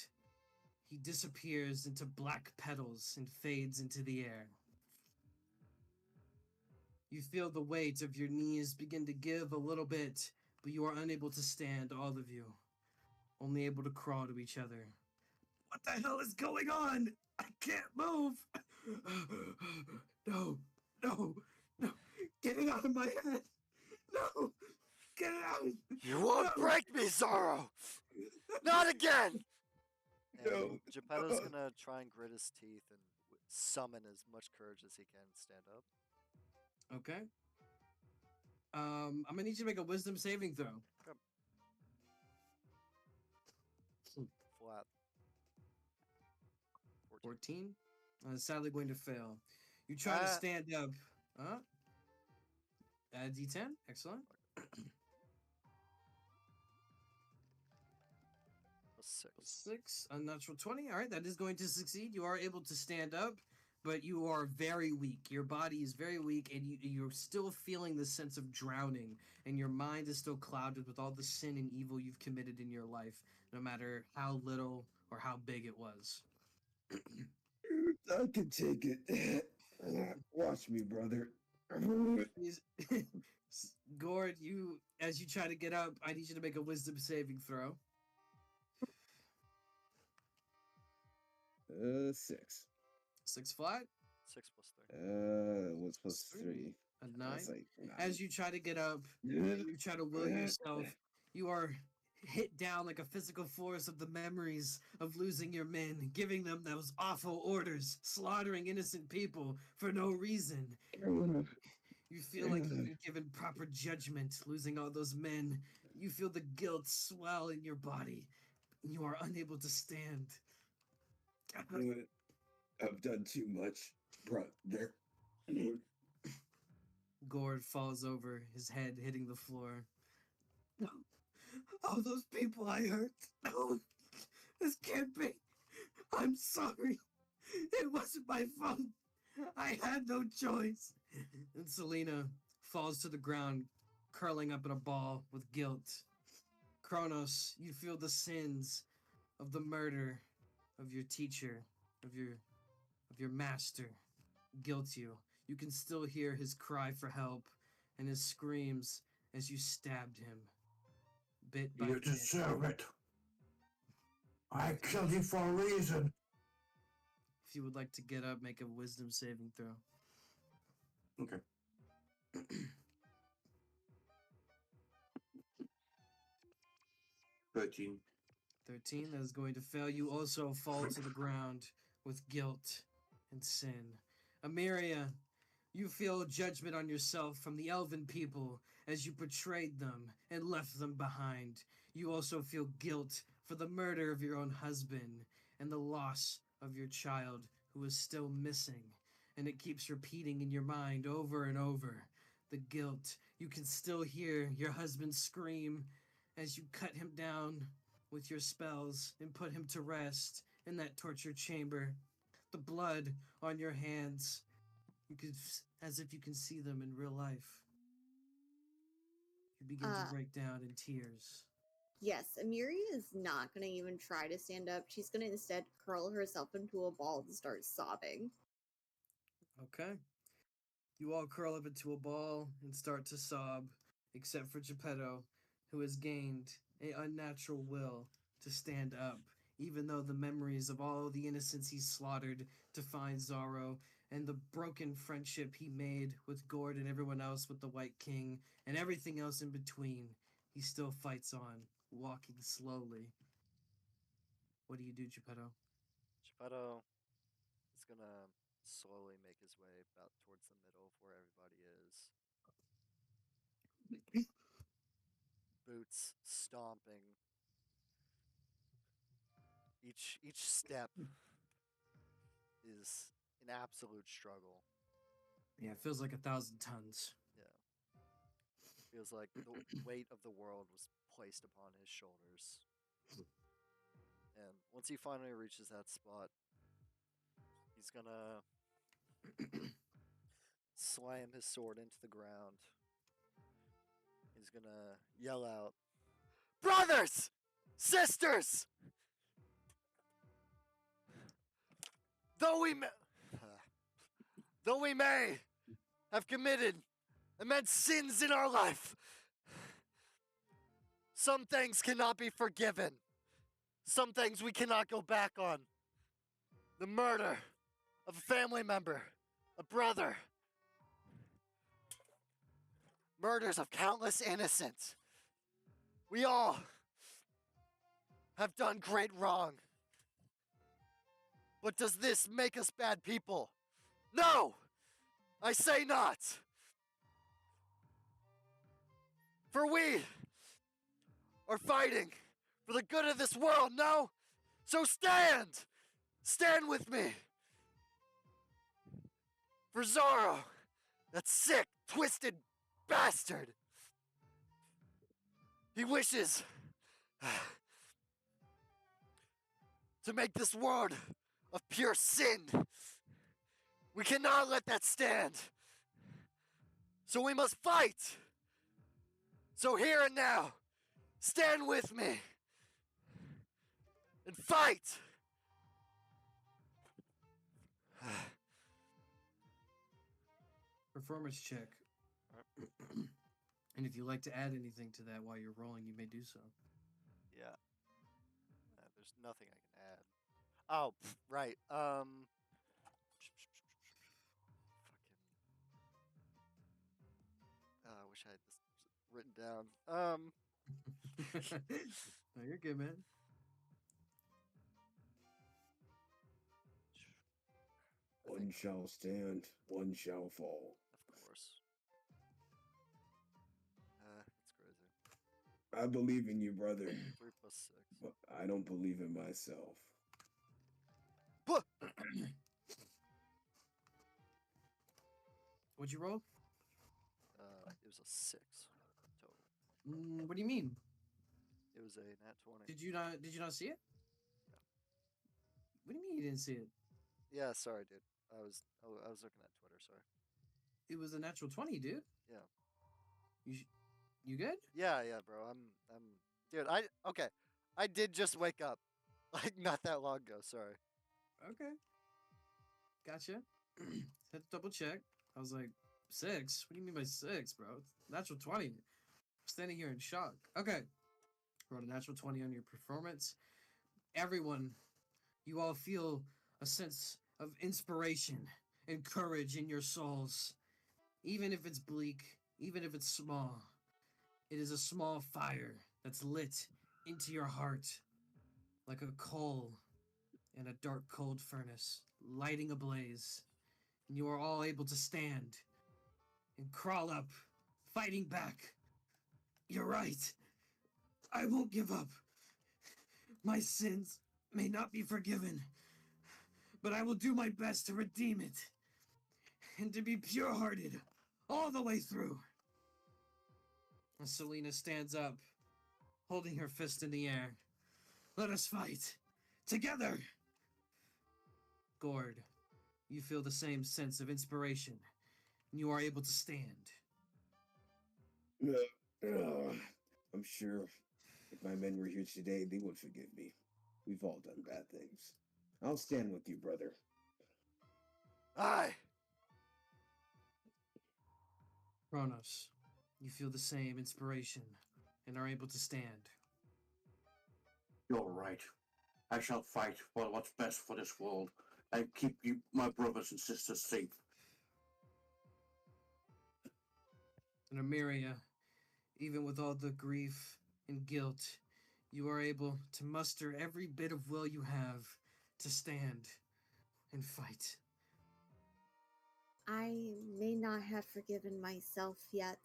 he disappears into black petals and fades into the air. You feel the weight of your knees begin to give a little bit, but you are unable to stand, all of you. Only able to crawl to each other. What the hell is going on? I can't move! No, no, no. Get it out of my head! No! Get it out! You won't No! break me, Zorro! Not again! And No. Geppetto's gonna try and grit his teeth and summon as much courage as he can to stand up. Okay. I'm gonna need you to make a wisdom saving throw. Flat. 14. Sadly going to fail. You try to Ah. stand up. Add D10. Excellent. A 6. 6. Unnatural 20. All right, that is going to succeed. You are able to stand up, but you are very weak. Your body is very weak, and you're still feeling the sense of drowning, and your mind is still clouded with all the sin and evil you've committed in your life, no matter how little or how big it was. I can take it. Watch me, brother. Gord, as you try to get up, I need you to make a wisdom saving throw. 6. 6 flat. 6 plus 3. What's plus 3? A 9. That's like 9. As you try to get up, you try to will yourself. You are hit down like a physical force of the memories of losing your men, giving them those awful orders, slaughtering innocent people for no reason. You feel like you've been given proper judgment, losing all those men. You feel the guilt swell in your body. You are unable to stand. I've done too much, brother. Gord falls over, his head hitting the floor. No. All those people I hurt. No. This can't be. I'm sorry. It wasn't my fault. I had no choice. And Selena falls to the ground, curling up in a ball with guilt. Kronos, you feel the sins of the murder of your teacher, of your master, guilt you. You can still hear his cry for help and his screams as you stabbed him, bit by You bit. deserve it. I killed you for a reason. If you would like to get up, make a wisdom saving throw. Okay. 13. 13, that is going to fail. You also fall to the ground with guilt and sin. Amiria, you feel judgment on yourself from the elven people as you betrayed them and left them behind. You also feel guilt for the murder of your own husband and the loss of your child who is still missing. And it keeps repeating in your mind over and over. The guilt. You can still hear your husband scream as you cut him down with your spells and put him to rest in that torture chamber. The blood on your hands, you could, as if you can see them in real life. You begin to break down in tears. Yes, Amiri is not going to even try to stand up. She's going to instead curl herself into a ball and start sobbing. Okay. You all curl up into a ball and start to sob, except for Geppetto, who has gained an unnatural will to stand up, even though the memories of all the innocents he slaughtered to find Zorro and the broken friendship he made with Gord and everyone else with the White King and everything else in between, he still fights on, walking slowly. What do you do, Geppetto? Geppetto is gonna slowly make his way about towards the middle of where everybody is. Boots stomping. Each step is an absolute struggle. Yeah, it feels like 1,000 tons. Yeah. Feels like the weight of the world was placed upon his shoulders. And once he finally reaches that spot, he's gonna slam his sword into the ground. He's gonna yell out, "Brothers! Sisters! Though we may, though we may have committed immense sins in our life, some things cannot be forgiven. Some things we cannot go back on. The murder of a family member, a brother, murders of countless innocents. We all have done great wrong. But does this make us bad people? No! I say not! For we are fighting for the good of this world, no? So stand! Stand with me! For Zorro, that sick, twisted bastard! He wishes to make this world of pure sin. We cannot let that stand. So we must fight. So here and now, stand with me and fight. Performance check. And if you'd like to add anything to that while you're rolling, you may do so. Yeah. There's nothing I can add. Oh, right. Fucking. I wish I had this written down. No, you're good, man. I One think, shall stand, one shall fall. of course. That's crazy. I believe in you, brother, 3 plus 6. but I don't believe in myself. What'd you roll? It was a 6 total. What do you mean? It was a nat 20. Did you not see it? Yeah. What do you mean you didn't see it? Yeah, sorry, dude. I was looking at Twitter. Sorry. It was a natural 20, dude. Yeah. You good? Yeah, bro. Dude. Okay. I did just wake up, like not that long ago. Sorry. Okay. Gotcha. Had to double check. I was like, 6? What do you mean by 6, bro? It's natural 20. I'm standing here in shock. Okay. Rolled a natural 20 on your performance. Everyone, you all feel a sense of inspiration and courage in your souls. Even if it's bleak, even if it's small, it is a small fire that's lit into your heart like a coal in a dark, cold furnace, lighting a blaze. And you are all able to stand and crawl up, fighting back. You're right. I won't give up. My sins may not be forgiven, but I will do my best to redeem it and to be pure hearted all the way through. And Selena stands up, holding her fist in the air. Let us fight together. Gord, you feel the same sense of inspiration, and you are able to stand. I'm sure if my men were here today, they would forgive me. We've all done bad things. I'll stand with you, brother. Aye. Kronos, you feel the same inspiration and are able to stand. You're right. I shall fight for what's best for this world and keep you, my brothers and sisters, safe. And Amiria, even with all the grief and guilt, you are able to muster every bit of will you have to stand and fight. I may not have forgiven myself yet,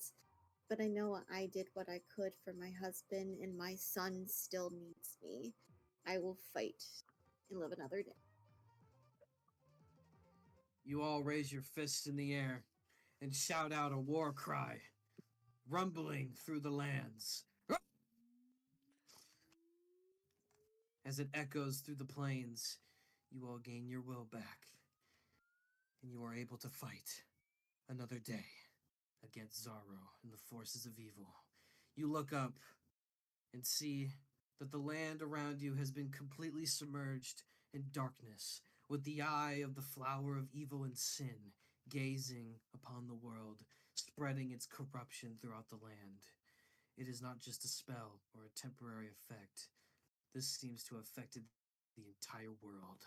but I know I did what I could for my husband, and my son still needs me. I will fight and live another day. You all raise your fists in the air and shout out a war cry, rumbling through the lands. As it echoes through the plains, you all gain your will back, and you are able to fight another day against Zaro and the forces of evil. You look up and see that the land around you has been completely submerged in darkness, with the eye of the flower of evil and sin gazing upon the world, spreading its corruption throughout the land. It is not just a spell or a temporary effect. This seems to have affected the entire world.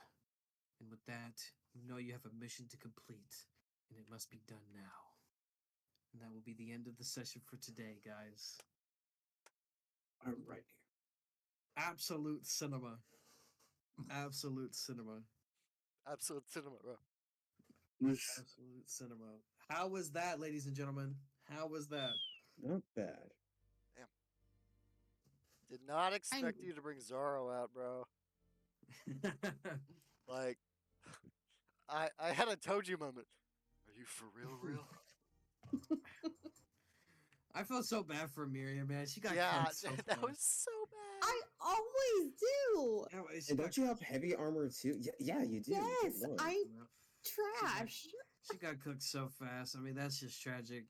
And with that, you know you have a mission to complete, and it must be done now. And that will be the end of the session for today, guys. All right. Absolute cinema. Absolute cinema. Absolute cinema, bro. This, Absolute cinema. How was that, ladies and gentlemen? How was that? Not bad. Damn. Did not expect you to bring Zoro out, bro. Like, I had a Toji moment. Are you for real? I felt so bad for Miriam, man. She got Yeah, cooked so that was fast. so bad. I always do. Yeah, she And got don't you have heavy armor too? Yeah, you do. Yes, Good lord. I'm trash. She got cooked so fast. I mean, that's just tragic.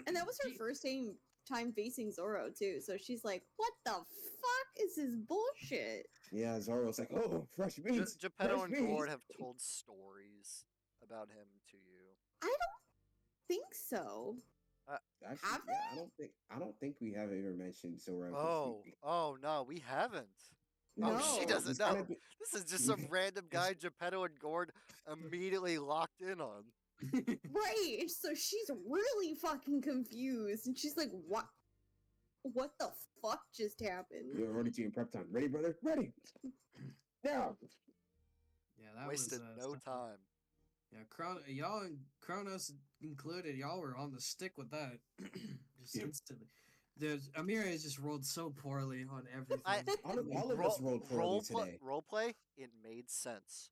And that was her first time facing Zoro too. So she's like, "What the fuck is this bullshit?" Yeah, Zoro's like, oh, fresh meat. Geppetto fresh and meat. Gord have told stories about him to you. I don't think so. Actually, Have yeah, I don't think we have ever mentioned Zoro. 'Cause Oh no, we haven't. No. Oh, she doesn't he's kinda know. be- This is just some random guy Geppetto and Gord immediately locked in on. Right. So she's really fucking confused, and she's like, "What?" What the fuck just happened? You're already doing prep time. Ready, brother? Ready. Now. Yeah, that Wasted was no something. time. Yeah, y'all and Kronos included, y'all were on the stick with that. Just Yep. instantly. There's Amira has just rolled so poorly on everything. All of us rolled poorly today. Role play, it made sense.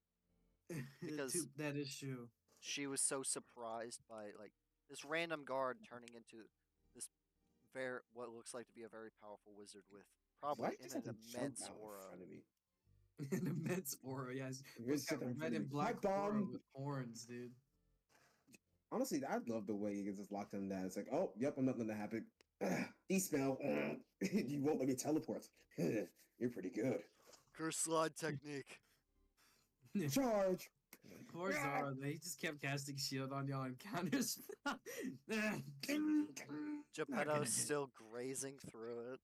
because- That is true. She was so surprised by like this random guard turning into this what looks like to be a very powerful wizard with probably Why does an it have to jump immense out aura. in front of me? An immense aura, yes. Here's He's got something in red front of and me. black Hi, aura bomb. with horns, dude. Honestly, I love the way he gets just locked on that. It's like, oh, yep, I'm not letting that happen. D-spell. You won't let me teleport. You're pretty good. Curse slide technique. Charge. Poor Zara, he just kept casting shield on y'all and counters. Geppetto's still grazing through it.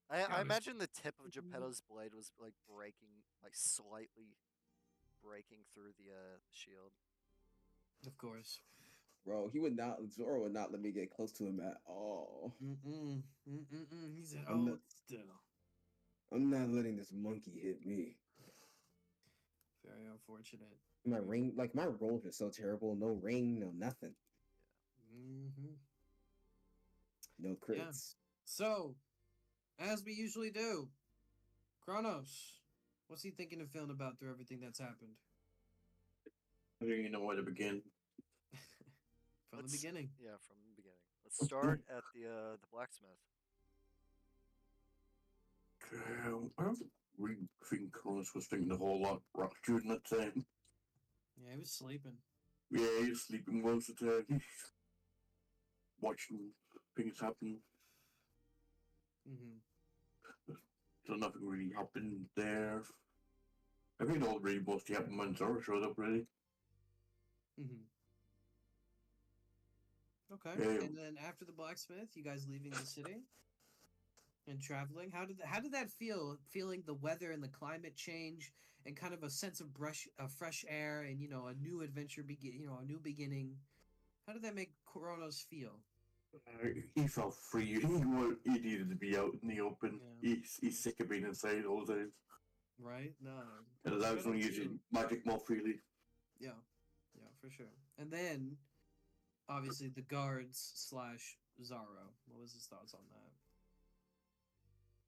I imagine the tip of Geppetto's blade was like slightly breaking through the shield. Of course. Bro, Zoro would not let me get close to him at all. He said, I'm "Oh, not- still." I'm not letting this monkey hit me. Very unfortunate. My ring, like my rolls are so terrible. No ring, no nothing. Mm-hmm. No crits. So, as we usually do, Kronos, what's he thinking and feeling about through everything that's happened? I don't even know where to begin. From Let's- the beginning. Yeah, from the beginning. Let's start at the blacksmith. I don't really think Cronus was thinking a whole lot during that time. Yeah, he was sleeping. Yeah, he's sleeping most of the time. He's watching things happen. Mm-hmm. So nothing really happened there. I think it all really mostly happened when Zora showed up, really. Mm-hmm. Okay. Yeah. And then after the blacksmith, you guys leaving the city and traveling. How did that feel? Feeling the weather and the climate change and kind of a sense of fresh air and a new adventure a new beginning. How did that make Kronos feel? He felt free. He needed to be out in the open. Yeah. He's sick of being inside all the time. Right? No. It allows him to use his magic more freely. Yeah, for sure. And then, obviously, the guards / Zaro. What was his thoughts on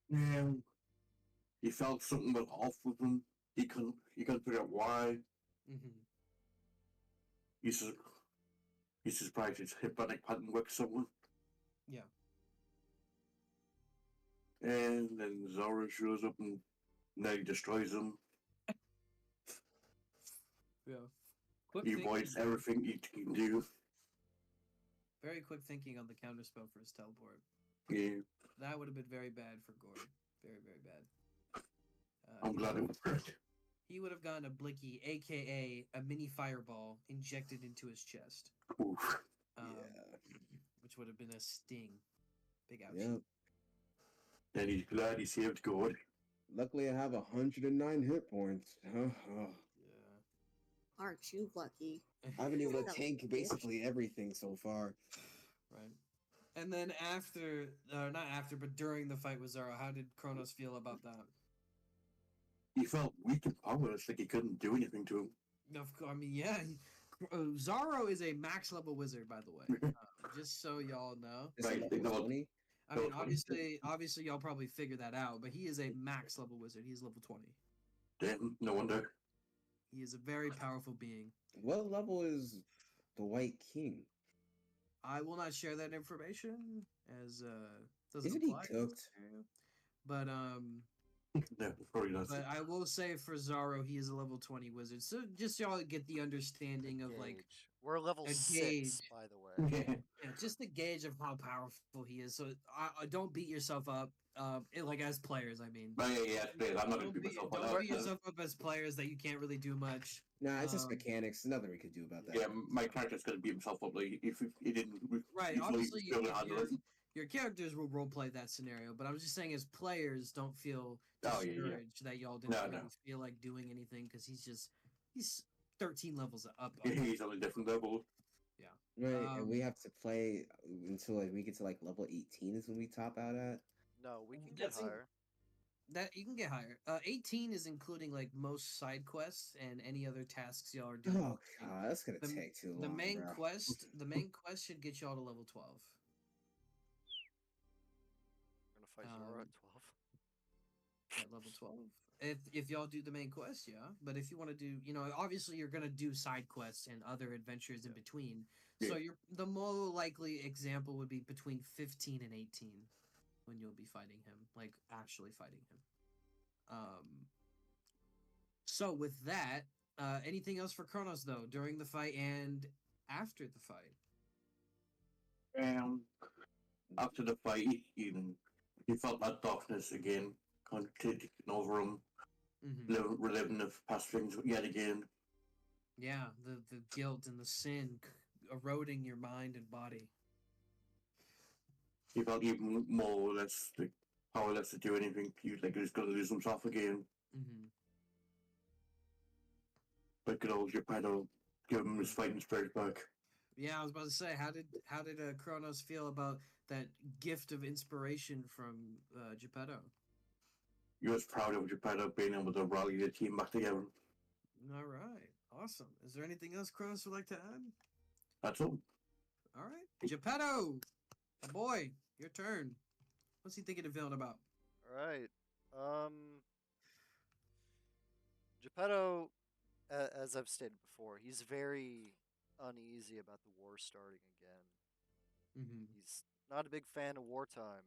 that? Yeah. He felt something was off with him. He couldn't figure out why. Mm-hmm. He's surprised his hypnotic hadn't worked someone. Yeah. And then Zora shows up and now he destroys him. Yeah. Quick He thinking. avoids everything he can do. Very quick thinking on the counterspell for his teleport. Yeah. That would have been very bad for Gord. Very, very bad. I'm glad it worked. He would have gotten a Blicky, aka a mini fireball, injected into his chest. Oof. Which would have been a sting. Big ouch. Yep. And he's glad he saved God. Luckily, I have 109 hit points. Yeah. Aren't you lucky? I've been able to Son of a tank bitch. basically everything so far. Right. And then after, not after, but during the fight with Zoro, how did Kronos feel about that? He felt weak and powerless, like he couldn't do anything to him. I mean, yeah. Zaro is a max level wizard, by the way. Just so y'all know. Is it Right, level no. 20? I mean, Level 20. obviously, y'all probably figured that out, but he is a max level wizard. He's level 20. Damn, no wonder. He is a very powerful being. What level is the White King? I will not share that information as doesn't Isn't he apply to this cooked? scenario. But No, probably not. but I will say for Zaro, he is a level 20 wizard. So just y'all get the understanding of like we're level a 6, gauge. by the way. Yeah. yeah, just the gauge of how powerful he is. So don't beat yourself up. Like as players, I mean. But yeah, please. I'm not gonna Don't beat beat, myself up. don't beat yourself up as players that you can't really do much. Nah, it's just Um, mechanics. Nothing we could do about that. Yeah, my character's gonna beat himself up like if he didn't. Right, easily obviously, be able to handle it. your characters will roleplay that scenario, but I was just saying, as players, don't feel Oh, yeah, discouraged yeah. that y'all didn't No, really no. feel like doing anything because he's 13 levels up. He's on a different level. Right, and we Um, have to play until like we get to like level 18 is when we top out at. No, we can get that's in, higher. that you can get higher. 18 is including like most side quests and any other tasks y'all are doing. Oh god, that's gonna The take too the long, main bro. quest, the main quest should get y'all to level 12. We're gonna fight Zoro Um, at 12. at level 12. If y'all do the main quest, yeah. But if you want to do, obviously you're gonna do side quests and other adventures in Yeah. between. Yeah. So the more likely example would be between 15 and 18 when you'll be fighting him, like actually fighting him. So with that, anything else for Kronos though during the fight and after the fight? And after the fight, he felt that darkness again, kind of taking over him, Mm-hmm. reliving the past things yet again. Yeah, the guilt and the sin eroding your mind and body. He felt even more or less like powerless to do anything. He was like he was going to lose himself again. Mm-hmm. But good old Geppetto give him his fighting spirit back. Yeah, I was about to say, how did Kronos feel about that gift of inspiration from Geppetto? He was proud of Geppetto being able to rally the team back together. All right, awesome. Is there anything else Kronos would like to add? That's all. All right, Geppetto, boy, your turn. What's he thinking and feeling about? All right. Geppetto, as I've stated before, he's very uneasy about the war starting again. Mm-hmm. He's not a big fan of wartime.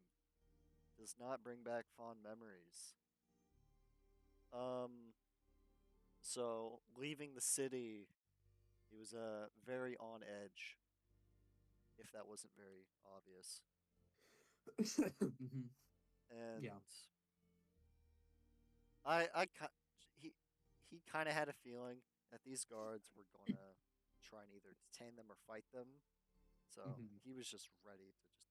Does not bring back fond memories. Um, so leaving the city, he was very on edge. If that wasn't very obvious, Mm-hmm. and Yeah. he he kind of had a feeling that these guards were gonna try and either detain them or fight them. So Mm-hmm. he was just ready to just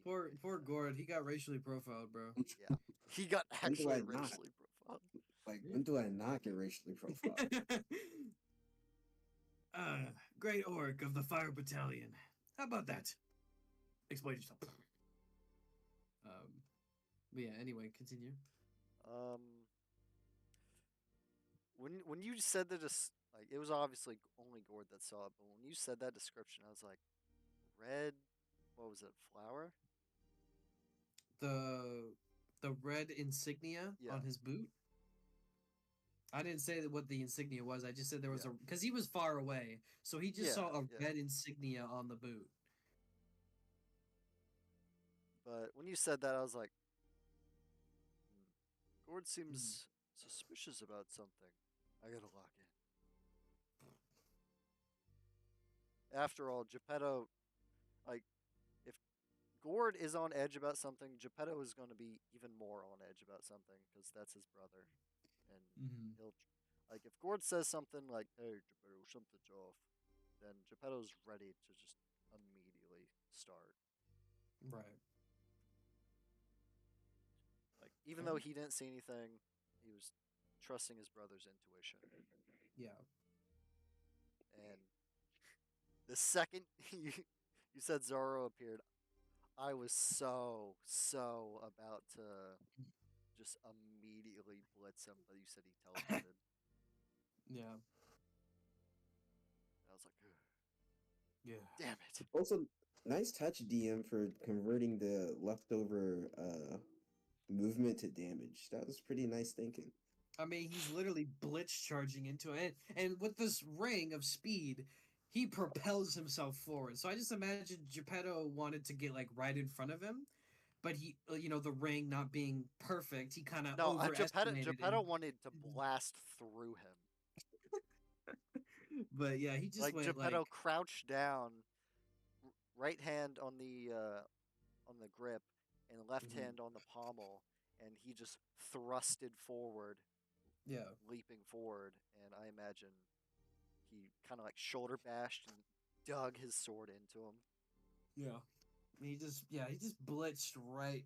Poor immediately poor attack. Gord, he got racially profiled, bro. Yeah, he got When do I actually not? racially profiled. Like, when do I not get racially profiled? uh, Great Orc of the Fire Battalion. How about that? Explain yourself. But yeah. Anyway, continue. Um, when you said that, like it was obviously only Gord that saw it, but when you said that description, I was like, red. What was it? Flower? The red insignia Yeah, on his boot. I didn't say that what the insignia was. I just said there was yeah, because he was far away, so he just yeah, saw a yeah. red insignia on the boot. But when you said that, I was like, Gord Mm. seems suspicious about something. I gotta lock in. After all, Geppetto, like, if Gord is on edge about something, Geppetto is going to be even more on edge about something because that's his brother, and Mm-hmm. he'll, like, if Gord says something like, "Hey, Geppetto, something's off," then Geppetto's ready to just immediately start. Right. Like, even though Alright. he didn't see anything, he was trusting his brother's intuition, Yeah. and the second you said Zoro appeared, I was so about to just immediately blitz him, but you said he teleported. Yeah. And I was like, "Ugh, Yeah. damn it." Also, nice touch, DM, for converting the leftover movement to damage. That was pretty nice thinking. I mean, he's literally blitz charging into it, and with this ring of speed, he propels himself forward. So I just imagine Geppetto wanted to get like right in front of him, but the ring not being perfect, he kind of No, overestimated Geppetto and. wanted to blast through him. But yeah, he just Like went like. Geppetto crouched down, right hand on the grip, and left Mhm. hand on the pommel, and he just thrusted forward, Yeah. leaping forward. And I imagine he kind of like shoulder bashed and dug his sword into him. Yeah. He just blitzed right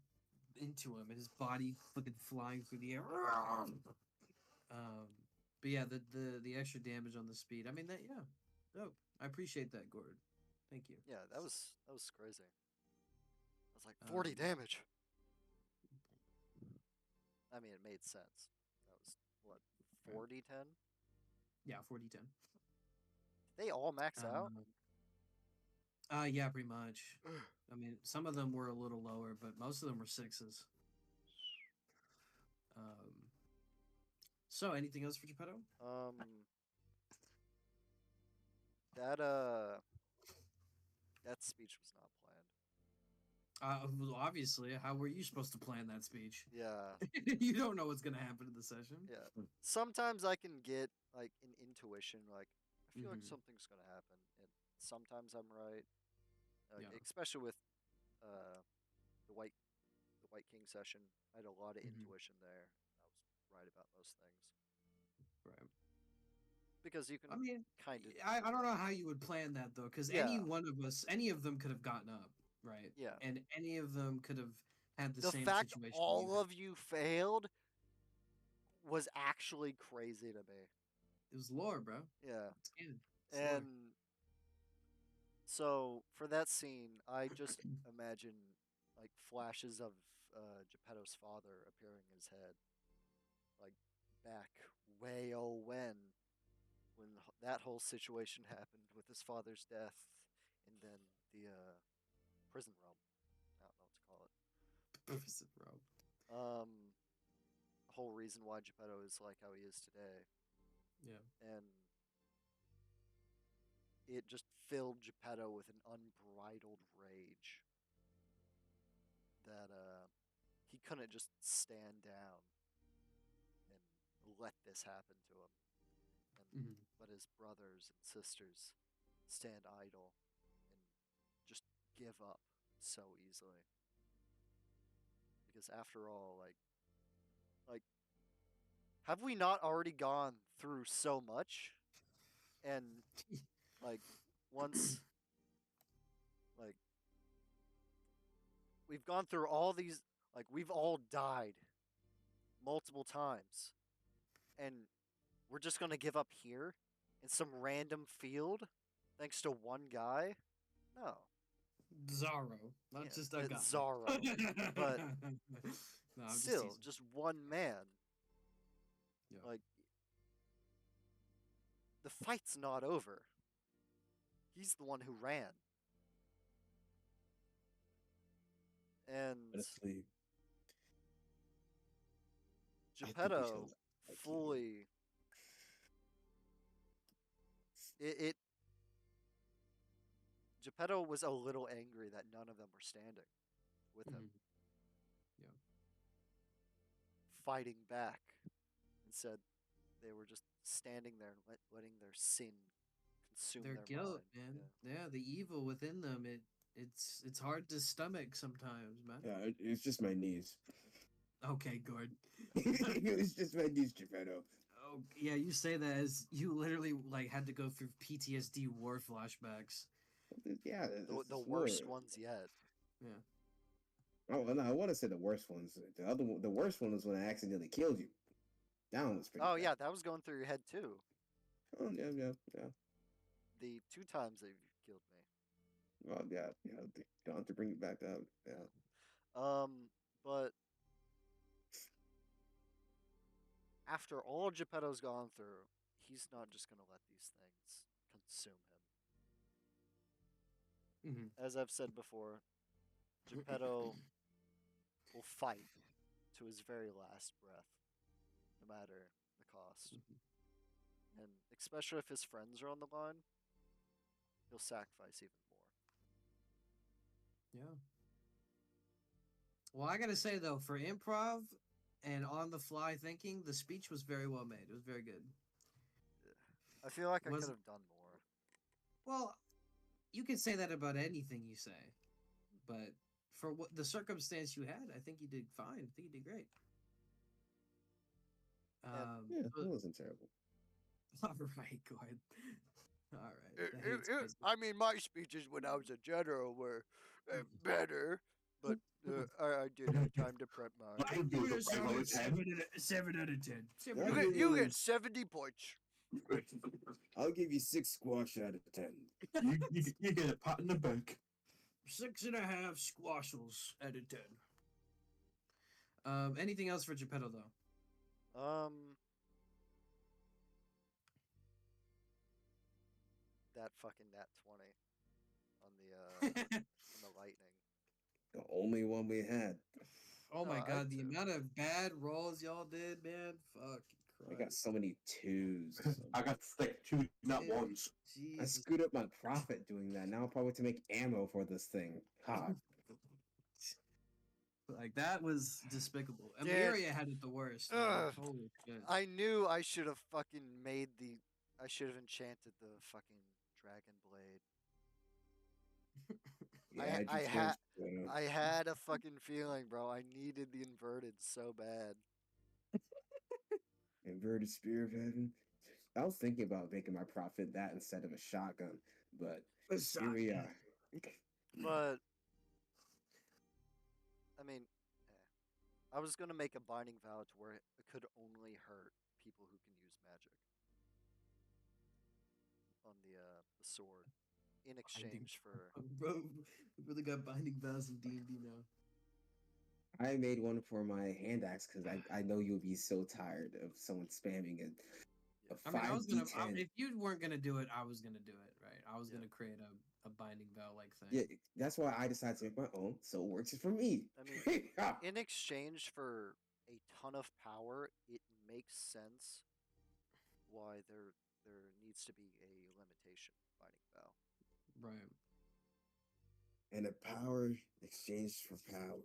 into him, and his body fucking flying through the air. But yeah, the extra damage on the speed. I mean that, yeah. Oh, I appreciate that, Gord. Thank you. Yeah, that was crazy. I was like 40 Um, damage. I mean, it made sense. That was what Right. 40-10. Yeah, 40-10. They all max out. Yeah, pretty much. I mean, some of them were a little lower, but most of them were sixes. So, anything else for Geppetto? That that speech was not planned. Well, obviously, how were you supposed to plan that speech? Yeah, You don't know what's gonna happen in the session. yeah. Sometimes I can get like an intuition, like I feel like Mhm. something's gonna happen, and sometimes I'm right. Yeah. Especially with uh the White King session, I had a lot of Mhm. intuition there. I was right about most things Right. because you can I mean, kind of I don't know how you would plan that though, because Yeah. any one of us, any of them could have gotten up, right? Yeah. And any of them could have had the The same fact situation. all had. of you failed was actually crazy to me. It was lore, bro. Yeah. It's canon. It's lore. And so for that scene, I just imagine like flashes of Geppetto's father appearing in his head, like back way when that whole situation happened with his father's death, and then the prison realm. I don't know what to call it. Listen, bro. The whole reason why Geppetto is like how he is today, Yeah. and it just filled Geppetto with an unbridled rage that he couldn't just stand down and let this happen to him and Mhm. let his brothers and sisters stand idle and just give up so easily. Because after all, like have we not already gone through so much? And like once like we've gone through all these, like we've all died multiple times, and we're just gonna give up here in some random field thanks to one guy? No. Zorro, not Yeah, just a guy. Zorro. But no, I'm just still, teasing. just one man. Yeah. Like the fight's not over. He's the one who ran. And Honestly, I think we should Geppetto let King. fully it Geppetto was a little angry that none of them were standing with him, Mhm. Yeah. fighting back, and said they were just standing there and letting their sin consume Their their guilt, mind. man. Yeah, the evil within them. It's hard to stomach sometimes, man. Yeah, it's just my knees. Okay, Gord. It's just my knees, Geppetto. Oh yeah, you say that as you literally like had to go through PTSD war flashbacks. Yeah, The worst ones yet. Yeah. Oh no, I want to say the worst ones. The worst one was when I accidentally killed you. That one was pretty Oh bad. yeah, that was going through your head too. Oh yeah. The 2 times that you killed me. Oh yeah. Don't have to bring it back up. Yeah. But after all Geppetto's gone through, he's not just gonna let these things consume him. Mm-hmm. As I've said before, Geppetto will fight to his very last breath, no matter the cost. Mm-hmm. And especially if his friends are on the line, he'll sacrifice even more. Yeah. Well, I gotta say though, for improv and on the fly thinking, the speech was very well made. It was very good. I feel like I Was could have done more. well, you can say that about anything you say, but for what the circumstance you had, I think you did fine. I think you did great. And Yeah, But, it wasn't terrible. all right, go ahead. All right. The hate's crazy. I mean, my speeches when I was a general were better, but I did have time to prep mine. I give it a 7 out of 10. 7 out of 10. You get 70 points. I'll give you 6 squash out of 10. You get a pat in the back. 6.5 squashels out of 10. Anything else for Geppetto though? That fucking nat 20 on the lightning. The only one we had. Oh my No, I god, the do. amount of bad rolls y'all did, man. Fuck I got Christ. so many 2s. I got like 2 not Yeah. ones. I Jesus. screwed up my profit doing that. Now I'll probably have to make ammo for this thing. God. Like that was despicable. Dude. Ameria had it the worst. man. Ugh. Holy shit. I knew I should have fucking made the. I should have enchanted the fucking dragon blade. Yeah, I had a fucking feeling, bro. I needed the inverted so bad. Inverted Spear of Heaven. I was thinking about making my profit that instead of a shotgun, but here we are. But I mean, I was gonna make a binding vow to where it could only hurt people who can use magic on the sword, in exchange for. Bro, we really got binding vows in D&D now. I made one for my hand axe because I know you'll be so tired of someone spamming it. A I mean, I was gonna. 5d10. If you weren't gonna do it, I was gonna do it. Right? I was Yeah. gonna create a binding vow like thing. Yeah, that's why I decided to make my own, so it works for me. I mean, in exchange for a ton of power, it makes sense why there needs to be a limitation binding vow. Right. And a power exchange for power.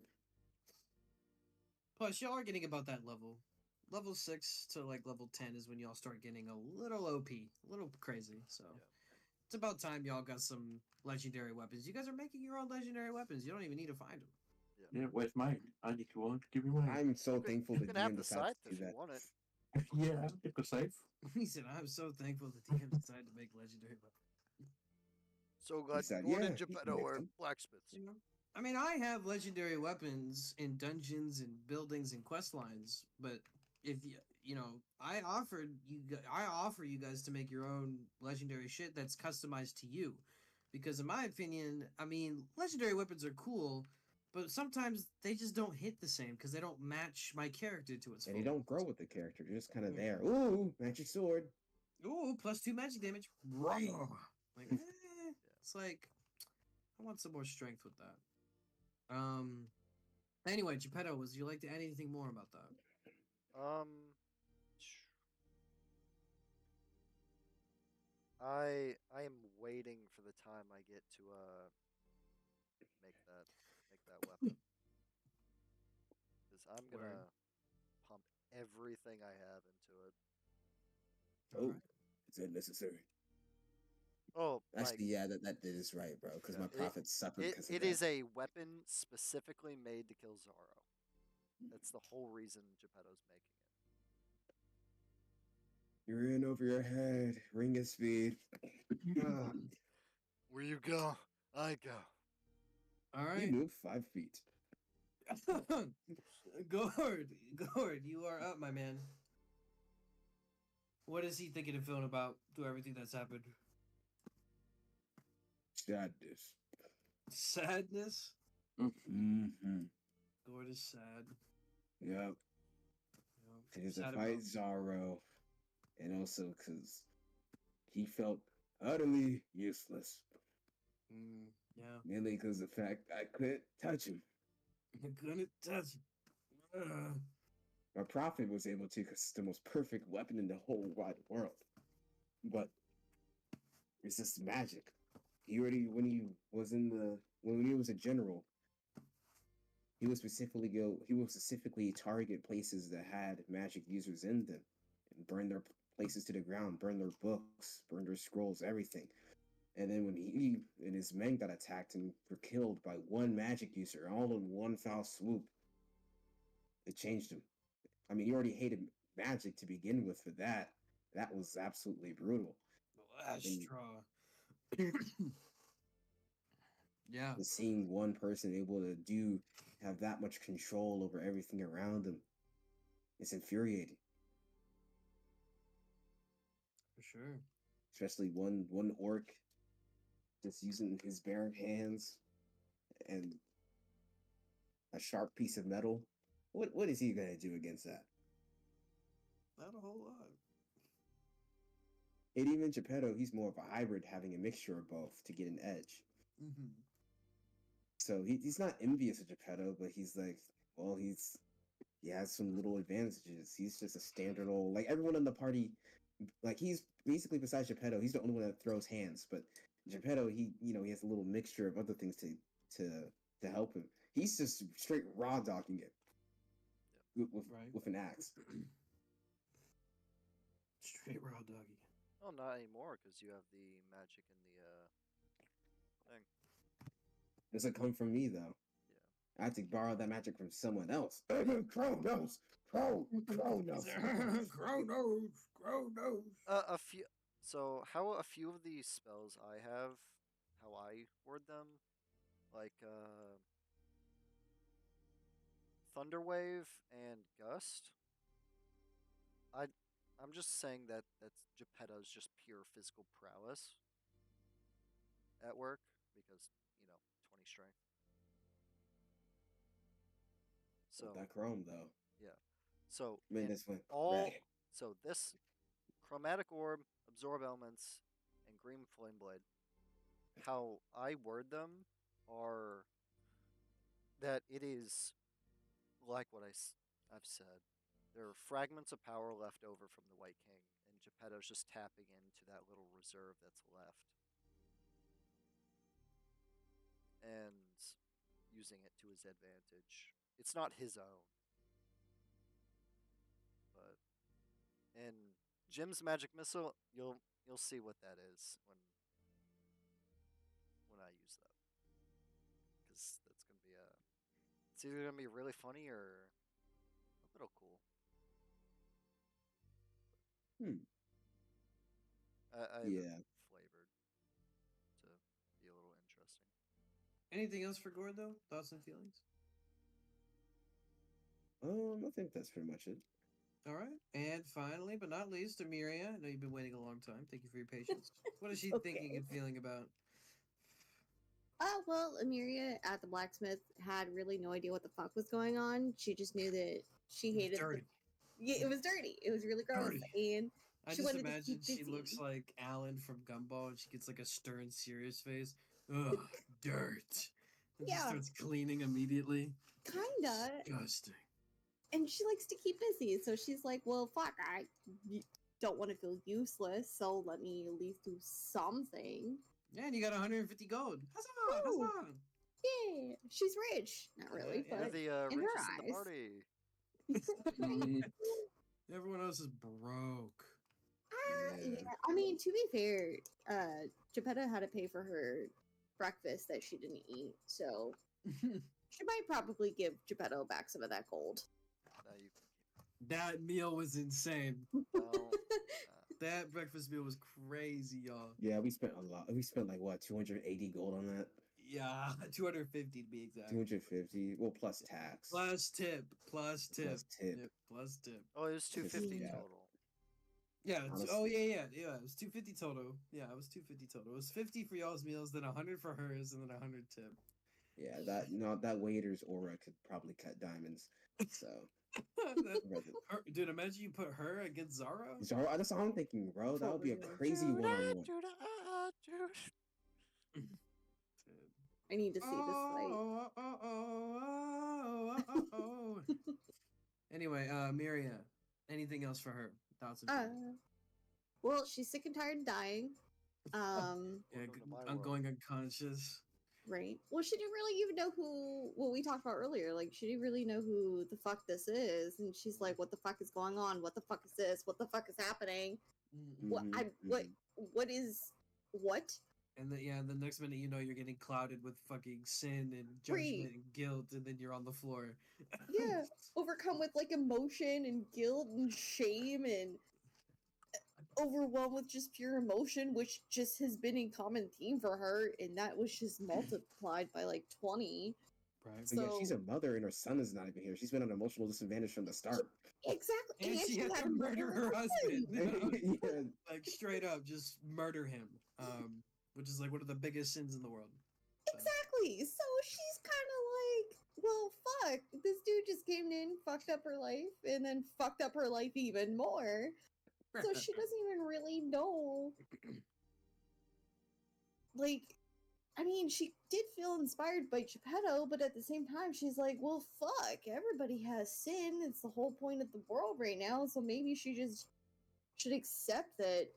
Plus, y'all are getting about that level. Level 6 to like level 10 is when y'all start getting a little OP, a little crazy. So Yeah. it's about time y'all got some legendary weapons. You guys are making your own legendary weapons. You don't even need to find them. Yeah, where's mine? I need one. Give me mine. I'm so thankful You the can have DM the decided scythe to do if you that. want it. Yeah, it's a safe. He said, "I'm so thankful the DM decided to make legendary weapons." So glad said, Gordon "Yeah, and you can Geppetto make are them." blacksmiths. You know? I mean, I have legendary weapons in dungeons and buildings and quest lines, but if you know, I offer you guys to make your own legendary shit that's customized to you, because in my opinion, I mean, legendary weapons are cool, but sometimes they just don't hit the same because they don't match my character to its And full. they don't grow with the character. They're just kind of Mm. there. Ooh, magic sword. Ooh, +2 magic damage. Raw. Like, it's like I want some more strength with that. Anyway, Geppetto, would you like to add anything more about that? I am waiting for the time I get to make that weapon, because I'm gonna Word. pump everything I have into it. Oh, Alright. is that necessary? Oh, Actually, yeah, that is right, bro. Because my profits suffered because of it that. is a weapon specifically made to kill Zorro. That's the whole reason Geppetto's making it. You're in over your head. Ring of speed. Where you go, I go. All You right. move 5 feet. Gord, you are up, my man. What is he thinking and feeling about through everything that's happened? Sadness. Sadness? Mm-hmm. Gord is sad. Yep. You know, It is to sad fight about- Zorro, and also because he felt utterly useless. Yeah. Mainly because of the fact I couldn't touch him. I couldn't touch it. My prophet was able to because it's the most perfect weapon in the whole wide world. But it's just magic. He already when he was a general, he would specifically target places that had magic users in them and burn their places to the ground, burn their books, burn their scrolls, everything. And then when he and his men got attacked and were killed by one magic user, all in one foul swoop, it changed him. I mean, he already hated magic to begin with, but that was absolutely brutal. The last And straw. Yeah. seeing one person able to have that much control over everything around them, it's infuriating. For sure. Especially one orc just using his bare hands and a sharp piece of metal. What is he gonna do against that? Not a whole lot. And even Geppetto, he's more of a hybrid, having a mixture of both to get an edge. Mm-hmm. So he's not envious of Geppetto, but he's like, well, he has some little advantages. He's just a standard old, like everyone in the party, like he's basically, besides Geppetto, he's the only one that throws hands. But Geppetto, he has a little mixture of other things to to help him. He's just straight raw dogging it Right. with an axe. Straight raw doggy. Oh, not anymore, because you have the magic in the thing. Doesn't come from me though. Yeah. I have to borrow that magic from someone else. Crow knows. Crow knows. Crow knows. A few. So how a few of these spells I have, how I word them, like Thunderwave and Gust. I'm just saying that that's Geppetto's just pure physical prowess at work because 20 strength. So That Chrome though. yeah. So I mean, in this one. all Right. so this chromatic orb, absorb elements, and green flame blade. How I word them are that it is like what I've said. There are fragments of power left over from the White King, and Geppetto's just tapping into that little reserve that's left and using it to his advantage. It's not his own, but in Jim's magic missile, you'll see what that is when I use that, because that's gonna be it's either gonna be really funny or a little cool. I have Yeah. it flavored to be a little interesting. Anything else for Gord though? Thoughts and feelings? I think that's pretty much it. All right. And finally, but not least, Amiria. I know you've been waiting a long time. Thank you for your patience. What is she thinking Okay. and feeling about? Well, Amiria at the blacksmith had really no idea what the fuck was going on. She just knew that she It was hated dirty. Yeah, it was dirty. It was really gross. Dirty. And I she just wanted to imagine keep she busy. looks like Alan from Gumball and she gets like a stern, serious face. Ugh, dirt. And just Yeah. starts cleaning immediately. Kinda. Disgusting. And she likes to keep busy. So she's like, well, fuck, I don't want to feel useless. So let me at least do something. Yeah, and you got 150 gold. Huzzah! Woo! Huzzah! Yeah. She's rich. Not really, Yeah, You're but the in her richest in the eyes. party. Everyone else is broke. Yeah. I mean, to be fair, Geppetto had to pay for her breakfast that she didn't eat. So she might probably give Geppetto back some of that gold. Now you That meal was insane. well, That breakfast meal was crazy, y'all. Yeah, we spent a lot. We spent like what, 280 gold on that? Yeah, 250 to be exact. 250. Well, plus tax. Plus tip. Plus tip. Plus tip. Yep, plus tip. oh, it was 250 Yeah. total. Yeah. Honestly. Oh yeah. It was 250 total. Yeah, it was 250 total. It was 50 for y'all's meals, then 100 for hers, and then 100 tip. Yeah, that waiter's aura could probably cut diamonds. So, Dude, imagine you put her against Zara. Zara, that's all I'm thinking, bro. That For would be a real. crazy one-on-one. I need to see this fight. Anyway, Miria, anything else for her? Thoughts and feelings? Well, she's sick and tired of dying. Yeah, Welcome to my I'm world. going unconscious. Right. Well, she didn't really even know what we talked about earlier. Like, she didn't really know who the fuck this is, and she's like, "What the fuck is going on? What the fuck is this? What the fuck is happening? What? What is what?" And the next minute you know you're getting clouded with fucking sin and judgment and guilt, and then you're on the floor. Yeah, overcome with like emotion and guilt and shame and overwhelmed with just pure emotion, which just has been a common theme for her, and that was just multiplied by like 20. Right. But yeah, she's a So mother and her son is not even here. She's been at an emotional disadvantage from the start. exactly, And she had to murder her husband. Yeah, Like straight up, just murder him. Which is like one of the biggest sins in the world. So, Exactly. So she's kind of like, well, fuck. This dude just came in, fucked up her life, and then fucked up her life even more. So she doesn't even really know. Like, I mean, she did feel inspired by Geppetto, but at the same time, she's like, well, fuck. Everybody has sin. It's the whole point of the world right now. So maybe she just should accept that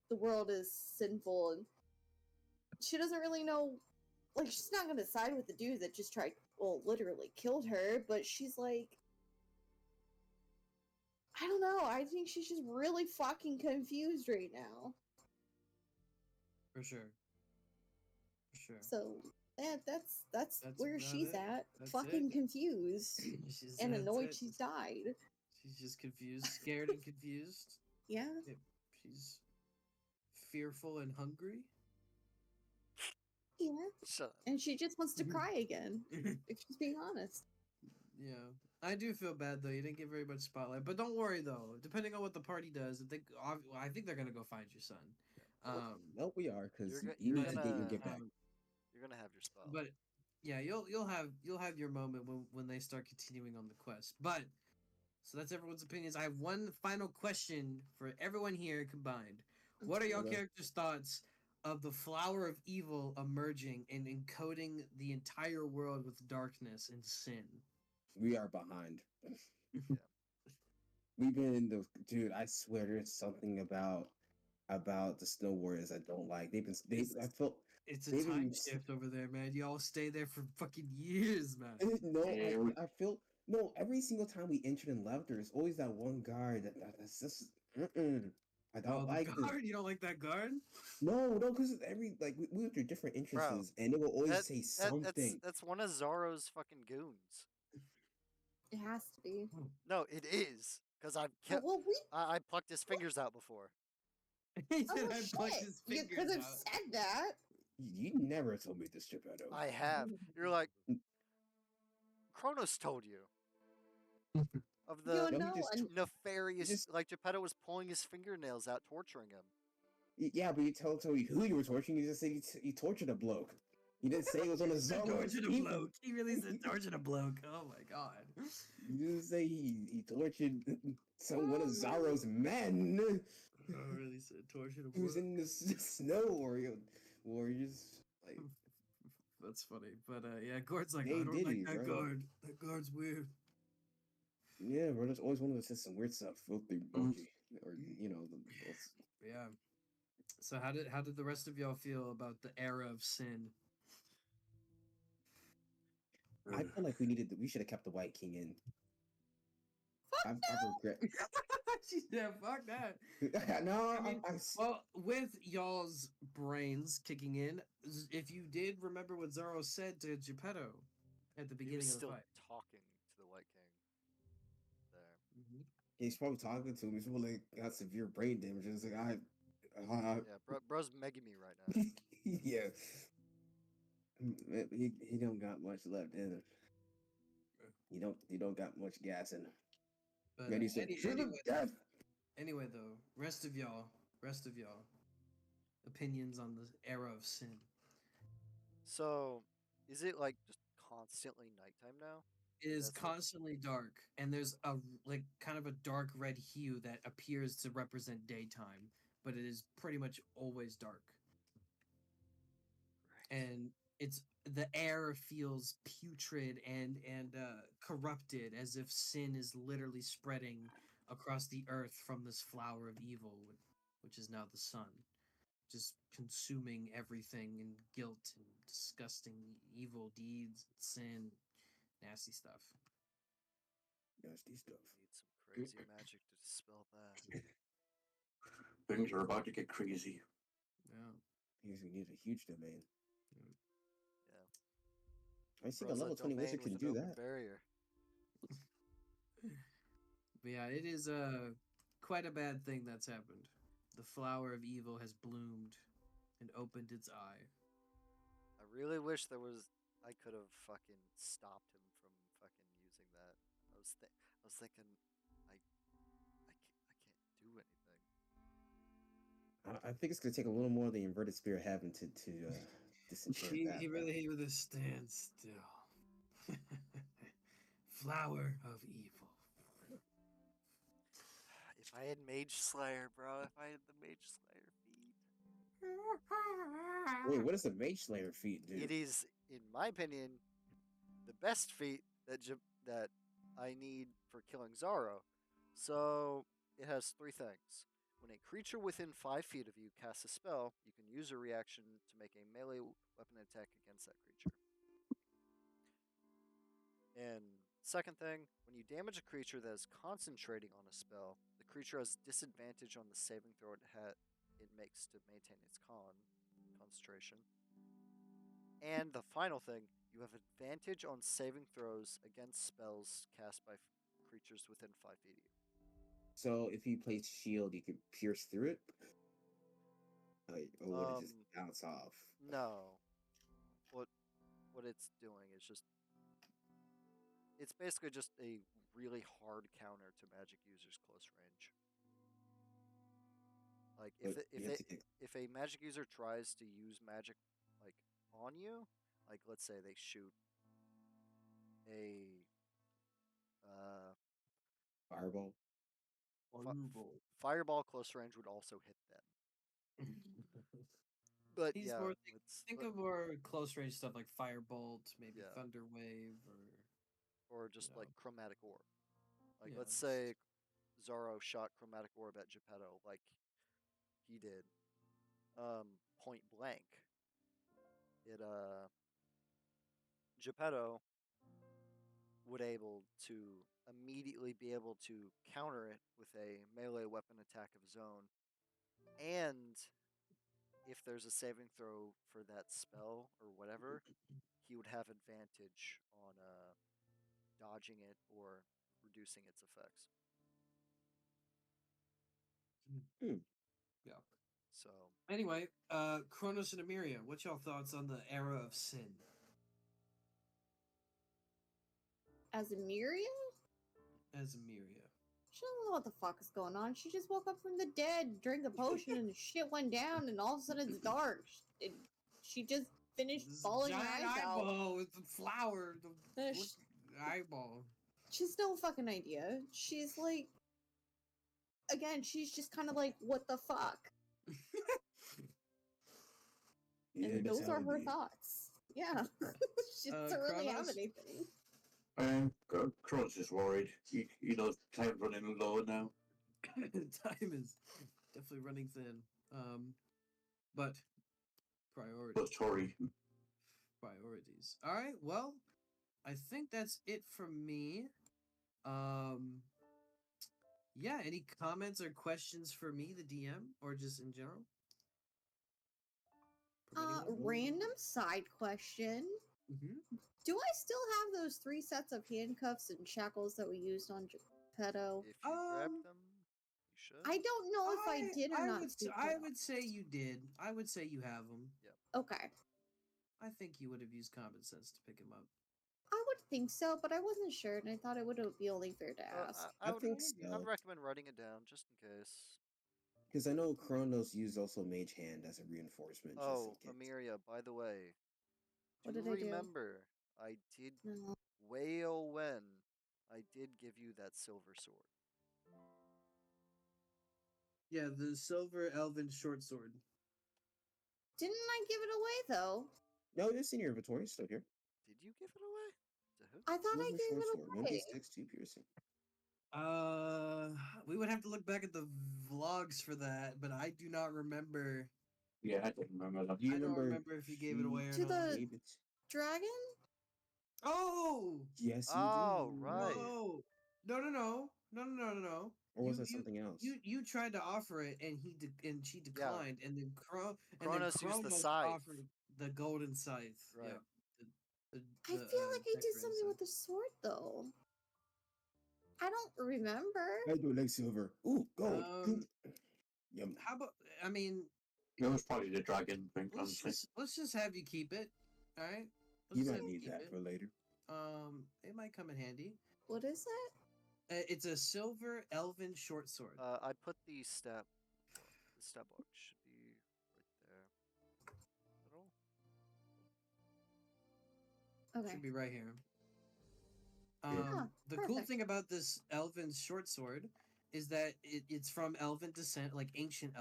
the world is sinful. And she doesn't really know. Like, she's not gonna side with the dude that just tried, well, literally killed her, but she's like, I don't know. I think she's just really fucking confused right now. for sure. For sure. So that's That's where about she's it. at. That's Fucking it. confused and That's annoyed it. she's died. She's just confused, scared and confused. Yeah. Yep. She's fearful and hungry. Yeah. Shut up. And she just wants to cry again, if she's being honest. Yeah, I do feel bad though. You didn't get very much spotlight, but don't worry though. Depending on what the party does, if they, I think they're gonna go find your son. no, we are because You're, you you're need to get your gonna get back. you're gonna have your spell. But yeah, you'll have your moment when they start continuing on the quest. But so that's everyone's opinions. I have one final question for everyone here combined. What are y'all Okay. characters' thoughts of the flower of evil emerging and encoding the entire world with darkness and sin? We are behind. Yeah. We've been in the dude. I swear, there's something about the Snow Warriors I don't like. I felt It's a they've time been shift over there, man. Y'all stay there for fucking years, man. no. Yeah, I feel no. Every single time we entered and left, there's always that one guard that's just. I Oh, don't the like this. guard? You don't like that guard? No, because every like we went through different Bro, entrances, and it will always That, say that's something. that's one of Zoro's fucking goons. It has to be. No, it is because I've Oh, kept well, I plucked his fingers out before. He oh said I plucked shit! his You fingers could have out. said that. You never told me this, Geppetto. I have. You're like Kronos told you of You the No, know, and he nefarious. just Like Geppetto was pulling his fingernails out, torturing him. yeah, but you told me who you were torturing. You just said you tortured a bloke. You didn't say it was on a Zoro's Tortured a people. bloke. He really said tortured a bloke. Oh my god. You didn't say he tortured one of Zoro's men. Oh, really said tortured a He was bloke. in the Snow Warriors. Like That's funny. But yeah, Gord's like, hey I don't like Diddy, that bro. guard. That guard's weird. Yeah, bro. There's always one of us says some weird stuff. Filthy emoji, or those. Yeah. So how did the rest of y'all feel about the era of sin? I feel like we should have kept the White King in. fuck I no. regret. She said, "Fuck that." No, I mean, I well, with y'all's brains kicking in, if you did remember what Zoro said to Geppetto at the He beginning was of the still fight. talking to the White King. There. Mhm. he's probably talking to him. He's probably like, got severe brain damage. It's like Yeah, bro's megging me right now. yeah. He don't got much left in him. He don't got much gas in him. But Then he said, anyway, though, rest of y'all, opinions on the era of sin. So, is it like just constantly nighttime now? It is That's what- constantly dark, and there's a like kind of a dark red hue that appears to represent daytime, but it is pretty much always dark. And it's the air feels putrid and corrupted, as if sin is literally spreading across the earth from this flower of evil, which is now the sun, just consuming everything in guilt and disgusting evil deeds, sin, nasty stuff. nasty stuff. Need some crazy magic to dispel that. Things are about to get crazy. Yeah. He's gonna need a huge domain. Yeah. I think a Bro's level 20 domain wizard can with an do open that. barrier. But yeah, it is quite a bad thing that's happened. The flower of evil has bloomed and opened its eye. I really wish there was I could have fucking stopped him from fucking using that. I was thinking, I can't do anything. I think it's gonna take a little more of the inverted spear having to disenchant that. He really he with his stand still. Flower of evil. If I had Mage Slayer, bro, if I had the Mage Slayer feat, Wait, what does the Mage Slayer feat do? it is, in my opinion, the best feat that I need for killing Zaro. So it has three things. When a creature within 5 feet of you casts a spell, you can use a reaction to make a melee weapon attack against that creature. And second thing, when you damage a creature that is concentrating on a spell, the creature has disadvantage on the saving throw it makes to maintain its concentration. And the final thing, you have advantage on saving throws against spells cast by creatures within 5 feet of you. So if you place shield, you can pierce through it, or would it just bounce off? No. What it's doing is it's basically just a really hard counter to magic users close range. Like But you have to get if a magic user tries to use magic like on you, like let's say they shoot a fireball. fireball close range would also hit them. But He's yeah, more let's think of more close range stuff like firebolt, maybe Yeah. thunder wave, or just you like know. chromatic orb. Like Yeah, let's just- say Zaro shot chromatic orb at Geppetto like he did. Point blank. It Geppetto would able to immediately be able to counter it with a melee weapon attack of his own. And if there's a saving throw for that spell or whatever, he would have advantage on dodging it or reducing its effects. Hmm. yeah. So Anyway, Kronos and Emiria, what's y'all thoughts on the era of sin? As Emiria, As Emiria. she don't know what the fuck is going on. She just woke up from the dead, drank a potion, and shit went down, and all of a sudden it's dark. She just finished This bawling her giant eyes out. eyeball with the flower, the Uh, flip eyeball. She's no fucking idea. She's like, again, she's just kind of like, what the fuck? Yeah, And that's those how are it her be. thoughts. Yeah. She doesn't really have Kronos? anything. Kronos is worried. He knows time's running low now. Time is definitely running thin. But But priorities. sorry. Priorities. All right. Well, I think that's it from me. Yeah. Any comments or questions for me, the DM, or just in general? From anyone? Random side question. Mhm. Do I still have those 3 sets of handcuffs and shackles that we used on Geppetto? if you grab Um, them, you should. I don't know if I did or not. I would say you did. I would say you have them. Okay. I think you would have used common sense to pick them up. I would think so, but I wasn't sure, and I thought it would be only fair to ask. I think so. I'd recommend writing it down just in case. Because I know Kronos used also Mage Hand as a reinforcement. Oh, just in case. Amiria, by the way, What do did I do? remember I did No. wail when I did give you that silver sword. Yeah, the silver elven short sword. Didn't I give it away, though? No, it's in your inventory. It's still here. Did you give it away? To who? I thought I Silver gave short it sword, away. 1d6, 2 piercing. We would have to look back at the vlogs for that, but I do not remember. Yeah, I don't remember that. Do you I don't remember remember if you gave it away or To not. the- gave it? Dragon? Oh Yes, you Oh, do. right. No. Or was that something else? You tried to offer it and she declined, and then Kronos used the scythe. offered the golden scythe. Right. Yeah. The, I feel like I did something with the sword, though. I don't remember. I do like silver. Ooh, gold. Um, Yum. How about? I mean, It was probably the dragon thing, honestly. let's just have you keep it. All right. You Let's might need keep that it. for later. It might come in handy. What is that? It's a silver elven short sword. I put the step. The step book should be right there. Middle. Okay. Should be right here. Ah, The cool perfect. thing about this elven short sword is that it's from elven descent, like ancient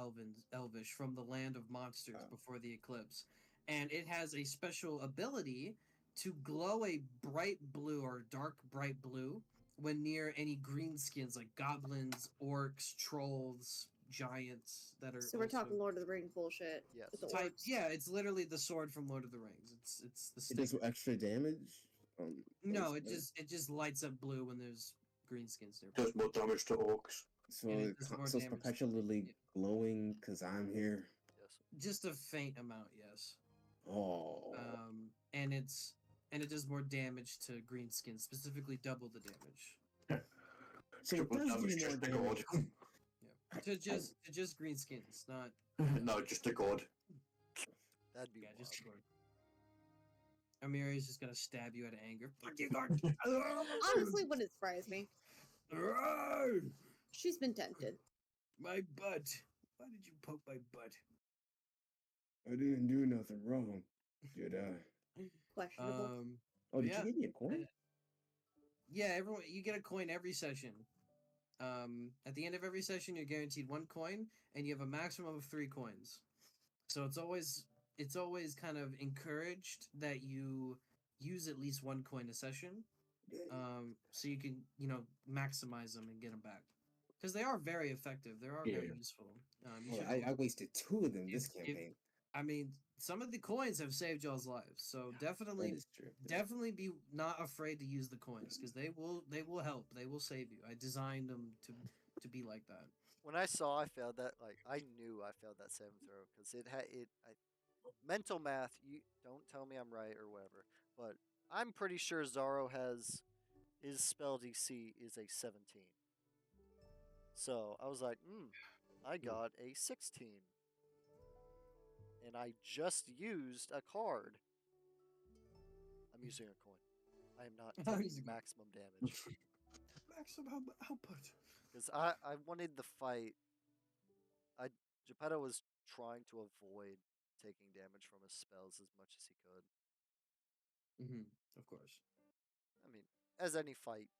elvish, from the land of monsters Oh. before the eclipse, and it has a special ability to glow a bright blue or dark bright blue when near any greenskins like goblins, orcs, trolls, giants that are So we're also talking Lord of the Rings bullshit Yes. with the type. orcs. Yeah, it's literally the sword from Lord of the Rings. It's the It stick. does extra damage. No, those- it just lights up blue when there's greenskins nearby. Does more damage to orcs. So and it does more so it's damage. perpetually Yeah. glowing because I'm here. Yes. Just a faint amount, yes. Oh, And it does more damage to greenskins, specifically double the damage. so it Triple does damage do more just to damage. god. Yeah, to just greenskins, not No, just a god. That'd be yeah, wild. just sword. Amiri's just gonna stab you out of anger. Fuck you, God. Honestly, wouldn't surprise me. She's been tempted. My butt. Why did you poke my butt? I didn't do nothing wrong, did I? Questionable. Oh, did yeah. you give me a coin? Yeah, everyone, you get a coin every session. At the end of every session, you're guaranteed 1 coin, and you have a maximum of 3 coins. So it's always kind of encouraged that you use at least 1 coin a session, so you can maximize them and get them back, because they are very effective. They are very Yeah. useful. Well, I wasted 2 of them this if- campaign. I mean, some of the coins have saved y'all's lives, so That definitely is true. definitely be not afraid to use the coins, because they will help. They will save you. I designed them to be like that. When I saw I failed that, like I knew I failed that saving throw because it had it. Mental math. You don't tell me I'm right or whatever, but I'm pretty sure Zaro has his spell DC is a 17. So I was like, I got a 16. And I just used a card. I'm using a coin. I am not I'm taking using a- maximum damage. Maximum output. Because I wanted the fight. Geppetto was trying to avoid taking damage from his spells as much as he could. Of course. I mean, as any fight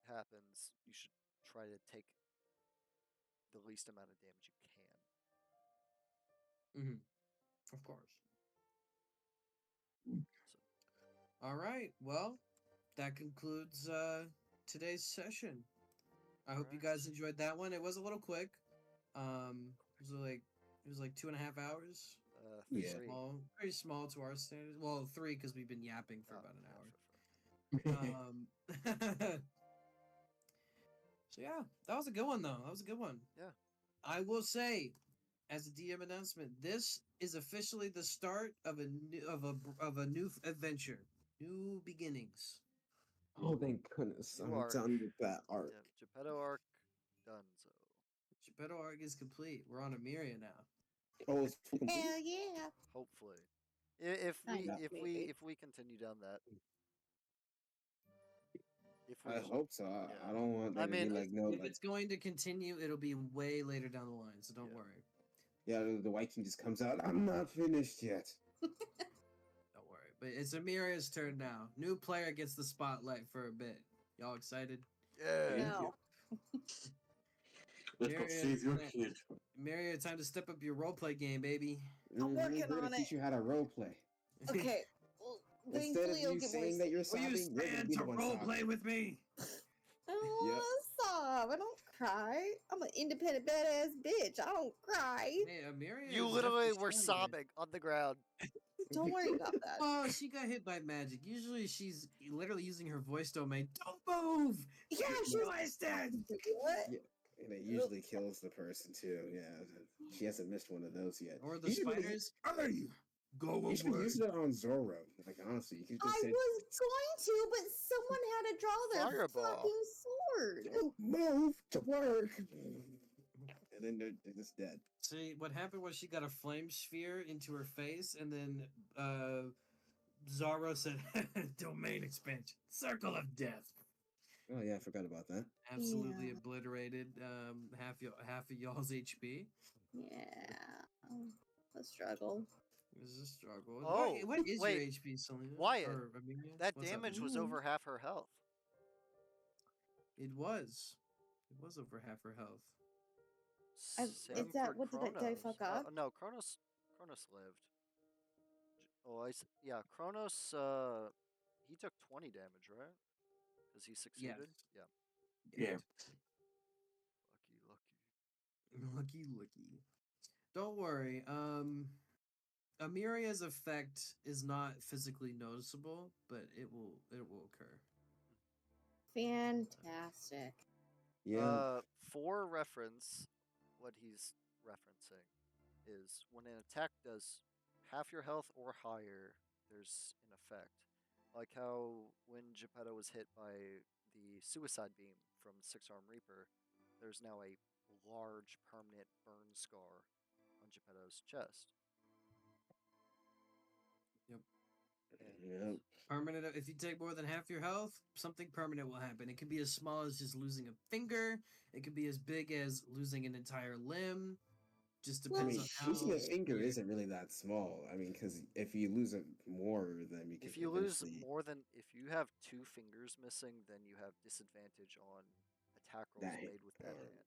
happens, you should try to take the least amount of damage you can. Of course. So, All right. Well, that concludes today's session. I hope you guys Alright. enjoyed that one. It was a little quick. It was like 2.5 hours. Yeah. Small, pretty small to our standards. Well, 3 because we've been yapping for oh, about an yeah, hour. for- So yeah, that was a good one though. That was a good one. Yeah. I will say, as a DM announcement, this is officially the start of a new adventure, new beginnings. Oh, thank goodness. You I'm are- done with that arc. Yeah, Geppetto arc done. So Geppetto arc is complete. We're on Emiria now. Oh, it's complete? Hell yeah. hopefully, if I we know, if we maybe. if we continue down that, if we I hope so. I don't want I there to be mean, like no If like it's going to continue, it'll be way later down the line, so don't Yeah. worry. yeah, the White King just comes out. I'm not finished yet. Don't worry. But it's Emiria's turn now. New player gets the spotlight for a bit. Y'all excited? yeah. No. Let's not Marion, save your man. kid. Emiria, time to step up your roleplay game, baby. I'm working We're gonna on teach it. you how to roleplay. Okay. Well, Instead of thankfully, I'll you get more. saying that you're Will you sobbing, you're gonna stand be to the one roleplay sobbing. with me? I don't Yep. want to sob. I don't cry. I'm an independent badass bitch. I don't cry. Hey, Emiria You is literally definitely were strong sobbing on the ground. Don't worry about that. Oh, she got hit by magic. Usually she's literally using her voice domain. Don't move! Yeah, she You're was. wasted! What? Yeah, and it usually kills the person too. Yeah, she hasn't missed one of those yet. Or the You should really- spiders. Hey! Go You should away! use it on Zorro. Like honestly, you could I just say, was going to, but someone had to draw their Fireball. fucking sword. "Don't move to work," and then they're just dead. See, what happened was she got a flame sphere into her face, and then Zara said domain expansion, circle of death. Oh yeah, I forgot about that. Absolutely Yeah. obliterated half of y'all's HP. Yeah. A struggle. It was a struggle. Oh, what is your wait, HP, Selena? Wyatt, Or Amelia? that What's up, damage man? was over half her health. It was. It was over half her health. Same It's that. for What did I Kronos. fuck up? No, Kronos lived. Yeah, Kronos. He took 20 damage, right? Because he Yes. succeeded. Yeah. Yeah. Lucky. Lucky. Don't worry. Amiria's effect is not physically noticeable, but it will occur. Fantastic. Yeah. For reference, what he's referencing is when an attack does half your health or higher, there's an effect. Like how when Geppetto was hit by the suicide beam from Six Arm Reaper, there's now a large permanent burn scar on Geppetto's chest. Yep. Yeah. Permanent. If you take more than half your health, something permanent will happen. It could be as small as just losing a finger. It could be as big as losing an entire limb. Just I depends mean, on how. losing a finger severe- isn't really that small. I mean, because if you lose it more, then you could If you lose eventually more than, if you have 2 fingers missing, then you have disadvantage on attack rolls that hit. made with that hand,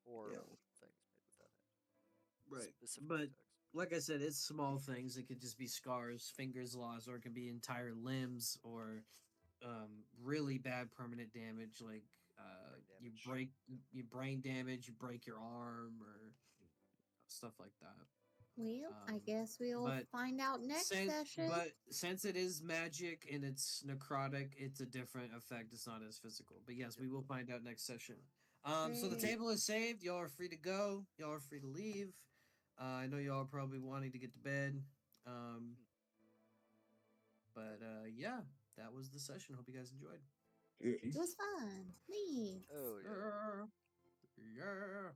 or Yeah. things made with that hand. Right. Specific But attacks. like I said, it's small things. It could just be scars, fingers lost, or it can be entire limbs, or really bad permanent damage, like Brain you damage. break you brain damage, you break your arm, or stuff like that. Well, I Um, guess we'll but find out next session. But since it is magic and it's necrotic, it's a different effect. It's not as physical. But yes, we will find out next session. So the Great. table is saved. Y'all are free to go. Y'all are free to leave. I know y'all are probably wanting to get to bed. But yeah, that was the session. Hope you guys enjoyed. It was fun. Leave. Oh yeah. Yeah.